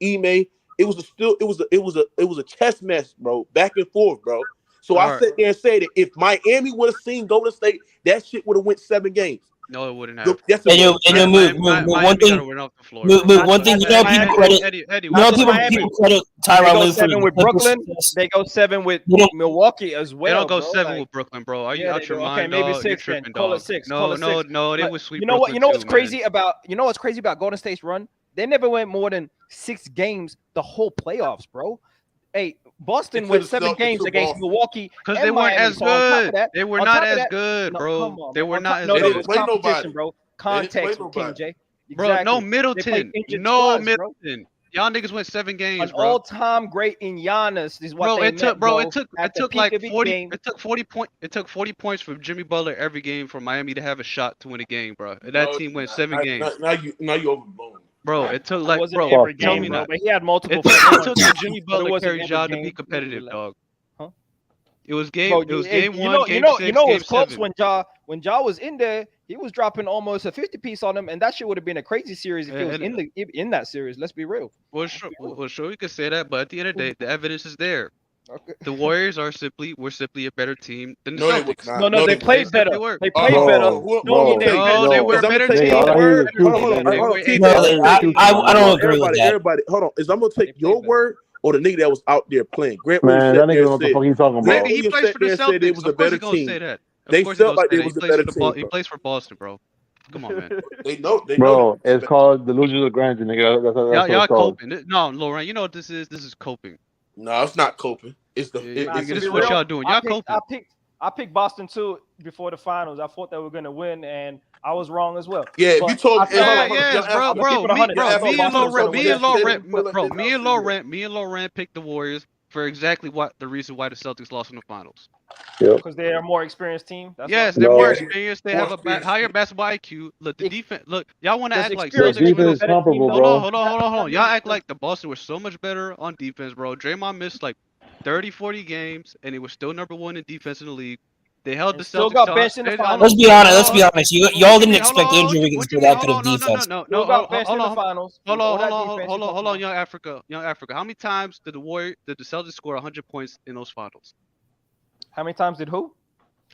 Ime, it was a chess match, bro, back and forth, bro. So I sat there and said that if Miami would have seen Golden State, that shit would have went 7 games. No, it wouldn't have. That's And you move one thing. One thing you know, people credit. You know, people credit They Tyronn go Lue for 7 with Brooklyn. They go 7 with Milwaukee as well. They don't go bro. 7 Like, with Brooklyn, bro. Are you yeah, out they your do. mind, Okay, maybe dog? 6 You're then. tripping, Call dog. it 6. No, Call it 6. no, they But would sweep you know what? Brooklyn You know what's too, crazy man. about? You know what's crazy about Golden State's run? They never went more than 6 games the whole playoffs, bro. Hey, Boston went 7 games against Milwaukee because they weren't as good. They were not as good, bro. They were not as They good. didn't play nobody, bro. They didn't play Context, nobody. King J. Bro, Exactly. no They Middleton. played injured No squads, bro. Middleton. Y'all niggas went 7 games, An bro. all-time great in Giannis is what Bro, they it took, meant, bro, bro. it took At the like peak of his 40. game. It took 40 points from Jimmy Butler every game for Miami to have a shot to win a game, bro. And that team went 7 games. Now you overblown. Bro, it took like, wasn't bro, every tell game, me bro, not. but he had multiple. It took the Jimmy But it Butler wasn't carry every job to game. be competitive, dog. Huh? It was Bro, game 1, you game know, 6, you know, game it's close 7. when Ja was in there. He was dropping almost a 50 piece on him, and that shit would have been a crazy series if he was in that series. Let's be real. Well, sure, you could say that, but at the end of the day, the evidence is there. Okay. The Warriors were simply a better team than the No, they were Celtics. not. No, they played better. They were. They played better. No, they were a better take team. Hold on, I don't agree with that. Everybody, hold on. Is I'm gonna take your word or the nigga that was out there playing? Grant Man, Williams that nigga don't know what the fuck he's talking about. Maybe he plays for the Celtics. It was a Of course better he gonna team. say that. They felt like it was a better team. He plays for Boston, bro. Come on, man. They know. Bro, it's called delusions of grandeur, nigga. That's what Y'all it's called. coping. No, Lauren, you know what this is? This is coping. No, it's not coping. It's the. This is what y'all doing. Y'all coping. I picked Boston too before the finals. I thought they were gonna win, and I was wrong as well. Yeah, if you told me, me and Laurent picked the Warriors for exactly the reason why the Celtics lost in the finals. Because they're a more experienced team. Yes, they're more experienced. They have a higher basketball IQ. Look, the defense. Look, y'all want to act like Celtics. Defense is comparable, bro. Hold on. Y'all act like the Boston were so much better on defense, bro. Draymond missed like 30, 40 games, and he was still number 1 in defense in the league. They held the still Celtics. Got benched in the finals. Let's be honest. Y'all didn't expect Andrew Wiggins to be that good of defense. No. Got benched in the finals. Hold on, young Africa. How many times did the Celtics score 100 points in those finals? How many times did who?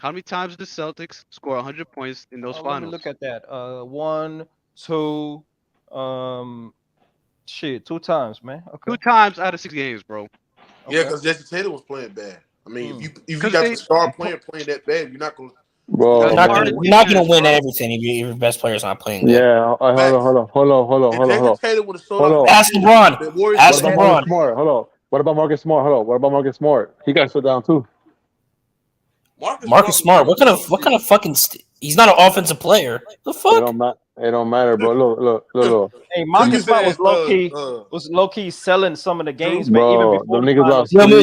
How many times did the Celtics score 100 points in those finals? Let me look at that. 1, 2, 2 times, man. Okay. 2 times out of 6 games, bro. Yeah, because Jesse Taylor was playing bad. I mean, if you got the star playing that bad, you're not gonna. Bro, you're not gonna win everything if your best player's not playing good. Yeah, hold on. Taylor would have sold Ask LeBron. Ask LeBron. Smart. Hold on. What about Marcus Smart? He got shut down too. Marcus Smart. What kind of fucking? He's not an offensive player. The fuck? It don't matter, bro. Look. Hey, Marcus Smart was low key selling some of the games, man. Bro, Even before the niggas lost. Let me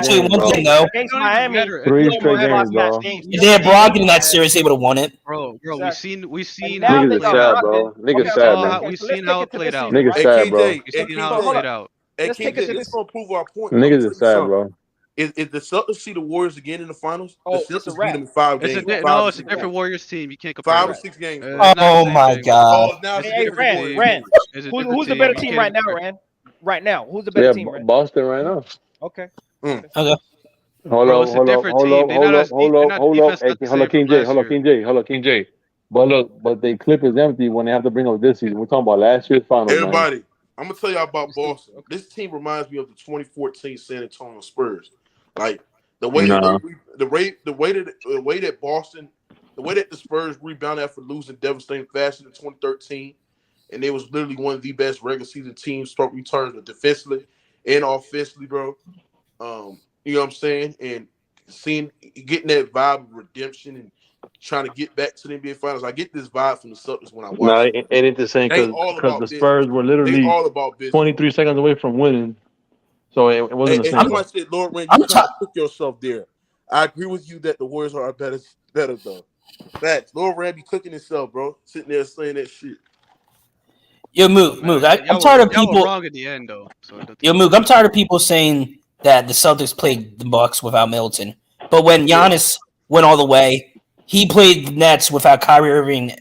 tell you one thing though. Against Miami, 3 straight games, bro. If they had Brogdon in that series, they would have won it. Bro, Exactly. we seen Niggas is sad, bro. Niggas sad, man. We've seen how it played out. Niggas sad, bro. We've seen how it played out. Hey, this gonna prove our point. Niggas is sad, bro. If the Celtics see the Warriors again in the finals, the it's a Celtics wrap. beat them in 5 games. It's a different Warriors team. You can't compare 5 or that. 6 games. Oh my god. Hey, Rand. Who's the better team right now, Rand? Right now, who's the better team, Rand? Boston right now. Okay. Okay. Hold up, King J. But the clip is empty when they have to bring up this season. We're talking about last year's finals. Everybody, I'm gonna tell y'all about Boston. This team reminds me of the 2014 San Antonio Spurs. Like the way the way that the Spurs rebounded after losing devastating fashion in 2013, and they was literally one of the best regular season teams, start returns defensively and offensively, bro. You know what I'm saying? And getting that vibe of redemption and trying to get back to the NBA Finals. I get this vibe from the Celtics when I watch. No, it ain't the same because the Spurs were literally 23 seconds away from winning. So it wasn't the same. I'm said, Lord, when you put yourself there, I agree with you that the Warriors are better though. Facts. Lord Rand be cooking himself, bro. Sitting there saying that shit. Yo, Moog, I'm tired of people. Wrong at the end, though. Yo, Moog, I'm tired of people saying that the Celtics played the Bucks without Middleton, but when Giannis went all the way, he played the Nets without Kyrie Irving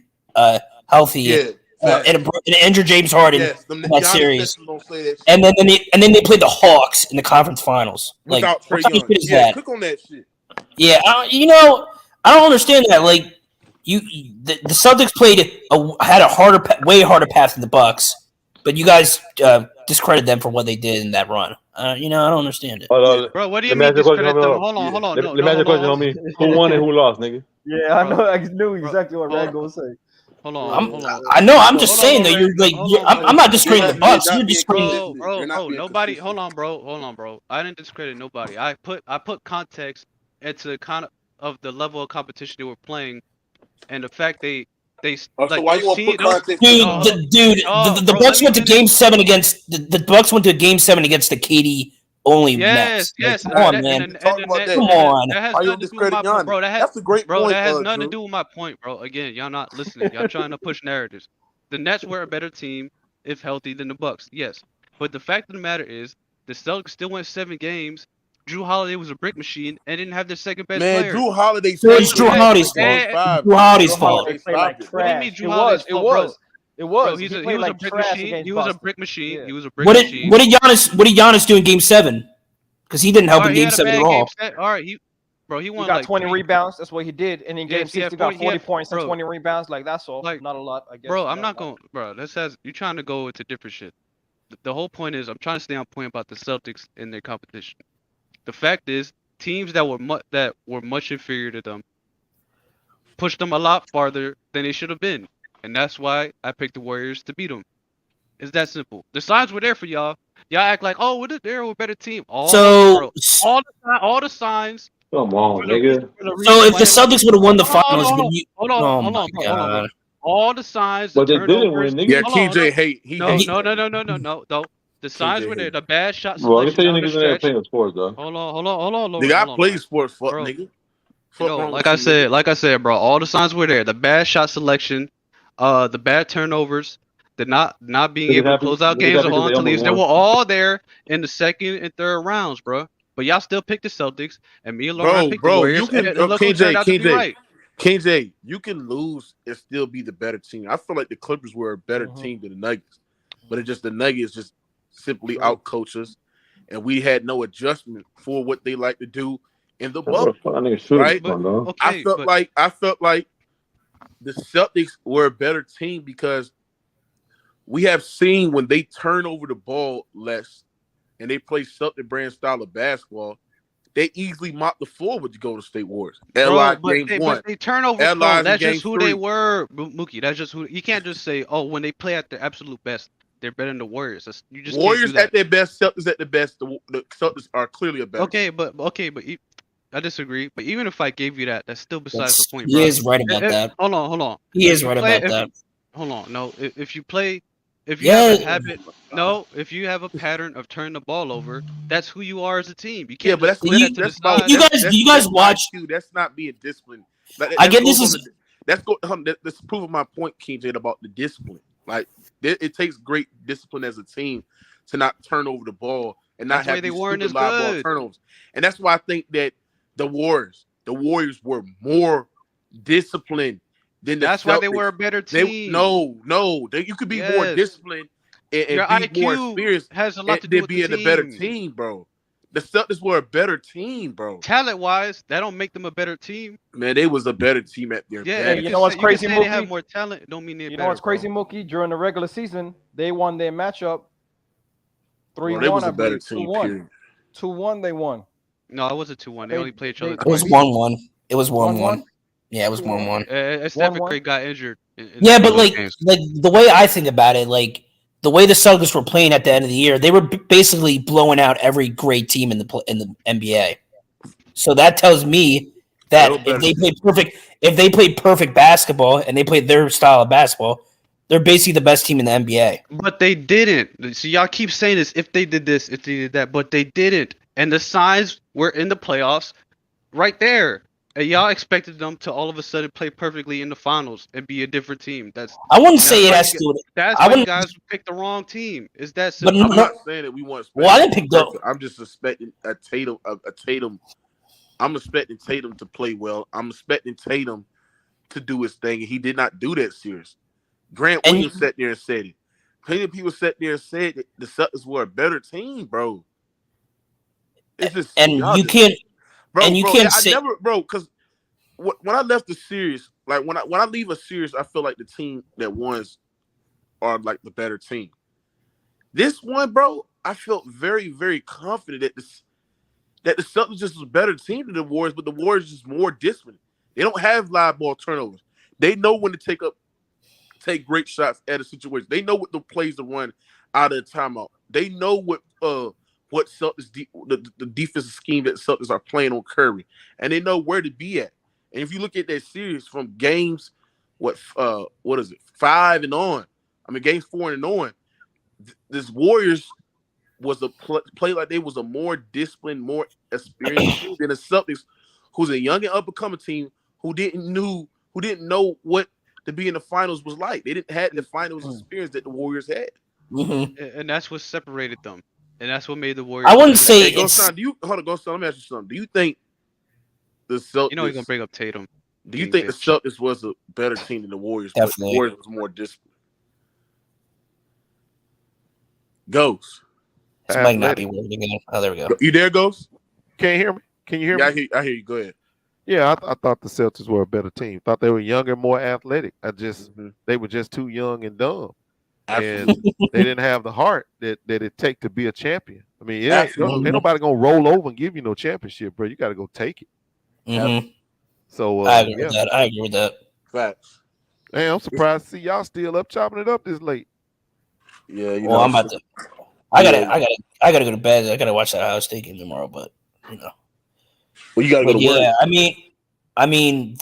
healthy, and injured James Harden Yes, in that Giannis series. Stetson don't say that shit. And then they played the Hawks in the conference finals. Like, Without Trae what kind of Young. shit is Yeah, that? click on that shit. Yeah, I don't understand that. Like, the Celtics had a way harder path than the Bucks, but you guys discredit them for what they did in that run. I don't understand it. Bro, what do you mean discredit them? Hold on. Let me ask you a question, homie. Who won and who lost, nigga? Yeah, I know. I knew exactly what Rand gonna say. Hold on. I know. I'm just saying that you're like. I'm not discrediting the Bucks. You're discrediting. Bro. Nobody. Hold on, bro. I didn't discredit nobody. I put context into kind of the level of competition they were playing, and the fact they so why you want to put context? The Bucks went to Game 7 against the Bucks went to Game 7 against the KD only Nets. Yes. Come on, man. Talk about that. Come on. That has Why you nothing to do with discredit my point, bro. That's a great point. That has nothing to Drew. do with my point, bro. Again, y'all not listening. Y'all trying to push narratives. The Nets were a better team, if healthy, than the Bucks. Yes, but the fact of the matter is, the Celtics still went 7 games. Drew Holiday was a brick machine and didn't have their second best player. Drew Holiday. It's Drew Holiday's fault. Drew Holiday's fault. What do you mean Drew Holiday's fault, It was. Bro, he was a brick machine. He was a brick machine. He was a brick What machine. did Giannis do in Game 7? Because he didn't help in Game 7 at all. All right, he won. He got 20 rebounds. That's what he did. And in Game 6, he got 40 points and 20 rebounds. Like, that's all. Not a lot, I guess. Bro, I'm not going. Bro, you're trying to go into different shit. The whole point is, I'm trying to stay on point about the Celtics and their competition. The fact is, teams that were much inferior to them pushed them a lot farther than they should have been, and that's why I picked the Warriors to beat them. It's that simple. The signs were there for y'all. Y'all act like, oh, they're a better team. All the signs. Come on, nigga. So if the Celtics would have won the finals, would you? Hold on. All the signs. But they didn't win, nigga. Yeah, KJ hate. No. The signs were there. The bad shot Bro, I can selection. tell you niggas in there playing sports, though. Hold on. Nigga, I play sports, fuck Bro. nigga. Like I said, bro, all the signs were there. The bad shot selection, the bad turnovers, the not being able to close out games or hold on to leads. They were all there in the second and third rounds, bro. But y'all still picked the Celtics, and me and Lauren picked the Warriors. You can, and look who turned out to be right. KJ, you can lose and still be the better team. I feel like the Clippers were a better team than the Nuggets, but it's just the Nuggets just simply outcoach us, and we had no adjustment for what they like to do in the bubble. Right? I felt like the Celtics were a better team because we have seen when they turn over the ball less and they play Celtic brand style of basketball, they easily mop the floor with the Golden State Warriors. But they turn over the ball. That's just who they were, Mookie. That's just who. You can't just say, oh, when they play at their absolute best, they're better than the Warriors. You just Warriors at their best, Celtics at their best. The Celtics are clearly a better. Okay, but I disagree. But even if I gave you that, that's still besides the point. He is right about that. Hold on. He is right about that. Hold on. No, if you have a habit, if you have a pattern of turning the ball over, that's who you are as a team. You can't. But you guys watch. That's not being disciplined. I get this is. That's proving my point, KJ, about the discipline. Like it takes great discipline as a team to not turn over the ball and not have these stupid live ball turnovers. And that's why I think that the Warriors were more disciplined than the Celtics. That's why they were a better team. You could be more disciplined and Your be IQ more experienced has a lot to do with being the a better team, bro. The Celtics were a better team, bro. Talent-wise, that don't make them a better team. Man, they was a better team at their best. You know what's crazy, Mookie? They have more talent. Don't mean they're better. You know what's crazy, Mookie? During the regular season, they won their matchup 3-1. They was a better team. 2-1, they won. No, it wasn't 2-1. They only played each other. It was 1-1. It was 1-1. Yeah, it was 1-1. Stephen Curry got injured. Yeah, but like the way I think about it, like the way the Celtics were playing at the end of the year, they were basically blowing out every great team in the NBA. So that tells me that if they play perfect basketball and they play their style of basketball, they're basically the best team in the NBA. But they didn't. See, y'all keep saying this. If they did this, if they did that, but they didn't. And the signs were in the playoffs, right there. And y'all expected them to all of a sudden play perfectly in the finals and be a different team. I wouldn't say it has to do with it. That's why you guys picked the wrong team. Is that simple? I'm not saying that we want. Well, I didn't pick them. I'm just expecting a Tatum. I'm expecting Tatum to play well. I'm expecting Tatum to do his thing, and he did not do that series. Grant And Williams sat there and said it. Plenty of people sat there and said that the Celtics were a better team, bro. It's just and y'all you just, can't bro. say I never, bro, because when I left the series, like when I leave a series, I feel like the team that won are like the better team. This one, bro, I felt very, very confident that the Celtics just was a better team than the Warriors, but the Warriors just more disciplined. They don't have live ball turnovers. They know when to take great shots at a situation. They know what the plays to run out of the timeout. They know what Celtics the defensive scheme that the Celtics are playing on Curry, and they know where to be at. And if you look at that series from games, what is it, 5 and on? I mean, games 4 and on. This Warriors was a play like they was a more disciplined, more experienced team than the Celtics, who's a young and up and coming team who didn't know what to be in the finals was like. They didn't have the finals experience that the Warriors had. And that's what separated them. And that's what made the Warriors. I wouldn't better. say Hey, it's. Hold on, let me ask you something. Do you think the Celtics? You know he's gonna bring up Tatum. Do you think the Celtics was a better team than the Warriors? But the Definitely. Warriors was more disciplined. Ghost. This might not be working again. Oh, there we go. You there, Ghost? Can't you hear me? Can you hear me? I hear you. Go ahead. Yeah, I thought the Celtics were a better team. Thought they were younger, more athletic. They were just too young and dumb, and they didn't have the heart that it take to be a champion. I mean, ain't nobody gonna roll over and give you no championship, bro. You got to go take it. Mm-hmm. So I agree with that. I agree with that. Facts. Hey, I'm surprised to see y'all still up chopping it up this late. Yeah, well, I'm about to. I gotta go to bed. I gotta watch that Ohio State game tomorrow. But you know. Well, you gotta go to work. I mean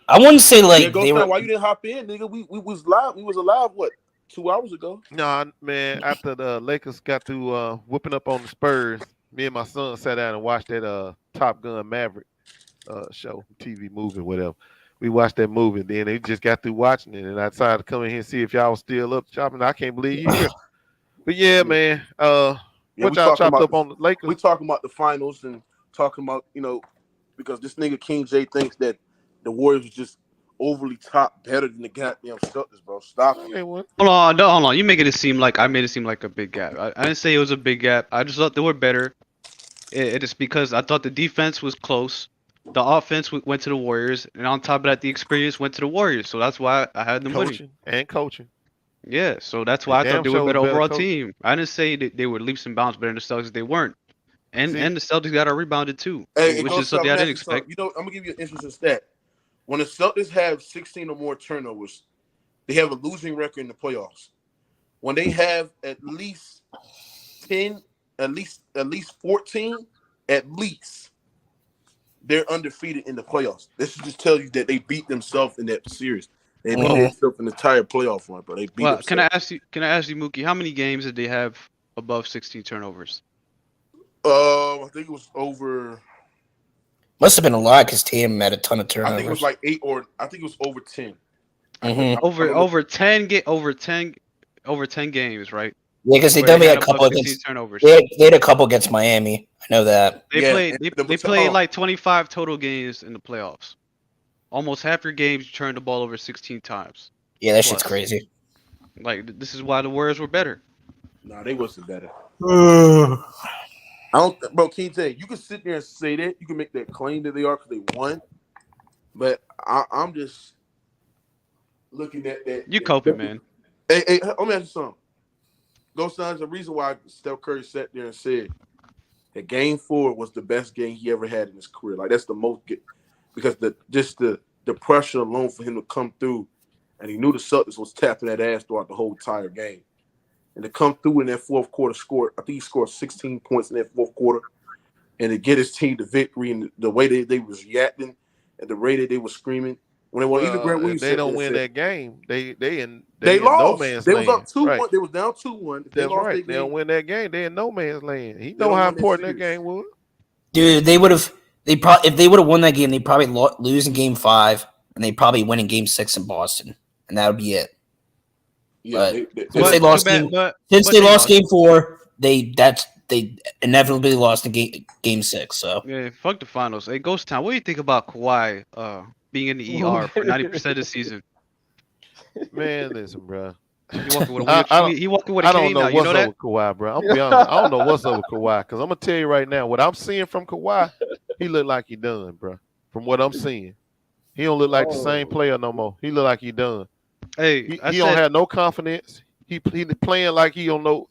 I wouldn't say like they were. Why you didn't hop in, nigga? We was live. We was alive. What 2 hours ago? Nah, man. After the Lakers got to whipping up on the Spurs, me and my son sat down and watched that Top Gun Maverick show, TV movie, whatever. We watched that movie, and then they just got through watching it, and I decided to come in here and see if y'all was still up chopping. I can't believe you here. But yeah, man. What y'all chopped up on the Lakers? We talking about the finals and talking about, because this nigga King J thinks that the Warriors was just overly top better than the goddamn Celtics, bro. Stop it. Hold on. You making it seem like I made it seem like a big gap. I didn't say it was a big gap. I just thought they were better. It is because I thought the defense was close. The offense went to the Warriors, and on top of that, the experience went to the Warriors. So that's why I had them winning. Coaching. Yeah, so that's why I thought they were a better overall team. I didn't say that they were leaps and bounds better than the Celtics. They weren't. And the Celtics got rebounded too, which is something I didn't expect. I'm gonna give you an interesting stat. When the Celtics have 16 or more turnovers, they have a losing record in the playoffs. When they have at least 10, at least 14, at least, they're undefeated in the playoffs. This just tells you that they beat themselves in that series. They beat themselves in the entire playoff run, bro. They beat themselves. Can I ask you, Mookie, how many games did they have above 16 turnovers? I think it was over. Must have been a lot because Tatum had a ton of turnovers. I think it was like 8 or I think it was over 10. Over 10 games, right? Yeah, because they definitely had a couple against turnovers. They had a couple against Miami. I know that. They played like 25 total games in the playoffs. Almost half your games you turned the ball over 16 times. Yeah, that shit's crazy. Like this is why the Warriors were better. No, they wasn't better. I don't, bro. King J, you can sit there and say that. You can make that claim that they are because they won. But I'm just looking at that. You coping, man. Hey, let me ask you something. Go Suns. The reason why Steph Curry sat there and said that Game 4 was the best game he ever had in his career. Like that's the most, because the pressure alone for him to come through, and he knew the Celtics was tapping that ass throughout the whole entire game. And to come through in that fourth quarter, I think he scored 16 points in that fourth quarter, and to get his team the victory and the way they was reacting and the way that they were screaming. When they won, even Grant Williams, they don't win that game. They lost. No man's they land. was up 2-1. Right. They was down 2-1. That's right. They don't win that game. They in no man's land. He know how important that game was. Dude, if they would have won that game, they probably lose in Game 5, and they probably win in Game 6 in Boston, and that would be it. Yeah, since they lost Game 4, they inevitably lost in Game 6. So yeah, fuck the finals. Hey, Ghost Town, what do you think about Kawhi being in the ER for 90% of the season? Man, listen, bro. He walking with a he walking with a I don't cane know now. You what's know up that? with Kawhi, bro. I'm gonna be honest. I don't know what's up with Kawhi because I'm gonna tell you right now. What I'm seeing from Kawhi, he look like he done, bro. From what I'm seeing, he don't look like the same player no more. He look like he done. Hey, He don't have no confidence. He playing like he don't know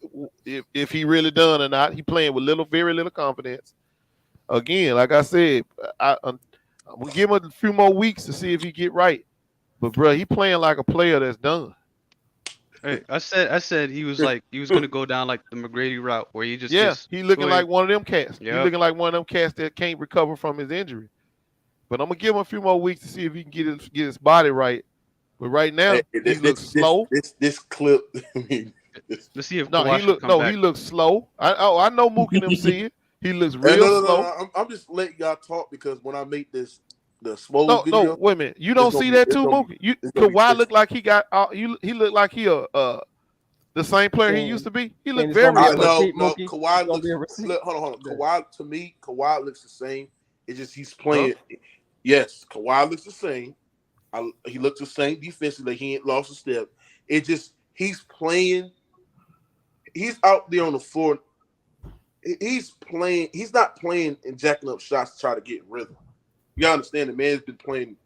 if he really done or not. He playing with very little confidence. Again, like I said, I'm gonna give him a few more weeks to see if he get right. But bro, he playing like a player that's done. hey, I said he was gonna go down like the McGrady route where he just he looking like one of them cats. Yep. He looking like one of them cats that can't recover from his injury. But I'm gonna give him a few more weeks to see if he can get his body right. But right now, he looks slow. This clip. Let's see if he looks slow. I know Mookie and them see it. He looks real slow. No. I'm just letting y'all talk because when I make the slow video. No, wait a minute. You don't see that too, Mookie. Kawhi look like he got. He look like he the same player he used to be. He looked very. No. Kawhi looks. Hold on. Kawhi to me, Kawhi looks the same. It's just he's playing. Huh? Yes, Kawhi looks the same. He looks the same defensively. He ain't lost a step. It just he's playing. He's out there on the floor. He's playing. He's not playing and jacking up shots to try to get rhythm. You understand the man's been playing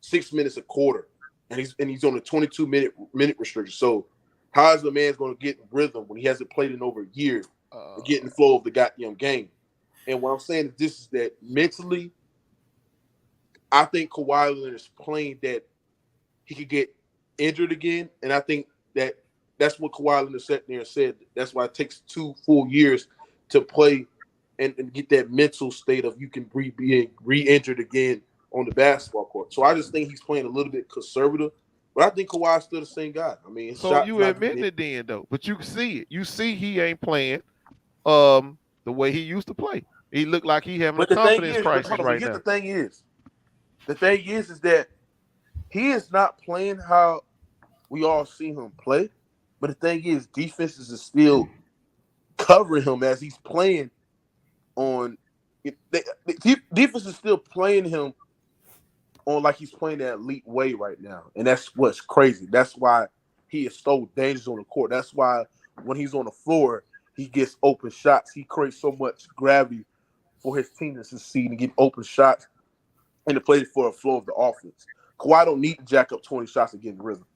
6 minutes a quarter, and he's on a 22-minute restriction. So how is the man's going to get rhythm when he hasn't played in over a year to get in the flow of the goddamn game? And what I'm saying is this is that mentally, I think Kawhi Leonard is playing that he could get injured again, and I think that's what Kawhi Leonard sat there and said. That's why it takes 2 full years to play and get that mental state of you can be re-injured again on the basketball court. So I just think he's playing a little bit conservative, but I think Kawhi's still the same guy. I mean, so you admitting it then, though, but you can see it. You see he ain't playing the way he used to play. He looked like he having a confidence crisis right now. The thing is that he is not playing how we all see him play. But the thing is, defenses is still covering him as he's playing on. Defense is still playing him on like he's playing that elite way right now, and that's what's crazy. That's why he is so dangerous on the court. That's why when he's on the floor, he gets open shots. He creates so much gravity for his team to succeed and get open shots and to play for a flow of the offense. Kawhi don't need to jack up 20 shots to get in rhythm.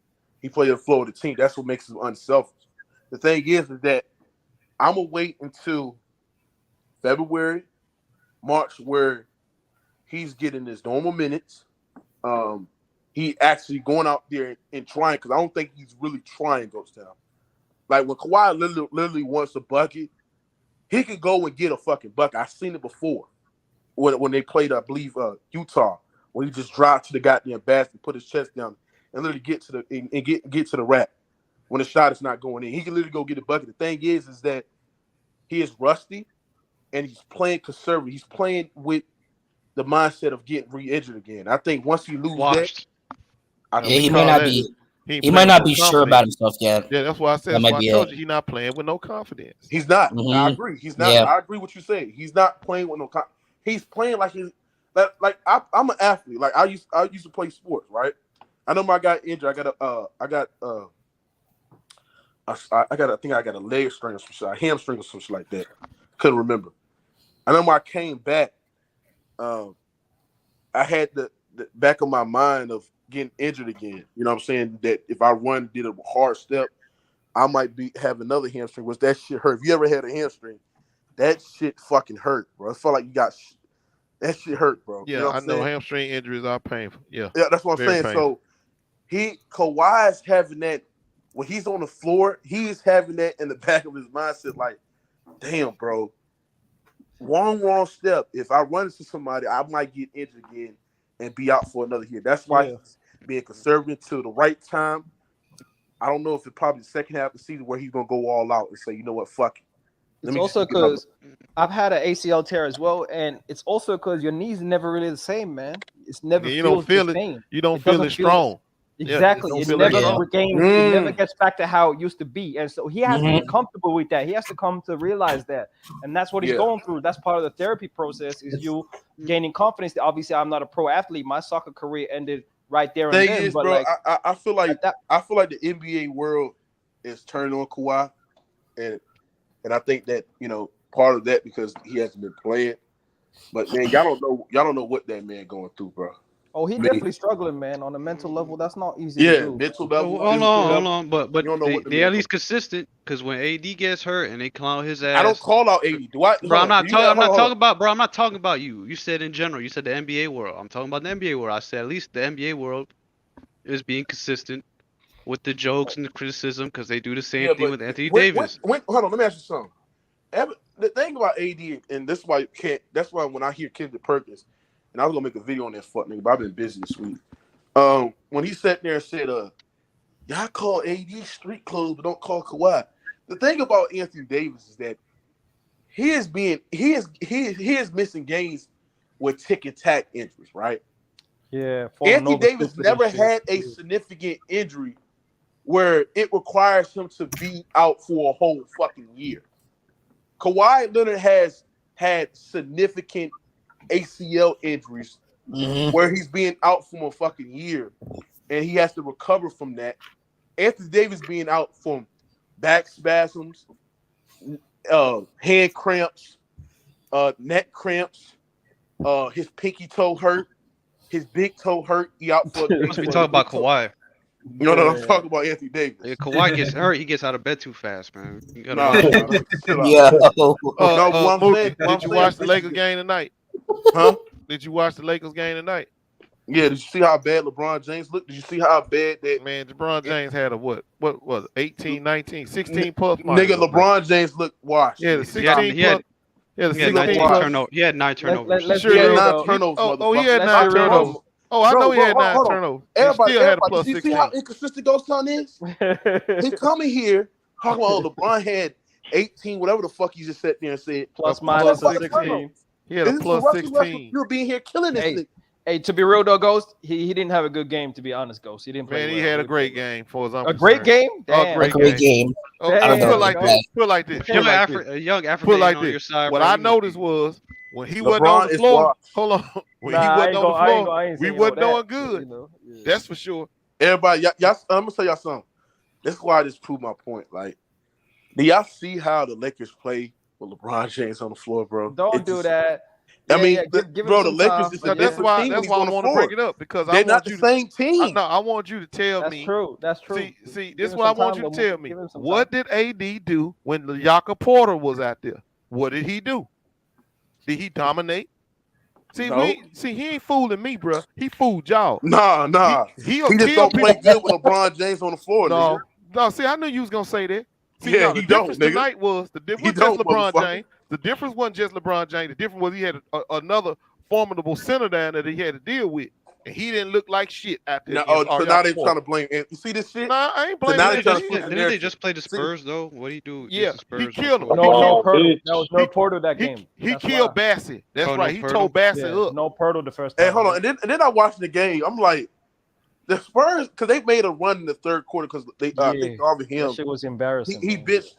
He plays the flow of the team. That's what makes him unselfish. The thing is that I'm going to wait until February, March, where he's getting his normal minutes. He actually going out there and trying, because I don't think he's really trying Ghost Town. Like when Kawhi literally wants a bucket, he could go and get a fucking bucket. I've seen it before when they played, I believe, Utah, where he just dropped to the goddamn basket, put his chest down, and literally get to the rack when the shot is not going in. He can literally go get a bucket. The thing is that he is rusty and he's playing conservative. He's playing with the mindset of getting re-injured again. I think once you lose that, he might not be sure about himself yet. Yeah, that's why I said. That's why I told you he's not playing with no confidence. He's not. Mm-hmm. I agree. He's not. Yeah. I agree with you saying. He's not playing with no confidence. He's playing like he's like I'm an athlete. Like I used to play sports, right? I know I got injured. I think I got a leg strain or some shit, a hamstring or some shit like that. Couldn't remember. I know I came back. I had the back of my mind of getting injured again. You know what I'm saying? That if I did a hard step, I might have another hamstring. Was that shit hurt? If you ever had a hamstring, that shit fucking hurt, bro. It felt like you got that shit hurt, bro. Yeah, you know I know hamstring injuries are painful. Yeah, that's what I'm saying. Painful. So Kawhi is having that when he's on the floor. He's having that in the back of his mindset, like, damn, bro. Wrong step. If I run into somebody, I might get injured again and be out for another year. That's why he's being conservative till the right time. I don't know if it's probably the second half of the season where he's gonna go all out and say, you know what, fuck it. It's also because I've had an ACL tear as well, and it's also because your knees are never really the same, man. It's never. You don't feel it. Same. You don't feel it strong. Exactly. It never regains. It never gets back to how it used to be, and so he has to be comfortable with that. He has to come to realize that, and that's what he's going through. That's part of the therapy process. Is you gaining confidence. Obviously, I'm not a pro athlete. My soccer career ended right there and Thing then. is, But bro, like, I feel like that, I feel like the NBA world is turning on Kawhi, and I think that part of that because he hasn't been playing. But man, y'all don't know what that man going through, bro. oh, he Man, definitely struggling, man, on a mental level. That's not easy to yeah, do. mental Oh, level, hold physical on, hold level. on. But You don't know what the they man at going least consistent because when AD gets hurt and they clown his I don't ass, call out 80. Do I? bro. Hold on. Do you I'm not hold on. talking about, bro. I'm not talking about you. You said in general. You said the NBA world. I'm talking about the NBA world. I said at least the NBA world is being consistent with the jokes and the criticism because they do the same Yeah, thing but with Anthony Davis. hold on. Let me ask you something. The thing about AD, and this is why you can't. That's why when I hear Kendrick Perkins, and I was gonna make a video on that fuck nigga, but I've been busy this week. When he sat there and said, y'all call AD street clothes, but don't call Kawhi. The thing about Anthony Davis is that he is missing games with tick and tack injuries, right? Yeah, Anthony Davis never had a significant injury where it requires him to be out for a whole fucking year. Kawhi Leonard has had significant ACL injuries where he's being out for a fucking year, and he has to recover from that. Anthony Davis being out from back spasms, hand cramps, neck cramps, his pinky toe hurt, his big toe hurt. He out for. You must be talking about Kawhi. No, I'm talking about Anthony Davis. Yeah, Kawhi gets hurt, he gets out of bed too fast, man. Yeah. No, what I'm saying, did you watch the Lakers game tonight? Huh? Did you watch the Lakers game tonight? Yeah, did you see how bad LeBron James looked? Did you see how bad that man? LeBron James had a what was it, 18, 19, 16 plus? Nigga, LeBron James looked washed. Yeah, the 16 plus. Yeah, the 16 plus. Turnovers. He had 9 turnovers. He had 9 turnovers. He had 9 turnovers. Oh, I know he had 9 turnovers. Everybody had a plus you 16. see how inconsistent Ghost Town is? He coming here talking about LeBron had 18, whatever the fuck you just sat there and said. Plus minus 16. He had a plus 16. You're being here killing this thing. Hey, to be real though, Ghost, he didn't have a good game, to be honest, Ghost. He didn't play. Man, he had a great game for his own. A great game? Damn. A great game. I Okay, don't put like know. this. Put like this. A young African on your side. What bro, I noticed was when he wasn't LeBron on the is floor. washed. Hold on. When he wasn't on the floor, we wasn't doing good. You know? Yeah. That's for sure. Everybody, y'all, I'm gonna tell y'all something. This is why I just proved my point. Like, do y'all see how the Lakers play with LeBron James on the floor, bro? Don't do that. I mean, give bro, him the some Lakers time. is a That's different why team. I want to bring it up because They're not the same team. No, I want you to tell That's me. true. That's true. See, this is what I want you to tell me. What did AD do when Yaka Porter was out there? What did he do? Did he dominate? See, No. he ain't fooling me, bro. He fooled y'all. Nah. He just don't play good with LeBron James on the floor. No, nigga. no. See, I knew you was gonna say that. See, Yeah, no, the he don't, difference nigga. tonight was the difference He was just don't, LeBron motherfucker. James. The difference wasn't just LeBron James. The difference was he had another formidable center down that he had to deal with, and he didn't look like shit out there. So now they're trying to blame. And you see this shit? Nah, I ain't So blaming now him. they trying to flip the Didn't they narrative. just play the Spurs though? What do you do? Yeah, against the he Spurs killed him. No, Pirtle. That was no Pirtle that game. He That's killed why. Bassett. That's Oh, no right. He Pirtle? told Bassett Yeah, up. no Pirtle the first time. Hey, hold on. And then I watched the game. I'm like, the Spurs, because they made a run in the third quarter because they I think Darvin Ham. That shit was embarrassing. He man. bitched.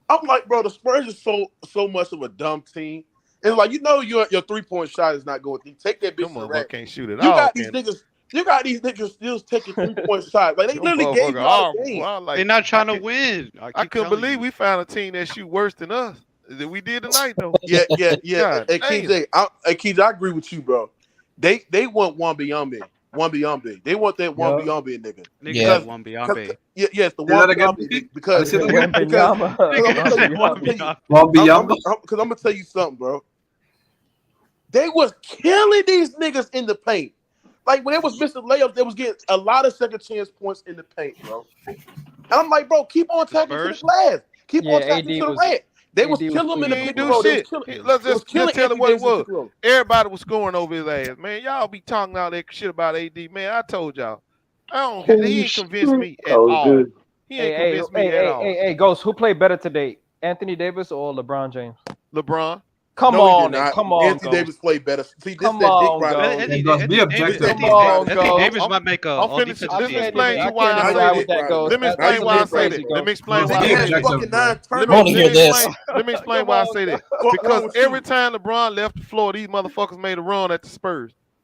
I'm like, bro, the Spurs is so much of a dumb team. And like, your 3-point shot is not going through. Take that bitch Come to the on, rack. can't shoot it. You got these niggas. You got these niggas still taking 3-point shots. Like they literally gave you all the game. They're not trying to win. I couldn't believe we found a team that shoot worse than us than we did tonight, though. Yeah. God Hey, damn. KJ, I agree with you, bro. They want one Beyonce. They want that one Beyonce nigga. Yeah. One Beyonce. Yes, the one Beyonce nigga. Because I'm gonna tell you something, bro. They was killing these niggas in the paint. Like when they was missing layups, they was getting a lot of second chance points in the paint, bro. And I'm like, bro, keep on tapping to the glass. Keep on tapping to the rack. They was killing him in the paint, bro. Shit. Let's just tell him what it was. Everybody was scoring over his ass, man. Y'all be talking all that shit about AD, man. I told y'all. He ain't convinced me at all. He ain't convinced me at all. Hey, Ghost, who played better today? Anthony Davis or LeBron James? LeBron. Come on. Anthony Davis played better. See, this Come on, that dick Anthony Davis might make a Let me explain I why I say that. Let me explain why I say that. Let me explain why I say that. Let me explain why I say that. Because every time LeBron left the floor, these motherfuckers made a run at the Spurs.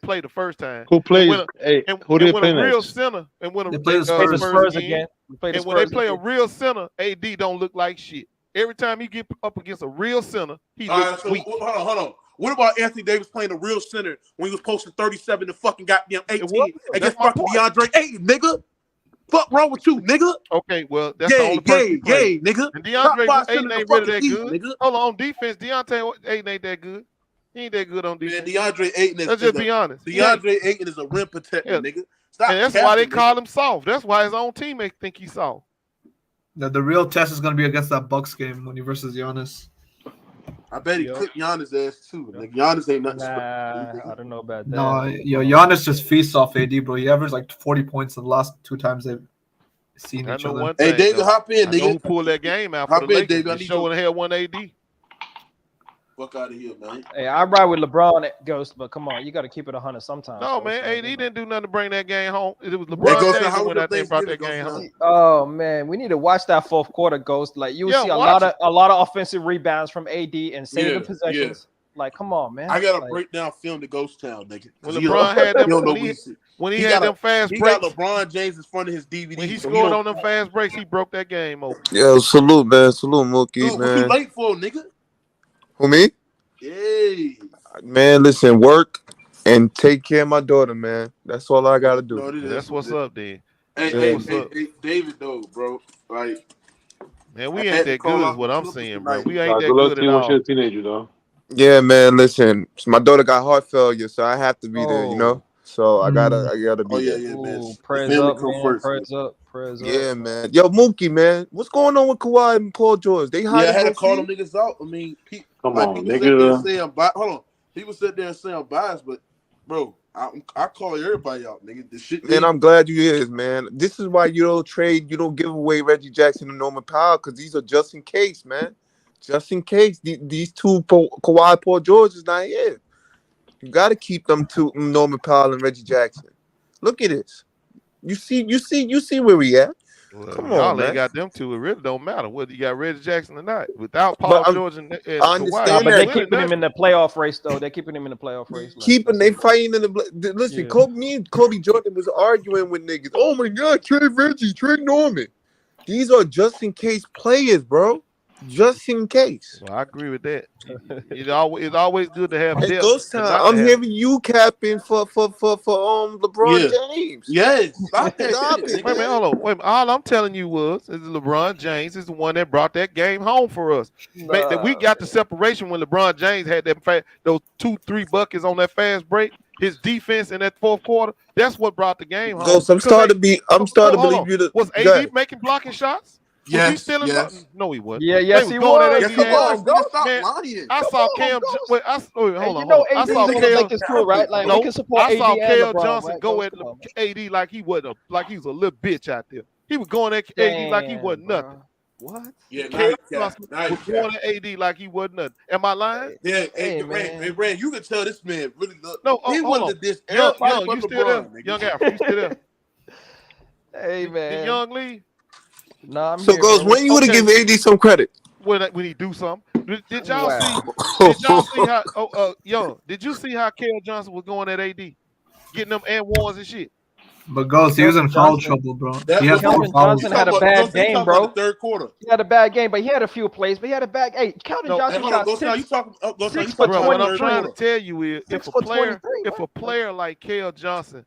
didn't play the first time. Who plays? Who did when play a real next? center and when They play the Play the Spurs. Spurs again. and when they play a real center, AD don't look like shit. Every time he get up against a real center, he looks weak. Hold on. What about Anthony Davis playing a real center when he was posting 37 to fucking goddamn 18 against fucking DeAndre Ayton, nigga? Fuck wrong with you, nigga? Okay, well, that's the only person he played. nigga. And DeAndre Ayton ain't really that good. Nigga. Hold on defense, DeAndre Ayton ain't that good. He ain't that good on defense. Man, DeAndre Ayton is. Let's just be honest. DeAndre Ayton is a rim protector, nigga. Stop. And that's why they call him soft. That's why his own teammates think he's soft. The real test is gonna be against that Bucks game when he versus Giannis. I bet he cooked Giannis' ass too. Like Giannis ain't nothing Nah, I don't know about that. No, Giannis just feasts off AD, bro. He averaged like 40 points the last 2 times they've seen I each know other. one Hey, thing, David, though. hop in, I know nigga. who pulled that game out Hop for the in, Lakers. David. I The need show you. in the hell 1 AD. Fuck out of here, man. Hey, I ride with LeBron Ghost, but come on, you got to keep it 100 sometimes. No, Ghost. man, Like, AD didn't do nothing to bring that game home. It was Hey, LeBron Ghost, James how who was went your out there and brought Thanksgiving, that game Ghost? home. Oh man, we need to watch that fourth quarter, Ghost. Like you will Yeah, see a watch lot of offensive rebounds from AD and saving Yeah, possessions. Like, come on, man. I gotta Like, break down film to Ghost Town, nigga. When He LeBron had them, don't know when he had them fast he breaks, got LeBron James in front of his DVD. when he so scored don't- on them fast breaks, he broke that game open. Yo, salute, man. Salute, Mookie, Dude, what you man. late for, nigga? Who, me? Hey. Man, listen, work and take care of my daughter, man. That's all I gotta do. No, That's what's up, then. Hey, That's hey, what's up. hey, David, though, bro. Like, Man, we I ain't had to that call good, out is what the I'm Clippers saying, bro. tonight. We ain't that Good luck good to at you when you're all. a teenager, though. Yeah, man. Listen, my daughter got heart failure, so I have to be there. You know, so I gotta be Oh yeah, there. yeah, man. ooh, The prayers family up, come man. first. Prayers up. Prayers Yeah, up. man. Yo, Mookie, man, what's going on with Kawhi and Paul George? They Yeah, I hiding had to no call them fee? niggas out. I mean, Come like on, people sit there and nigga. say I'm biased. Hold on, people sit there and say I'm biased, but bro, I call everybody out, nigga. The shit. Man, I'm glad you is, man. This is why you don't trade, you don't give away Reggie Jackson and Norman Powell, because these are just in case, man. Just in case these two Kawhi, Paul George is not here. You got to keep them two, Norman Powell and Reggie Jackson. Look at this. You see where we at. Well, Come y'all on, ain't man. got them two. It really don't matter whether you got Reggie Jackson or not. Without But Paul George and I Kawhi, understand But you they're ain't that. winning keeping him nothing. in the playoff race, though. They're keeping him in the playoff race. Like, Keeping they fighting in the listen. Yeah. Me and Kobe Jordan was arguing with niggas. Oh my God, trade Reggie, trade Norman. These are just in case players, bro. Just in case. Well, I agree with that. It's always good to have Hey, depth. Ghost to Town, not I'm have hearing you capping for LeBron James. Yes, stop that Stop shit, it, Wait a minute, man. hold on. Wait a minute. All I'm telling you is LeBron James is the one that brought that game home for us. That we got the separation when LeBron James had those 2-3 buckets on that fast break. His defense in that fourth quarter. That's what brought the game home. Ghost, I'm starting to believe you. Was Go ahead. AD making blocking shots? Was he Yes, stealing? yes. No, he wasn't. Yeah, yes, They he going at was. Yes, AD he Come was. on, Nigga, Ghost. stop Man, lying. I Come saw on, Cam. Ghost. Wait, hold Hey, on, you hold know on. I AD saw on the Cam. Lakers too, right? Like, we can support I AD saw and Cale LeBron, Johnson right? go Ghost, at come on, AD like he wasn't like he was a little bitch out there. He was going at AD like he wasn't nothing. What? Yeah, now Cale he Johnson cap. was going at AD like he wasn't nothing. Am I lying? Yeah, Hey, Ran, you can tell this man really look. No, He hold on. wanted this Young, everybody you but still there? LeBron, nigga. Young Afro, you still there? Hey, Did man. Young leave? Nah, I'm So, here, Ghost, bro. when you would have Okay. given AD some credit? When he do something. Did y'all Wow. see? Did y'all see how? Young, did you see how Cale Johnson was going at AD, getting them and ones and shit? But Ghost, he was in Kelvin foul Johnson. trouble, bro. That He had was four Kelvin fouls. Johnson had a bad game, bro. About the third quarter. He had a bad game, but he had a few plays. But he had a bad. Hey, Kelvin No, Johnson Hold on, shot go now. You 6 talking? Go now. You 6 for talking Bro, about what the I'm third trying to quarter? tell you is 6 for 23, if bro. a player like Cale Johnson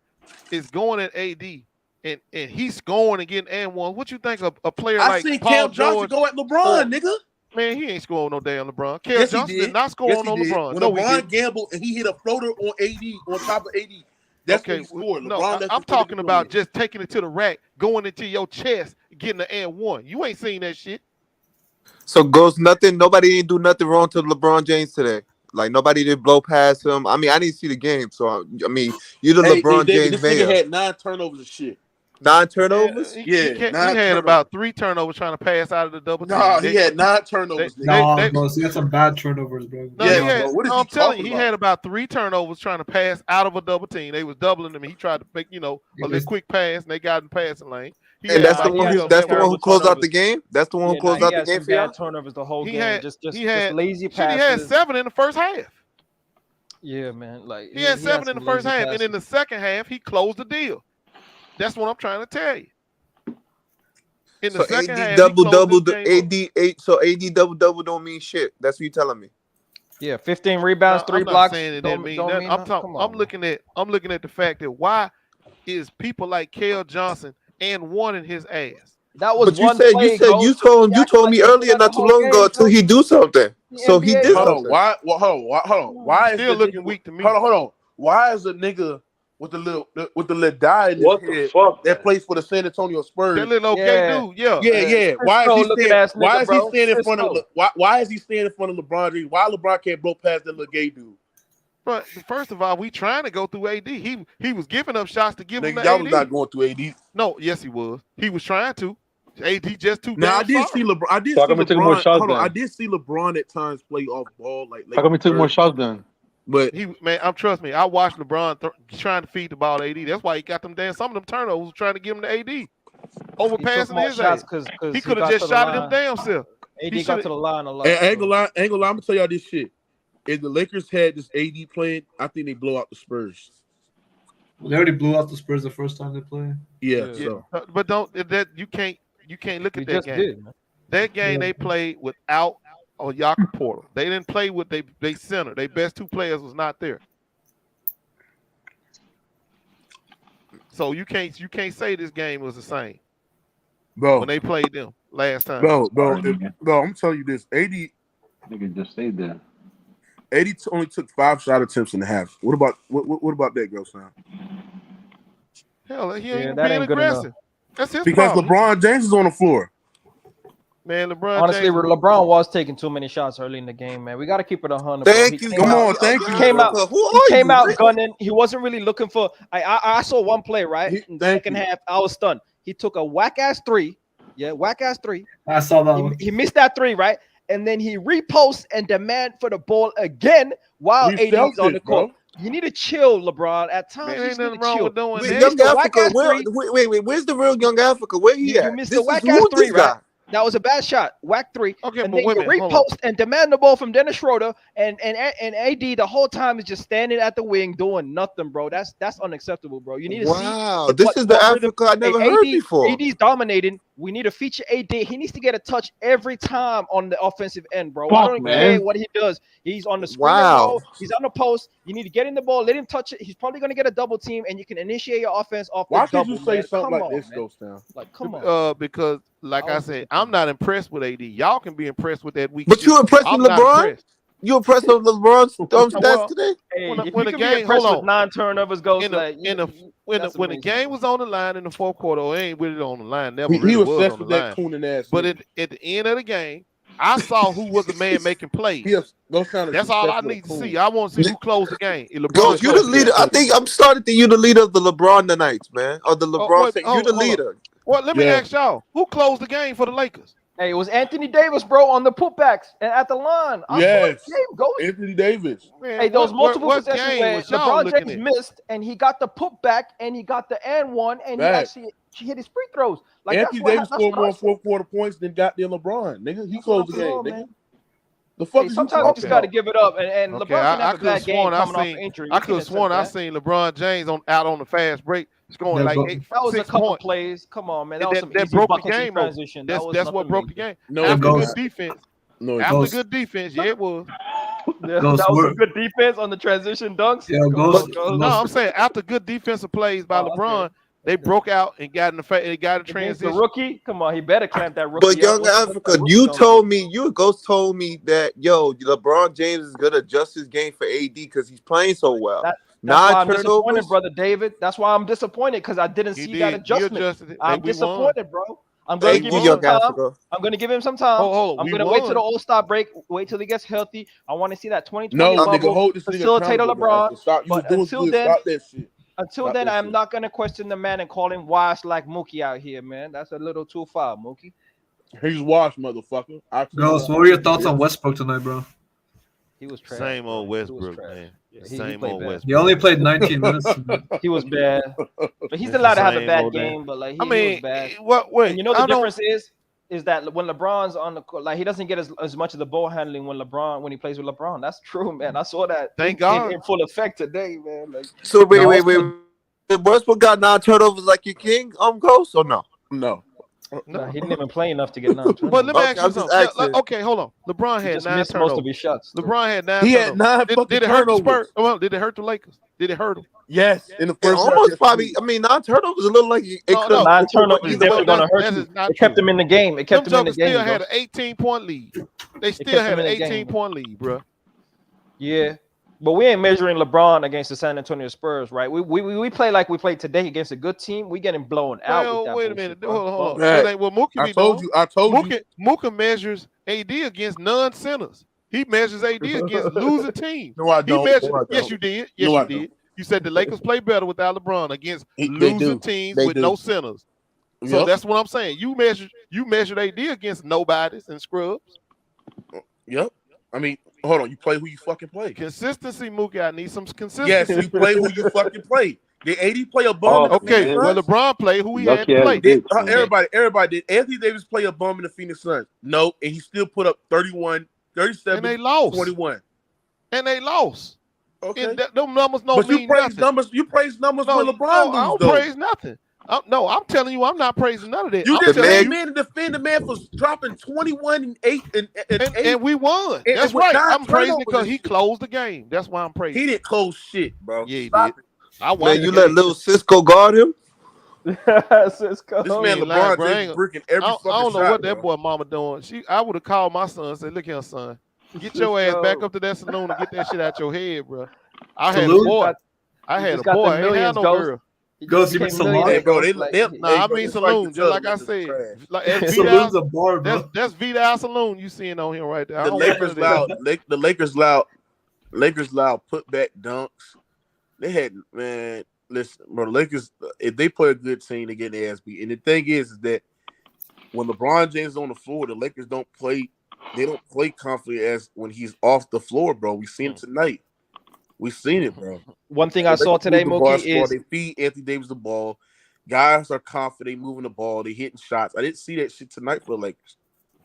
is going at AD and he's scoring and getting and one, what you think of a player I like seen Paul Cam Johnson George? go at LeBron, nigga. Man, he ain't scoring no damn LeBron. Cale Yes, Johnson he did did. not score Yes, on he no did. LeBron. When No, he LeBron did. gambled and he hit a floater on AD on top of AD, that's when he scored. No, LeBron, I'm talking about just taking it to the rack, going into your chest, getting the and one. You ain't seen that shit. So, Ghost, nobody ain't do nothing wrong to LeBron James today. Like, nobody did blow past him. I mean, I didn't see the game, so I mean, you're the LeBron David, James this nigga mayor. had 9 turnovers and shit. 9 turnovers? He Yeah, had about 3 turnovers trying to pass out of the double team. Nah, he had 9 turnovers. No, Ghost, he had some bad turnovers, bro. No, Yeah, bro. What is he I'm telling you, talking he about? had about 3 turnovers trying to pass out of a double team. They was doubling him. He tried to make, a little quick pass, and they got in the passing lane. And that's the one who closed out the game? That's the one who closed out the game for y'all? Bad turnovers the whole He game. had- Just he had- lazy Shit, he passes. had 7 in the first half. Yeah, man. Like He had 7 in some the first lazy half, and in the second half, he closed the deal. That's what I'm trying to tell you. In the So second half, AD he double closed double, this game up. AD double double don't mean shit. That's what you telling me. Yeah, 15 rebounds, No, 3 I'm not blocks. saying it Don't didn't mean don't nothing. mean I'm nothing. talking. Come on, I'm looking at the fact that why is people like Cale Johnson and one in his ass. That was But you one said play, you said you Ghost. told He acted like me he did earlier that the not too whole long ago game, until bro. he do something. The So he NBA, did Hold something. on. Why? Why is Still the looking nigga, weak to me. Hold on. Why is a nigga with the little guy in his What the head fuck? that plays for the San Antonio Spurs. That little gay dude, yeah. Yeah. Why is he looking standing? ass Why nigga, is he bro. standing in front of? Cisco. Why is he standing in front of LeBron James? Why LeBron can't blow past that little gay dude? But first of all, we trying to go through AD. He was giving up shots to give him Nigga, the y'all AD. was not going through AD. No, yes, he was. He was trying to. AD just too Now I damn did sorry. see LeBron. I did So how see come he took more LeBron. shots Hold on, then? I did see LeBron at times play off ball like. How come he took more shots then? But Trust me, I watched LeBron trying to feed the ball to AD. That's why he got them some of them turnovers trying to give him to AD. Overpassing his ass. He could have just shot at him damn self. AD got to the line a lot. Ain't gonna lie, I'm gonna tell y'all this shit. If the Lakers had this AD playing, I think they blow out the Spurs. Well, they already blew out the Spurs the first time they played. Yeah. So. But you can't look at that game. Did, that game they played without Jakob Portal. They didn't play with they center. Their best two players was not there. So you can't say this game was the same. Bro, when they played them last time. Bro, I'm telling you this. AD just stayed there. AD only took 5 shot attempts in the half. What about that, Ghost Town? Hell, he ain't that being ain't good aggressive. enough. That's his Because problem. LeBron James is on the floor. Man, Honestly, James. LeBron was taking too many shots early in the game, man. We got to keep it 100. Thank you. Come on, thank you. He came out. Who He are came you, out Rick? gunning. He wasn't really looking for. I saw one play right in the second you. half. I was stunned. He took a whack ass three. Yeah, whack ass three. I saw that one. He missed that three, right? And then he reposts and demand for the ball again while We AD felt is on it, the court. bro. You need to chill, LeBron. At times, Man, you ain't just need nothing to wrong chill. with doing Wait, that. Young Mr. Africa, Whack-ass where, three. wait, where's the real Young Africa? Where he You at? missed This the is whack ass who's three, this right? guy? That was a bad shot. Whack three. Okay, and but then wait a you minute, hold on. repost and demand the ball from Dennis Schroeder, and AD the whole time is just standing at the wing doing nothing, bro. That's unacceptable, bro. You need to Wow, see this is the rhythm- Africa I never Hey, heard before. AD's dominating. We need to feature AD. He needs to get a touch every time on the offensive end, bro. I Fuck, don't man. care what he does. He's on the screen and Wow. roll. He's on the post. You need to get in the ball, let him touch it. He's probably going to get a double team, and you can initiate your offense off Why the can't double. you say man. something Come like on, this, man. Ghost Town? Like, come on. Because, like I was said, I'm not impressed with AD. Y'all can be impressed with that weak But shit. you impressed with I'm not LeBron? impressed. You impressed with LeBron's stats Well, today? Hey, when if when you the can game- be impressed hold with on. 9 turnovers, Ghost, When the game was on the line in the fourth quarter, it ain't really on the line. Never He really was was obsessed on the with that line. cooning ass. But nigga. at the end of the game, I saw who was the man making plays. Ghost Town is That's all I obsessed with need to coon. see. I want to see who closed the game. If LeBron Ghost, you the closed leader. game. I think I'm starting to you the leader of the LeBron tonight, man. Or the LeBron wait, thing. You hold the on. leader. Well, let me Yeah. ask y'all, who closed the game for the Lakers? Hey, it was Anthony Davis, bro, on the putbacks and at the line. I saw Yes, the game, Ghost. Anthony Davis. Man, Hey, there was multiple what possessions game where was y'all LeBron looking James at? missed, and he got the putback, and he got the and one, and he Facts. actually hit his free throws. Like Anthony that's what, Davis that's scored what more I saw. fourth quarter points than goddamn LeBron. Nigga, he That's what closed the I game. saw, Nigga, man. the fuck Hey, is you sometimes you talking just got to about? give it up, and Okay, LeBron can I have a could have bad game sworn coming I off seen. an injury. I We could can have sworn I accept that. seen LeBron James out on the fast break, scoring Yeah, like but- That was a 6 couple points. plays. Come on, man. That was some That easy broke the buckets in game. Though. transition. That's That was what nothing broke the major. game. No, After Ghost. good defense. No, it's After Ghost. good defense, yeah, it was. Yeah, Ghost, that was some we're- good defense on the transition dunks. Yeah, Come Ghost- on, Ghost. No, I'm saying after good defensive plays by Oh, okay. LeBron, they broke out and got in the they got in Against the transition. rookie, come on, he better clamp that rookie But up. Young What's Africa, that rookie you gonna told me, you and Ghost told me that LeBron James is gonna adjust his game for AD because he's playing so well. That's why 9 I'm disappointed, turnovers. brother David. That's why I'm disappointed because I didn't He see that did. He adjustment. adjusted it. I'm We won. disappointed, bro. I'm gonna Thank give you, him some Young time. Africa. I'm gonna give him some time. Hold on, I'm we gonna wait till the won. All-Star break. Wait till he gets healthy. I want to see that 2020 No, bubble. nigga, hold this nigga Facilitator accountable, LeBron. guys. Stop. You was But doing until good. then, Stop that shit. Stop that I'm shit. not gonna question the man and call him washed like Mookie out here, man. That's a little too far, Mookie. He's washed, motherfucker. Ghost, what were your thoughts on Westbrook tonight, bro? He was trash. Same old bro. He was Westbrook, trash. man. Yeah, he Same played old bad. Westbrook. He only played 19 minutes. He was bad, but he's It's allowed the to have a same bad old game. But like, I he mean, was bad. wait. And you know I the don't- difference is that when LeBron's on the court, like he doesn't get as much of the ball handling when he plays with LeBron. That's true, man. I saw that. Thank God. in full effect today, man. Like, So wait. also- Did Westbrook got 9 turnovers like your king, Ghost, or no? No. nah, he didn't even play enough to get 9 turnovers. But let me Okay, ask you I'm just something. asking. Okay, hold on. LeBron He had just 9 missed most of turnovers. his shots. LeBron had 9 He turnovers. had 9 fucking Did it hurt the turnovers. Spurs? Well, did it hurt the Lakers? Did it hurt them? Yes, in the It first almost half, probably. yes, I mean, 9 turnovers a little like it No, could no. have. 9 turnovers is Well, definitely gonna hurt that you. is not It kept true. him in the game. It kept Them him in the jokers game. still had Ghost. an 18-point lead. They still kept had him an in the game, 18-point lead, bro. Yeah, But we ain't measuring LeBron against the San Antonio Spurs, right? We play like we played today against a good team. We getting blown out. With that Wait a bullshit, minute. bro. Hold on. Man, That ain't what Mookie I be told doing. you. Mookie measures AD against non-sinners. He measures AD against losing teams. No, I don't. Yes, don't. you did. No, Yes, I you did. don't. You said the Lakers play better without LeBron against They losing do. teams They with do. no sinners. So Yep. that's what I'm saying. You measured AD against nobodies and scrubs. Yep. I mean, hold on. You play who you fucking play. Consistency, Mookie. I need some consistency. Yes, you play who you fucking play. Did AD play a bum in the Okay, Phoenix well, Suns? LeBron played who he had Lucky to ass play. Did, bitch, man. everybody did Anthony Davis play a bum in the Phoenix Suns? No, and he still put up 31, 37, And they lost. 21. And they lost. Okay. And them numbers don't But you mean praise nothing. numbers. You praise numbers when LeBron I lose, don't though. praise nothing. I'm telling you, I'm not praising none of that. You I'm just telling came you, in and defend the man for dropping 21 and 8 and 8. and we won. And That's with right. 9 I'm praising turnovers because and he shit. closed the game. That's why I'm praising. He didn't close shit, bro. Yeah, he Stop did. I watched Man, you the let game. little Cisco guard him? Cisco. This man ain't lying, LeBron bro. James bricking every I fucking don't know shot, what that bro. boy mama doing. I would have called my son and said, look here, son. Get your ass back up to that saloon and get that shit out your head, bro. I had a Saloon? boy. Got- I he had just a got the boy. I ain't had millions, no Ghost. girl. He Ghost, just you mean became salon? millionaire, Hey, bro, Ghost. Like, Nah, I mean they strike saloon, the just like tub, I man. said. Trash. Like, that's Saloon's a bar, bro. That's Vidal Saloon you seeing on him right there. I The don't want Lakers none of that. loud. Lakers loud put back dunks. They had, man, listen, bro, the Lakers, if they play a good team, they get their ass beat. And the thing is that when LeBron James is on the floor, the Lakers don't play confidently as when he's off the floor, bro. We seen it tonight. We seen it, bro. One thing I saw today, Mookie, is they feed Anthony Davis the ball. Guys are confident, moving the ball, they hitting shots. I didn't see that shit tonight for the Lakers.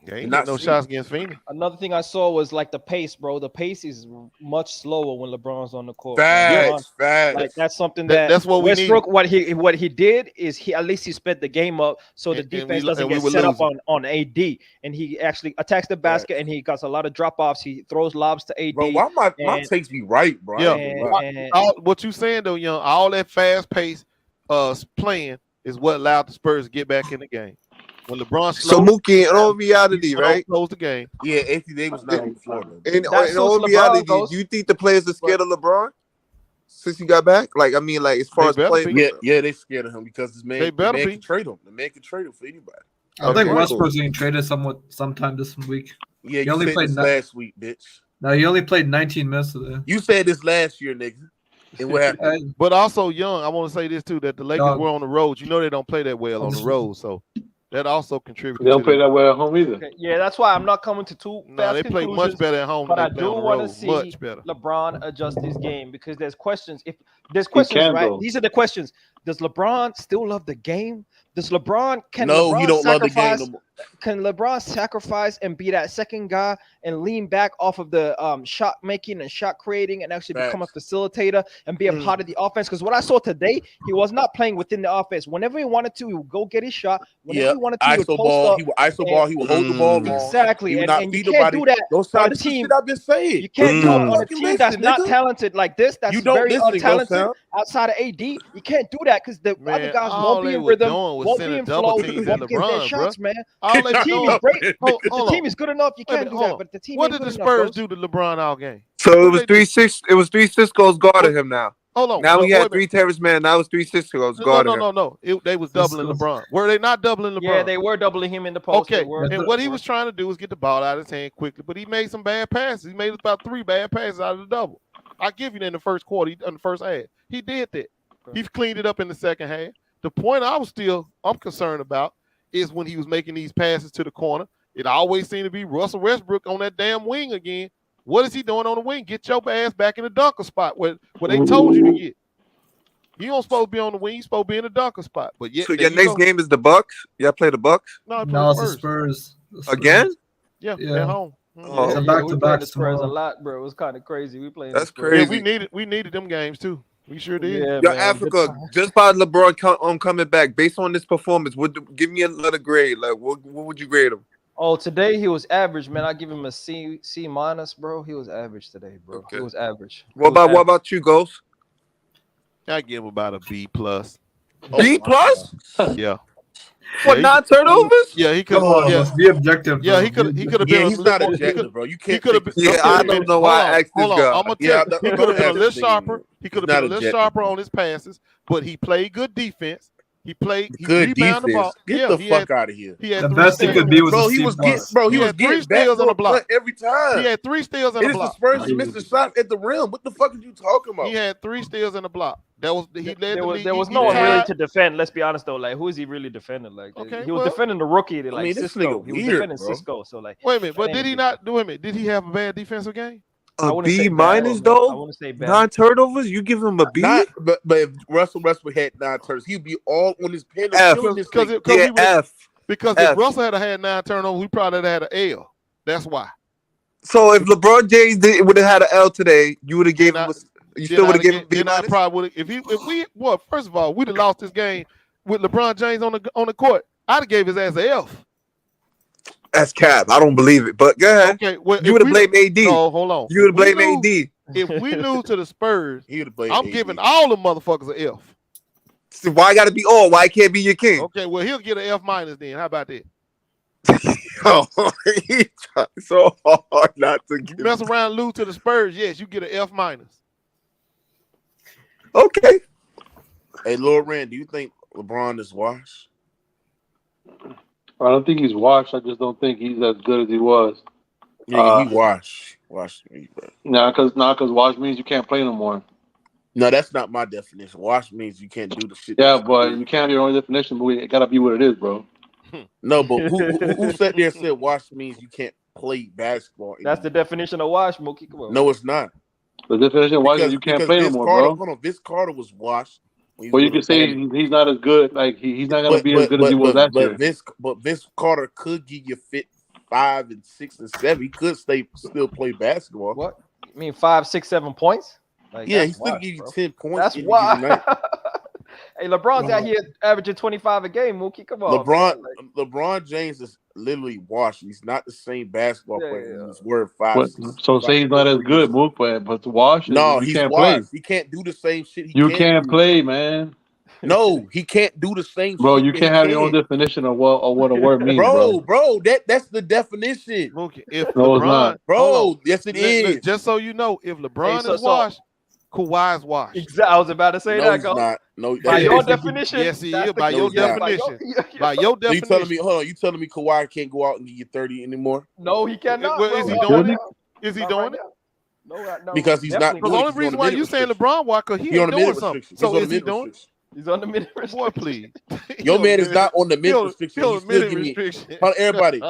They ain't got no shots against Phoenix. another thing I saw was like the pace, bro. The pace is much slower when LeBron's on the court. Facts. Like that's something that's what we Westbrook. need. What he did is he at least he sped the game up so the defense doesn't get set up on AD, and he actually attacks the basket and he got a lot of drop offs. He throws lobs to AD. Bro, why my takes be right, bro? Yeah. What you saying though, young? All that fast pace playing is what allowed the Spurs to get back in the game. When LeBron So Mookie, in all reality, right? Close the game. Yeah, Anthony Davis not on the floor, man. In all reality, do you think the players are scared of LeBron since he got back? Like, I mean, like as far as playing, yeah, they scared of him because this man, can trade him. The man can trade him for anybody. I think Westbrook's getting traded sometime this week. Yeah, he only said played this last week, bitch. No, he only played 19 minutes today. You said this last year, nigga. And what happened? But also, young, I want to say this too: that the Lakers were on the road. You know they don't play that well on the road, so that also contributed. They don't play that well at home either. Okay, yeah, that's why I'm not coming to two. No, they play much better at home. But I than they do play on the want to road. see Much better. LeBron adjust his game because there's questions. If there's questions, can, right? though. These are the questions. Does LeBron still love the game? Does LeBron He LeBron don't love the game sacrifice? no more. Can LeBron sacrifice and be that second guy and lean back off of the shot making and shot creating and actually become a facilitator and be a part of the offense? Because what I saw today, he was not playing within the offense. Whenever he wanted to, he would go get his shot. Whenever he wanted to, he would ISO post ball. up. He would ISO ball. He would hold the ball long. Exactly, He would and, not and you feed can't nobody. do that Those on a shots, team. shit I've been saying. You can't do it on a Fucking team that's listen, not nigga. talented like this. That's You don't very listen, untalented Ghost outside of AD. You can't do that because the other guys won't be in rhythm, won't be in flow, won't get their shots, man. All The they team doing, is great. hold The on. team is good enough. You Wait a can't minute, do hold that. on. But the team What ain't did the good enough, Spurs Ghost. do to LeBron all game? So it was 3-6. It was 3 Cisco's guarding him now. Hold on. Now we wait a had 3 terrorist man. Now it's 3 Cisco's guarding him. No. They was doubling LeBron. Were they not doubling LeBron? Yeah, they were doubling him in the post. Okay, They were. and what he was trying to do was get the ball out of his hand quickly, but he made some bad passes. He made about 3 bad passes out of the double. I give you that in the first quarter, in the first half. He did that. He cleaned it up in the second half. The point I'm concerned about is when he was making these passes to the corner. It always seemed to be Russell Westbrook on that damn wing again. What is he doing on the wing? Get your ass back in the dunker spot where they told you to get. You don't supposed to be on the wing. You supposed to be in the dunker spot. But yet, So your next game is the Bucks. Y'all play the Bucks? No, it's the Spurs. Again? Yeah, Yeah. at home. Oh, It's a we back-to-back played the Spurs a tomorrow. lot, bro. It was kind of crazy. We played. That's the Spurs. crazy. Yeah, we needed them games too. We sure did. Yeah, Yo, man. Africa, just by LeBron coming back, based on this performance, give me a letter grade. Like, what would you grade him? Oh, today he was average, man. I give him a C minus, bro. He was average today, bro. Okay. He was average. What about you, Ghost? I give him about a B plus. B plus? Yeah. What, Yeah, non-turnovers? Yeah, he could. Come on, Yeah, let's be objective. yeah, Bro. he could. He could have Yeah, been a he's little not more. objective, bro. You He can't could have take been. his Yeah, I don't know why I asked this Hold on. guy. I'm gonna Yeah, tell you. He I'm could have gonna been a ask little this nigga, sharper. man. He He's could have not been a little objective, sharper bro. on his passes, but he played good defense. He played. He Good rebounded the ball. defense. Get Yeah, the he fuck had. out of here. He had The 3 best he steals. could be was Bro, a he C was plus. getting, He he was had 3 getting steals and a backdoor block. cut every time. He had 3 steals and It a is the block. Spurs who missed the shot at the rim. What the fuck are you talking about? He had 3 steals and a block. That was he led There the was league. there was He no one really tied- to defend. Let's be honest though. Like, who is he really defending? Like, Okay, he was well- defending the rookie. Like, I mean, this Cisco. nigga He was weird, defending bro. Cisco. So like, Wait a minute, but that did he ain't not do it? Did he have a bad defensive game? I A wouldn't say B bad, minus man. I though. wouldn't say bad. Non-turnovers. You give him a B. Not, but if Russell Westbrook had 9 turns, he'd be all on his pen. F. killing this Because nigga. Yeah, F. Because F. if Russell had 9 turnovers, we probably had an L. That's why. So if LeBron James would have had an L today, you would have gave him. You still would have given him B Then I minus. probably would. If we well, first of all, we'd have lost this game with LeBron James on the court. I'd have gave his ass an F. That's cap. I don't believe it. But go ahead. Okay, well, You would have blamed AD. No, hold on. You would have If we blamed lose- AD. If we lose to the Spurs, He would have blamed I'm AD. giving all the motherfuckers an F. So why got to be all? Why can't be your king? Okay, well he'll get an F minus then. How about that? Oh, he tried so hard not to You give. mess around, and lose to the Spurs, yes, you get an F minus. Okay. Hey, Lil Rand, do you think LeBron is washed? I don't think he's washed. I just don't think he's as good as he was. Yeah, he washed. Washed me, bro. Because washed means you can't play no more. No, that's not my definition. Wash means you can't do the shit. Yeah, that but do. you can't have your own definition. But it gotta be what it is, bro. No, but who sat there and said wash means you can't play basketball? That's the definition of wash, Mookie. Come on. No, it's not. The definition of washed is you can't play no Vince more, Carter, bro. hold on, Vince Carter was washed. Well, you can say he's not as good. Like he's not gonna be as good as he was last year. But Vince Carter could give you fit 5 and 6 and 7. He could still play basketball. What? You mean 5, 6, 7 points? Like, Yeah, that's he still wash, give you bro. 10 points. That's any why. given night. Hey, LeBron's out here averaging 25 a game, Mookie. Come on. LeBron James is literally washed. He's not the same basketball player. He's worth 5. What? 6, So say he's not as good, Mook, but the wash. No, he he's can't washed. play. He can't do the same shit. You can't play, man. No, he can't do the same Bro, shit. you that can't he have your own can. definition of what a word means, Bro, that's the definition. Okay, if No, it's LeBron, not. Bro, yes it is. Just so you know, if LeBron so- is washed, Kawhi's washed. Exactly. I was about to say No, that. he's Go. not. No, By that your is- definition. Yes, he that's is. By the- your No, he's not. definition. Yeah. By your So you definition. telling me? Hold on, you telling me Kawhi can't go out and give you 30 anymore No, he cannot. Well, bro. is he Not doing right it? now. Is he Not doing right it? now. No, right now. because he's not Definitely The good. only He's on reason the why minute you saying restriction. LeBron washed because he He on ain't the doing minute something. restriction. He's So on the is he minute doing it? restriction. He's on the minute Boy, restriction. please. Your man is not on the minute restriction. He He on still minute give me. restriction. Hold on, everybody,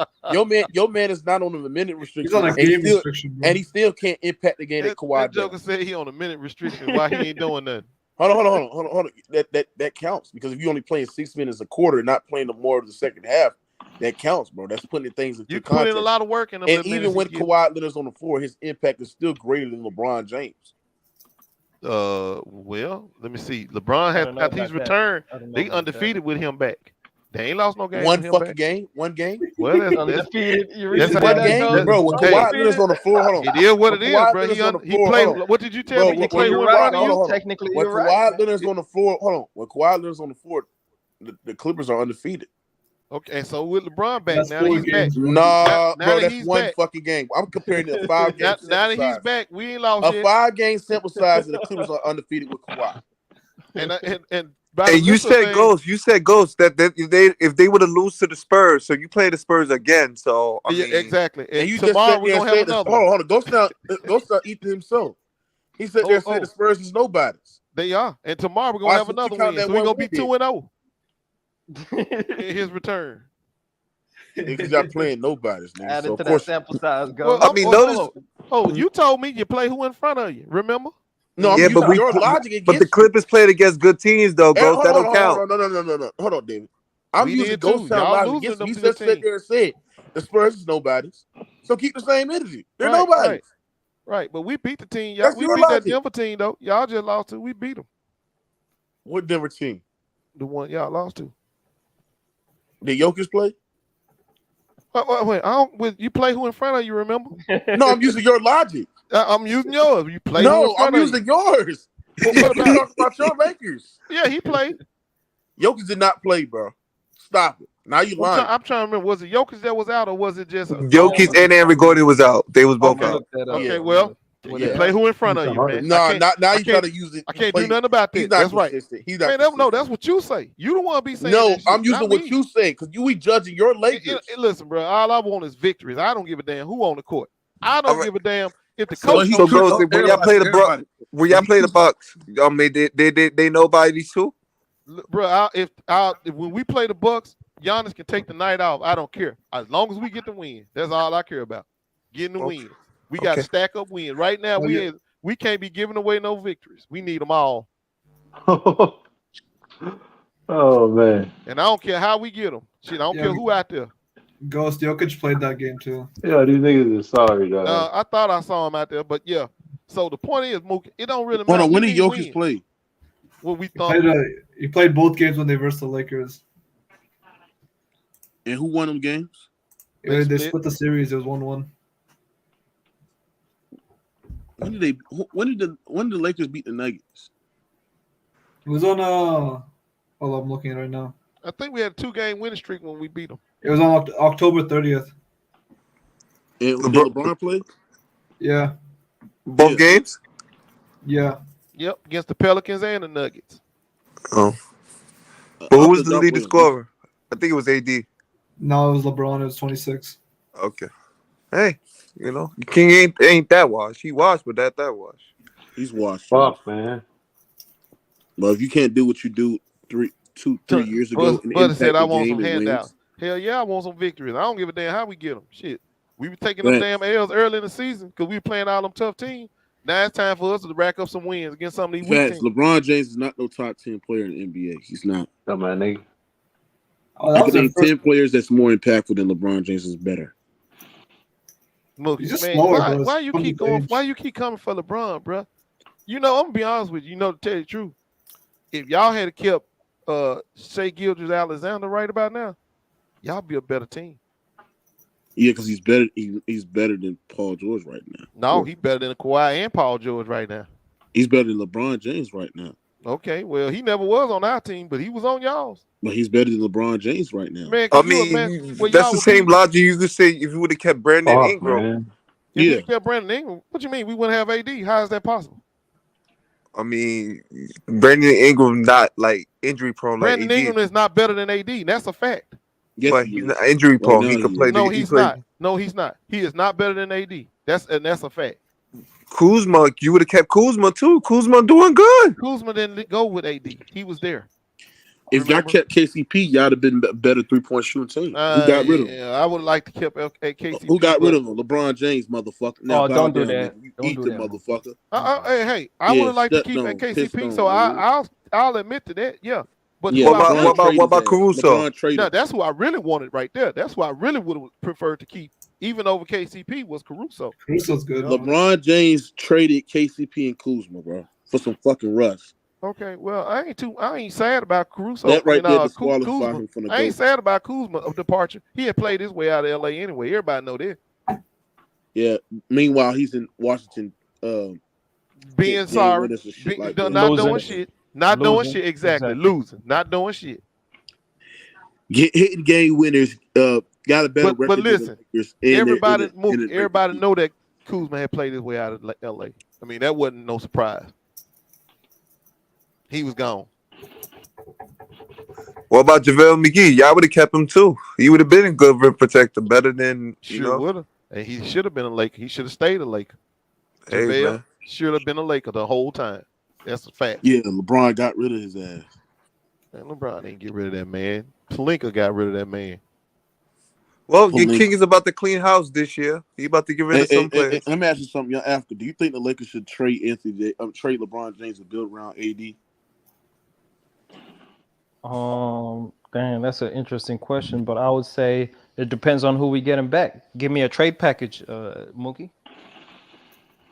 your man is not on the minute restriction. He's on a and he game still- restriction, bro. and he still can't impact the game that Kawhi That joker does. said he on a minute restriction. Why he ain't doing nothing? Hold on. That counts because if you only playing 6 minutes a quarter, not playing the more of the second half, that counts, bro. That's putting things into You put context. in a lot of work in them. And little even minutes when he get. Kawhi Leonard's on the floor, his impact is still greater than LeBron James. Well, let me see. LeBron has don't know after he's about that. returned, I don't know they about undefeated with him back. They ain't lost no game. One with him fucking back. game. One game. Well, that's Undefeated. You That's read how One that game, goes. bro. When Hey. Kawhi Leonard's on the floor, hold on. it is what When it is, Kawhi bro. Leonard's on the He floor, played. hold on. What did you tell Bro, me? He when played you're who in right, front of though. you? hold on. Technically, When you're Kawhi right. Leonard's on the floor, hold on. When Kawhi Leonard's on the floor, the Clippers are undefeated. Okay, so with LeBron back That's now, that 4 he's back. games, bro. Nah, Now bro, that that's he's one back. fucking game. I'm comparing to a 5-game Now sample that he's size. back, we ain't lost A yet. 5-game sample size, and the Clippers are undefeated with Kawhi. And by And the you list of said things- Ghost. You said Ghost that if they would have lose to the Spurs, so you play the Spurs again. So I Yeah, mean, exactly. And And you just tomorrow sat we're there gonna and have said, another. hold on. Ghost not eating himself. He said there and Oh, said the Spurs is nobody's. They are. And tomorrow we're Why gonna have should you another count win. that So we're one gonna be win 2-0 in his return. Because y'all playing nobody's, nigga. Added So to of course, that sample size. Go. Well, I mean, notice. You told me you play who in front of you. Remember? no, I'm Yeah, using but your logic against but the you. Clippers played against good teams though. Hey, Ghost, that don't count. No. Hold on, David. I'm We using did Ghost too. Town Y'all logic losing against them me. He to good just sat teams. there and said the Spurs is nobody's. So keep the same energy. They're Right, nobody's. Right, but we beat the team. Y'all, That's we your beat that logic. Denver team though. Y'all just lost to. We beat them. What Denver team? The one y'all lost to. Did Jokic play? Wait, I don't. You play who in front of you? Remember? No, I'm using your logic. I'm using yours. You play who in No, front I'm of using yours. What You about- talking about your Lakers. you. Yeah, he played. Jokic did not play, bro. Stop it. Now you lying. I'm trying to remember. Was it Jokic that was out, or was it just Jokic and Aaron Gordon was out. They was both out. Okay, well, you play who in front of you, man. No, now you try to use it. I can't do nothing about that. That's right. He's not Man, no, that's what you say. You don't want to be saying. No, that shit, I'm using what you say because we judging your Lakers. Listen, bro. All I want is victories. I don't give a damn who on the court. I don't give a damn if the So, coach. when y'all play the Bucks, they know by these two. Bro, if when we play the Bucks, Giannis can take the night off. I don't care. As long as we get the win, that's all I care about. Getting the win. We got to stack up wins. Right now, we can't be giving away no victories. We need them all. Oh man! And I don't care how we get them. Shit, I don't care who out there. Ghost Jokic played that game too. Yeah, these niggas are sorry, dog. I thought I saw him out there, but yeah. So the point is, Mookie, it don't really matter. Hold on, when did Jokic play? What we thought. He played both games when they versed the Lakers. And who won them games? They split the series. It was 1-1. When did the Lakers beat the Nuggets? It was on hold on, I'm looking at it right now. I think we had a 2-game winning streak when we beat them. It was on October 30th. And did LeBron play? Yeah. Both games? Yeah. Yep, against the Pelicans and the Nuggets. Oh. But who was the leading scorer? I think it was AD. No, it was LeBron. It was 26. Okay. Hey, King ain't that washed. He washed, but that washed. He's washed. Fuck, man. Well, if you can't do what you do 3 years ago, But said I want some handouts. Hell yeah, I want some victories. I don't give a damn how we get them. Shit, we were taking them damn L's early in the season because we were playing all them tough teams. Now it's time for us to rack up some wins against some of these weak teams. LeBron James is not no top 10 player in the NBA. He's not. Come on, nigga. I can name 10 players that's more impactful than LeBron James is better. Look, man, why you keep going? Why you keep coming for LeBron, bro? I'm gonna be honest with you. To tell you the truth, if y'all had kept Shai Gilgeous-Alexander right about now, y'all be a better team. Yeah, because he's better. He's better than Paul George right now. No, he's better than Kawhi and Paul George right now. He's better than LeBron James right now. Okay, well, he never was on our team, but he was on y'all's. But he's better than LeBron James right now. Man, that's the same logic you could say if you would have kept Brandon Ingram. If we kept Brandon Ingram, what you mean? We wouldn't have AD. How is that possible? I mean, Brandon Ingram not like injury prone. Brandon Ingram is not better than AD. That's a fact. Yes, but he's not injury prone. He could play. No, he's not. No, he's not. He is not better than AD. That's a fact. Kuzma, you would have kept Kuzma too. Kuzma doing good. Kuzma didn't go with AD. He was there. If y'all kept KCP, y'all would have been a better 3-point shooting team. Who got rid of him? I would like to keep KCP. Who got rid of him? LeBron James, motherfucker. Now, don't do that. You eat the motherfucker. Hey, I would have liked to keep KCP, so I'll admit to that. Yeah. But what about Caruso? No, that's who I really wanted right there. That's who I really would have preferred to keep, even over KCP, was Caruso. Caruso's good. LeBron James traded KCP and Kuzma, bro, for some fucking rust. Okay, well, I ain't sad about Caruso. That right there disqualified him from the I ain't sad about Kuzma's departure. He had played his way out of LA anyway. Everybody know that. Yeah. Meanwhile, he's in Washington being sorry, not doing shit. Not doing shit, exactly. Losing, not doing shit. Hitting game winners, got a better record. But listen, everybody know that Kuzma had played his way out of LA. I mean, that wasn't no surprise. He was gone. What about JaVale McGee? Y'all would have kept him too. He would have been a good rim protector, better than would have. And he should have been a Laker. He should have stayed a Laker. Hey, JaVale should have been a Laker the whole time. That's a fact. Yeah, LeBron got rid of his ass. Man, LeBron didn't get rid of that man. Pelinka got rid of that man. Well, your king is about to clean house this year. He about to get rid of some players. Let me ask you something, young Africa. Do you think the Lakers should trade trade LeBron James and build around AD? Damn, that's an interesting question, but I would say it depends on who we get him back. Give me a trade package, Mookie.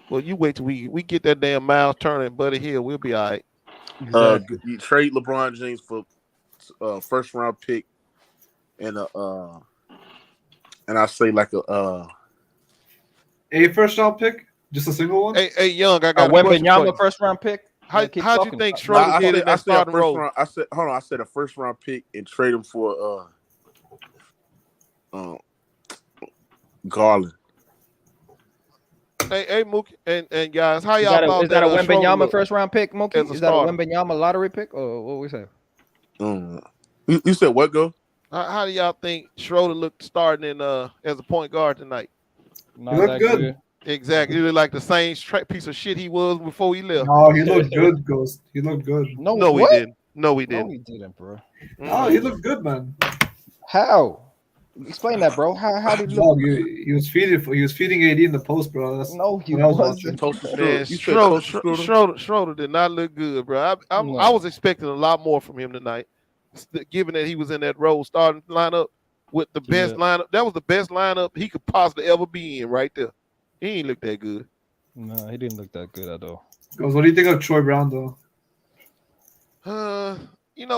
Well, you wait till we get that damn Miles Turner and Buddy Hield. We'll be all right. Exactly. You trade LeBron James for first round pick and I say like a first round pick, just a single one. Hey, Young, I got a Wembanyama first round pick. Yeah, keep How'd you talking. think Nah, Schroeder did in I that said a starting first role? round. I said a first round pick and trade him for Garland. Hey, Mookie, and guys, how Is y'all that a thought that Schroeder Wembanyama looked first round pick, Mookie? as a Is that a starter? Wembanyama lottery pick, or what we say? You said what, go? How do y'all think Schroeder looked starting in as a point guard tonight? He looked good. Exactly. He looked like the same piece of shit he was before he left. No, he looked good, Ghost. He looked good. No, he didn't. No, he didn't. No, he didn't, bro. No, he looked good, man. How? Explain that, bro. How did he look? Dog, he was feeding AD in the post, bro. That's No, he what I was wasn't. watching. Man, Schroeder did not look good, bro. I was expecting a lot more from him tonight, given that he was in that role starting lineup with the best lineup. That was the best lineup he could possibly ever be in right there. He ain't look that good. No, he didn't look that good at all. Ghost, what do you think of Troy Brown, though?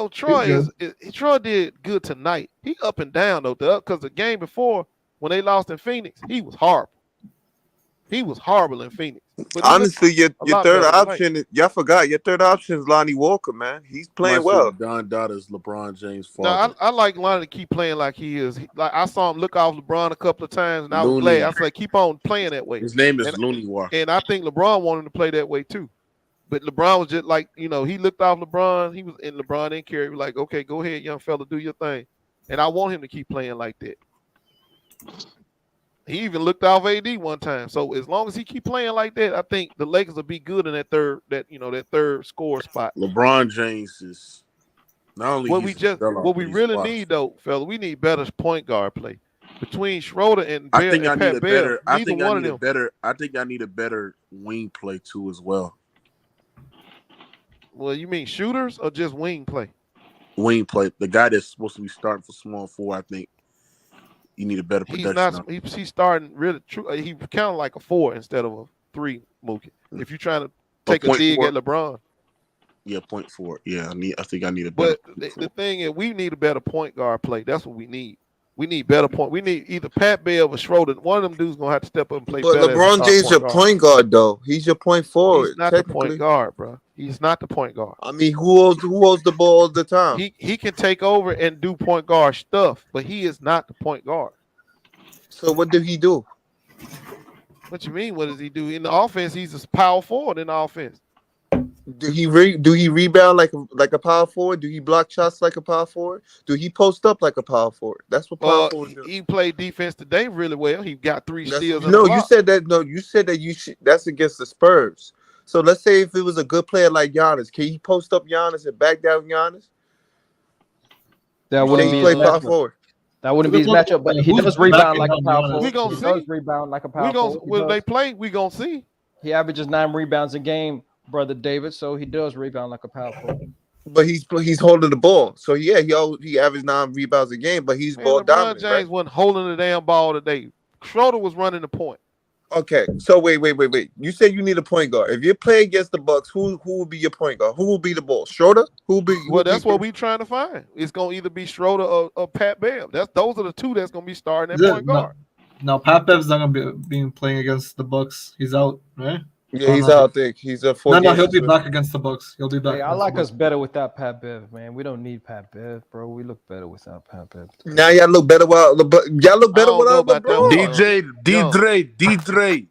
Troy did good tonight. He up and down though, because the game before when they lost in Phoenix, he was horrible. He was horrible in Phoenix. But honestly, your third better option, y'all forgot your third option is Lonnie Walker, man. He's playing well. Don Dada's LeBron James' No, father. I like Lonnie to keep playing like he is. Like I saw him look off LeBron a couple of times, and I was glad. I said, keep on playing that way. His name is Looney Walker, and I think LeBron wanted him to play that way too. But LeBron was just like, he looked off LeBron. He was in LeBron and Kerry. He was like, okay, go ahead, young fella, do your thing. And I want him to keep playing like that. He even looked off AD one time. So as long as he keep playing like that, I think the Lakers will be good in that third score spot. LeBron James is not only what we really need though, fella. We need better point guard play between Schroeder and Bear. I think I need a better. I think I need a better wing play too as well. Well, you mean shooters or just wing play? Wing play. The guy that's supposed to be starting for small forward, I think you need a better production. He's starting really true. He kind of like a 4 instead of a 3, Mookie. If you're trying to take a dig at LeBron. Yeah, 0.4. Yeah, I think I need a better. But the thing is, we need a better point guard play. That's what we need. We need better point. We need either Pat Bev or Schroeder. One of them dudes gonna have to step up and play. But better LeBron James your point guard though. He's your point forward. He's not the point guard, bro. He's not the point guard. I mean, who holds the ball all the time? He can take over and do point guard stuff, but he is not the point guard. So what did he do? What you mean? What does he do in the offense? He's a power forward in the offense. Do he rebound like a power forward? Do he block shots like a power forward? Do he post up like a power forward? That's what power forward do. He played defense today really well. He got 3 steals. You said that you should. That's against the Spurs. So let's say if it was a good player like Giannis, can he post up Giannis and back down Giannis? That wouldn't be play power forward. That wouldn't be his matchup, but he does rebound like a power forward. We gonna see. He does rebound like a power forward. When they play, we gonna see. He averages 9 rebounds a game, brother David. So he does rebound like a power forward. But he's holding the ball. So yeah, he averaged 9 rebounds a game, but he's ball dominant. LeBron James wasn't holding the damn ball today. Schroeder was running the point. Okay, so wait. You said you need a point guard. If you're playing against the Bucks, who will be your point guard? Who will be the ball? Schroeder? That's what we trying to find. It's gonna either be Schroeder or Pat Bev. Those are the two that's gonna be starting at point guard. No, Pat Bev's not gonna be playing against the Bucks. He's out, right? Yeah, he's out. I think he's a 4. No, he'll be back against the Bucks. He'll be back. Hey, I like us better without Pat Bev, man. We don't need Pat Bev, bro. We look better without Pat Bev. Now y'all look better without LeBron. DJ.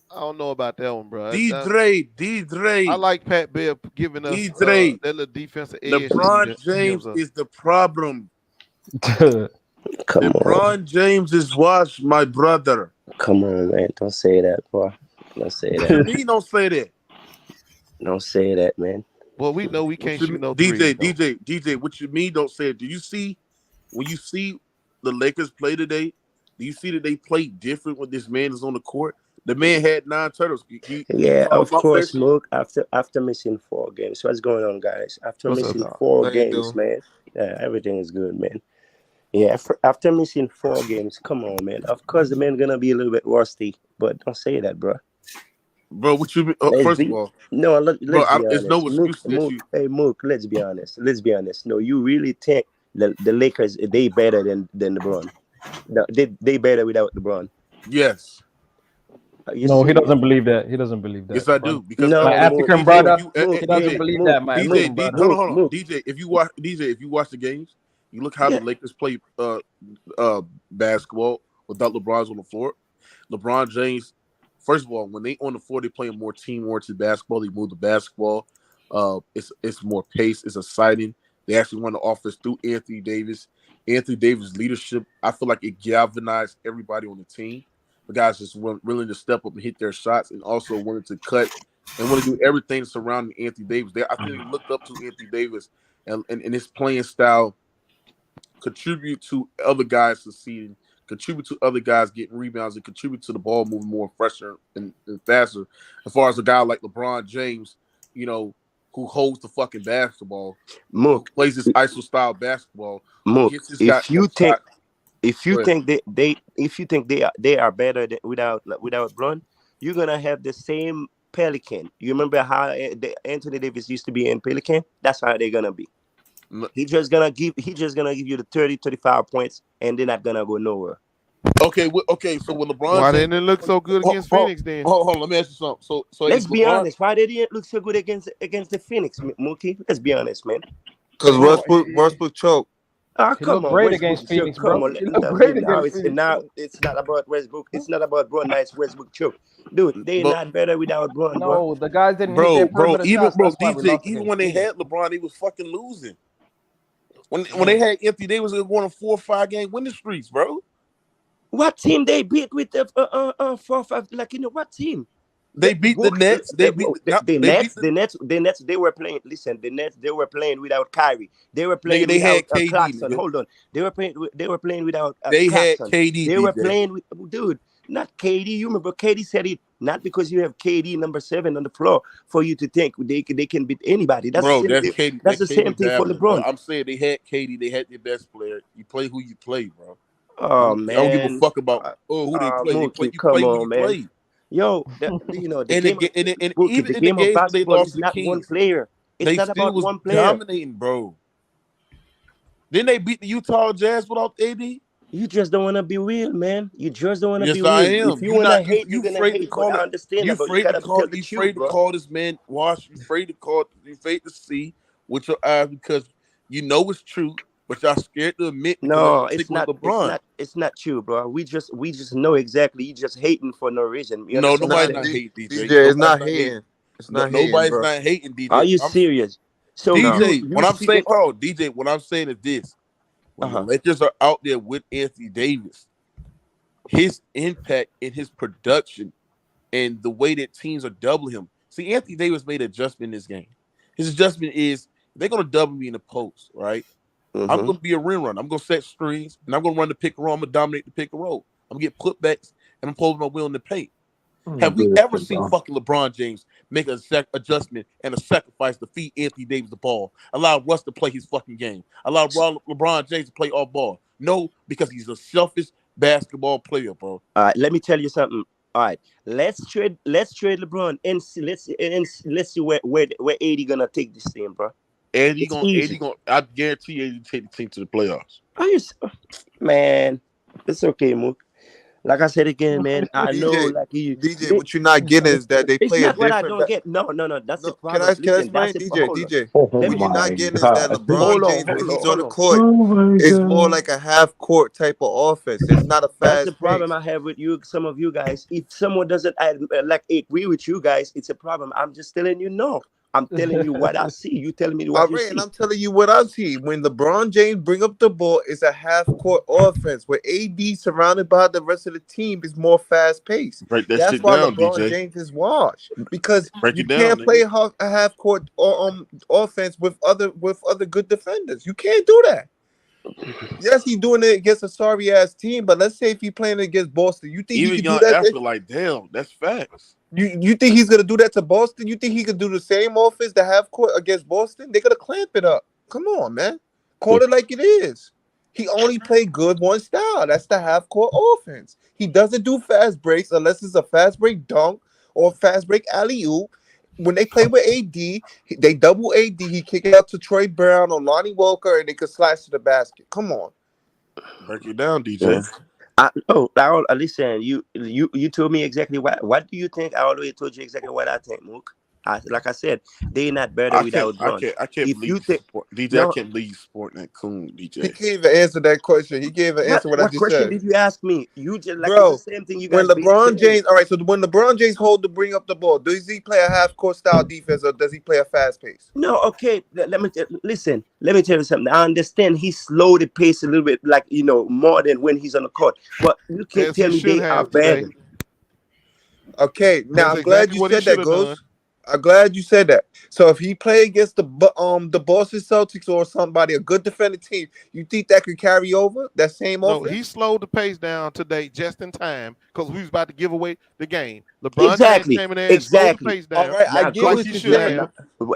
I don't know about that one, bro. D-Dre. I like Pat Bev giving us that little defensive edge. LeBron James is the problem. LeBron James is my brother. Come on, man. Don't say that, boy. Don't say that. Me don't say that. Don't say that, man. Well, we know we can't shoot no DJ, what you mean don't say it? Do you see when you see the Lakers play today, do you see that they play different when this man is on the court? The man had 9 turtles. Of course, Mook, after missing 4 games. What's going on, guys? After missing 4 games, man. Yeah, everything is good, man. Yeah, after missing 4 games, come on, man. Of course, the man gonna be a little bit rusty, but don't say that, bro. Bro, what you mean? First of all, no, let's be honest. No excuse. Hey, Mook, let's be honest. No, you really think the Lakers they better than LeBron? No, they better without LeBron? Yes. No, he doesn't believe that. He doesn't believe that. Yes, I do. Because my African DJ, brother, if he doesn't believe that. My African brother. hold on. DJ, if you watch the games, you look how the Lakers play basketball without LeBron's on the floor. LeBron James, first of all, when they on the floor, they playing more team-oriented basketball. They move the basketball. It's more pace. It's exciting. They actually won the offense through Anthony Davis. Anthony Davis' leadership, I feel like it galvanized everybody on the team. The guys just willing to step up and hit their shots, and also wanted to cut and want to do everything surrounding Anthony Davis. I think they looked up to Anthony Davis and his playing style contribute to other guys succeeding, contribute to other guys getting rebounds, and contribute to the ball moving more fresher and faster. As far as a guy like LeBron James, who holds the fucking basketball, who plays this ISO style basketball. If you think they are better without Bron, you're gonna have the same Pelican. You remember how Anthony Davis used to be in Pelican? That's how they're gonna be. He's just gonna give you the 30, 35 points, and they're not gonna go nowhere. Okay. So when LeBron, why didn't it look so good against Phoenix then? Hold on, let me ask you something. So let's be honest. Why they didn't look so good against the Phoenix, Mookie? Let's be honest, man. Because Westbrook choked. Come on, great against Phoenix, bro. Now it's not about Westbrook. It's not about Bron. Nice Westbrook choke, dude. They're not better without Bron. No, the guys didn't. Bro, DJ, even when they had LeBron, they was fucking losing. When they had Anthony Davis, they were going on 4 or 5 game winning streaks, bro. What team they beat with the 4-5? Like what team? They beat the Nets. They beat the Nets. They were playing. Listen, the Nets. They were playing without Kyrie. They were playing. They without had KD. Clarkson. Hold on. They were playing without. They Clarkson. had KD. They were playing with not KD. You remember KD said it. Not because you have KD number 7 on the floor for you to think they can beat anybody. That's KD. That's the same thing for LeBron. I'm saying they had KD. They had their best player. You play who you play, bro. Oh man, I don't give a fuck about who they play. You play who you play. Yo, the game of basketball is not one player. It's not about one player. Dominating, bro. Then they beat the Utah Jazz without AD. You just don't want to be real, man. You just don't want to be real. Yes, I am. If you want to hate, you're gonna hate. I understand. You afraid to call this man wash. You afraid to see with your eyes because you know it's true. But y'all scared to admit. No, it's not. It's not true, bro. We just know exactly. You just hating for no reason. No, nobody's not hating, DJ. It's not hating. It's not hating. Nobody's not hating, DJ. Are you serious? So DJ, what I'm saying is this: when the Lakers are out there with Anthony Davis, his impact and his production, and the way that teams are doubling him. See, Anthony Davis made an adjustment in this game. His adjustment is they're gonna double me in the post, right? I'm going to be a rim runner. I'm going to set screens, and I'm going to run the pick and roll. I'm going to dominate the pick and roll. I'm going to get putbacks, and I'm pulling my wheel in the paint. Have we ever seen fucking LeBron James make a adjustment and a sacrifice to feed Anthony Davis the ball? Allow Russ to play his fucking game. Allow LeBron James to play off ball. No, because he's a selfish basketball player, bro. All right, let me tell you something. All right, let's trade LeBron and let's see where AD gonna take this team, bro. AD gonna, I guarantee AD take the team to the playoffs. Man, it's okay, Mook. Like I said again, man, I know like you. DJ, what you're not getting is that they play a different. What I don't get. No. That's the problem. Can I explain, DJ? What you're not getting is that LeBron James, when he's on the court, it's more like a half court type of offense. It's not a fast. That's the problem I have with you, some of you guys. If someone doesn't agree with you guys, it's a problem. I'm just telling you no. I'm telling you what I see. You telling me what you see. And I'm telling you what I see. When LeBron James bring up the ball, it's a half-court offense where AD surrounded by the rest of the team is more fast-paced. That's why LeBron James is washed because you can't play a half-court offense with other good defenders. You can't do that. Yes, he's doing it against a sorry-ass team, but let's say if he's playing against Boston, you think even he can young do that? After like, damn, that's facts. You think he's gonna do that to Boston? You think he could do the same offense, the half court against Boston? They're gonna clamp it up. Come on, man. Call it like it is. He only played good one style. That's the half court offense. He doesn't do fast breaks unless it's a fast break dunk or fast break alley-oop. When they play with AD, they double AD. He kick it out to Troy Brown or Lonnie Walker, and they could slice to the basket. Come on. Break it down, DJ. Listen. You told me exactly what do you think? I already told you exactly what I think, Mook. Like I said, they're not better without Bron. I can't If believe you think DJ. no, I can't believe you supporting that coon, He DJ. can't even answer that question. He gave an answer what I what just question said. did you ask me? You just like Bro, it's the same thing you when guys been LeBron saying. James, all right, so when LeBron James hold to bring up the ball, does he play a half court style defense or does he play a fast pace? No, okay. Let me listen. Let me tell you something. I understand he slowed the pace a little bit, like more than when he's on the court. But you can't As he tell me should they are have today. better. Okay, now That's I'm glad exactly you what he said should that, have done. Ghost. I'm glad you said that. So if he play against the Boston Celtics or somebody, a good defending team, you think that could carry over that same No, offense? he slowed the pace down today just in time because we was about to give away the game. LeBron James Exactly. came in there and slowed the pace All down, right, I Now, get like what he you're should saying. have.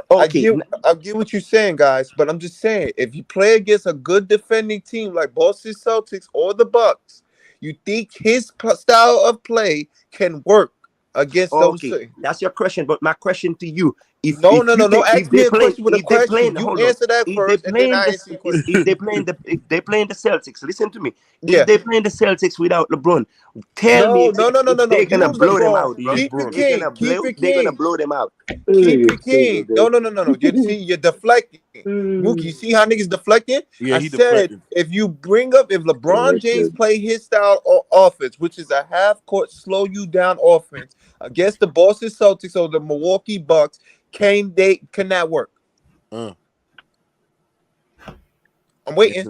Okay. I get what you're saying, guys. But I'm just saying, if you play against a good defending team like Boston Celtics or the Bucks, you think his style of play can work against those Okay, two? that's your question. But my question to you, No. Ask if me they a playing, question with a if they question. playing, You hold on. answer that If they first, and then playing I the, answer your question. if they playing the Celtics, listen to me. Yeah. If they playing the Celtics without LeBron, tell me No. exactly if they're gonna Use blow them LeBron. out, bro. Keep it They're king. gonna Keep blow. it They're gonna king. blow them out. Keep it king. No. You're deflecting. Mookie, you see how niggas deflecting? Yeah, I he said deflected. if LeBron James play his style offense, which is a half court slow you down offense against the Boston Celtics or the Milwaukee Bucks, can that work? I'm waiting.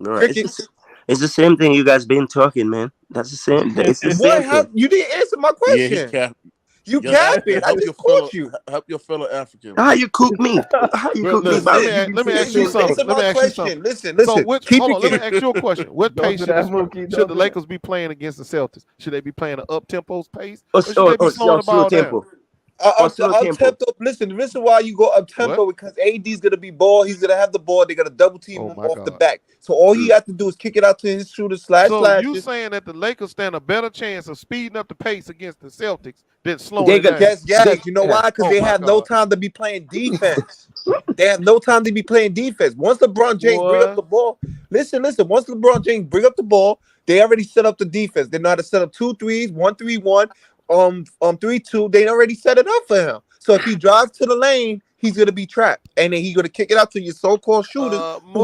All right, it's the same thing you guys been talking, man. That's the same. It's the same thing. You didn't answer my Yeah, he question. capped. You capping. I just caught you. Help your fellow African. How you cook me? How you cook me? Listen, let me ask you something. Let me ask you something. Listen. So hold on, let me ask you a question. What Don't pace do that, Mookie. should Don't the do Lakers be playing against the Celtics? Should they be playing an up tempo pace, Or or should they be slowing the slow ball down? tempo. Or slow tempo. Up-tempo. Listen, the reason why you go up-tempo because AD's going to be ball. He's going to have the ball. They're going to double team Oh him my off the God. back. So all he has to do is kick it out to his shooter /. So you saying that the Lakers stand a better chance of speeding up the pace against the Celtics than slowing it down? Yes. You know why? Because they have no time to be playing defense. They have no time to be playing defense. Once LeBron James bring up the ball, listen. Once LeBron James bring up the ball, they already set up the defense. They know how to set up 2 3s, 1 3 1, 3 2. They already set it up for him. So if he drives to the lane, he's gonna be trapped, and then he's gonna kick it out to your so-called shooters.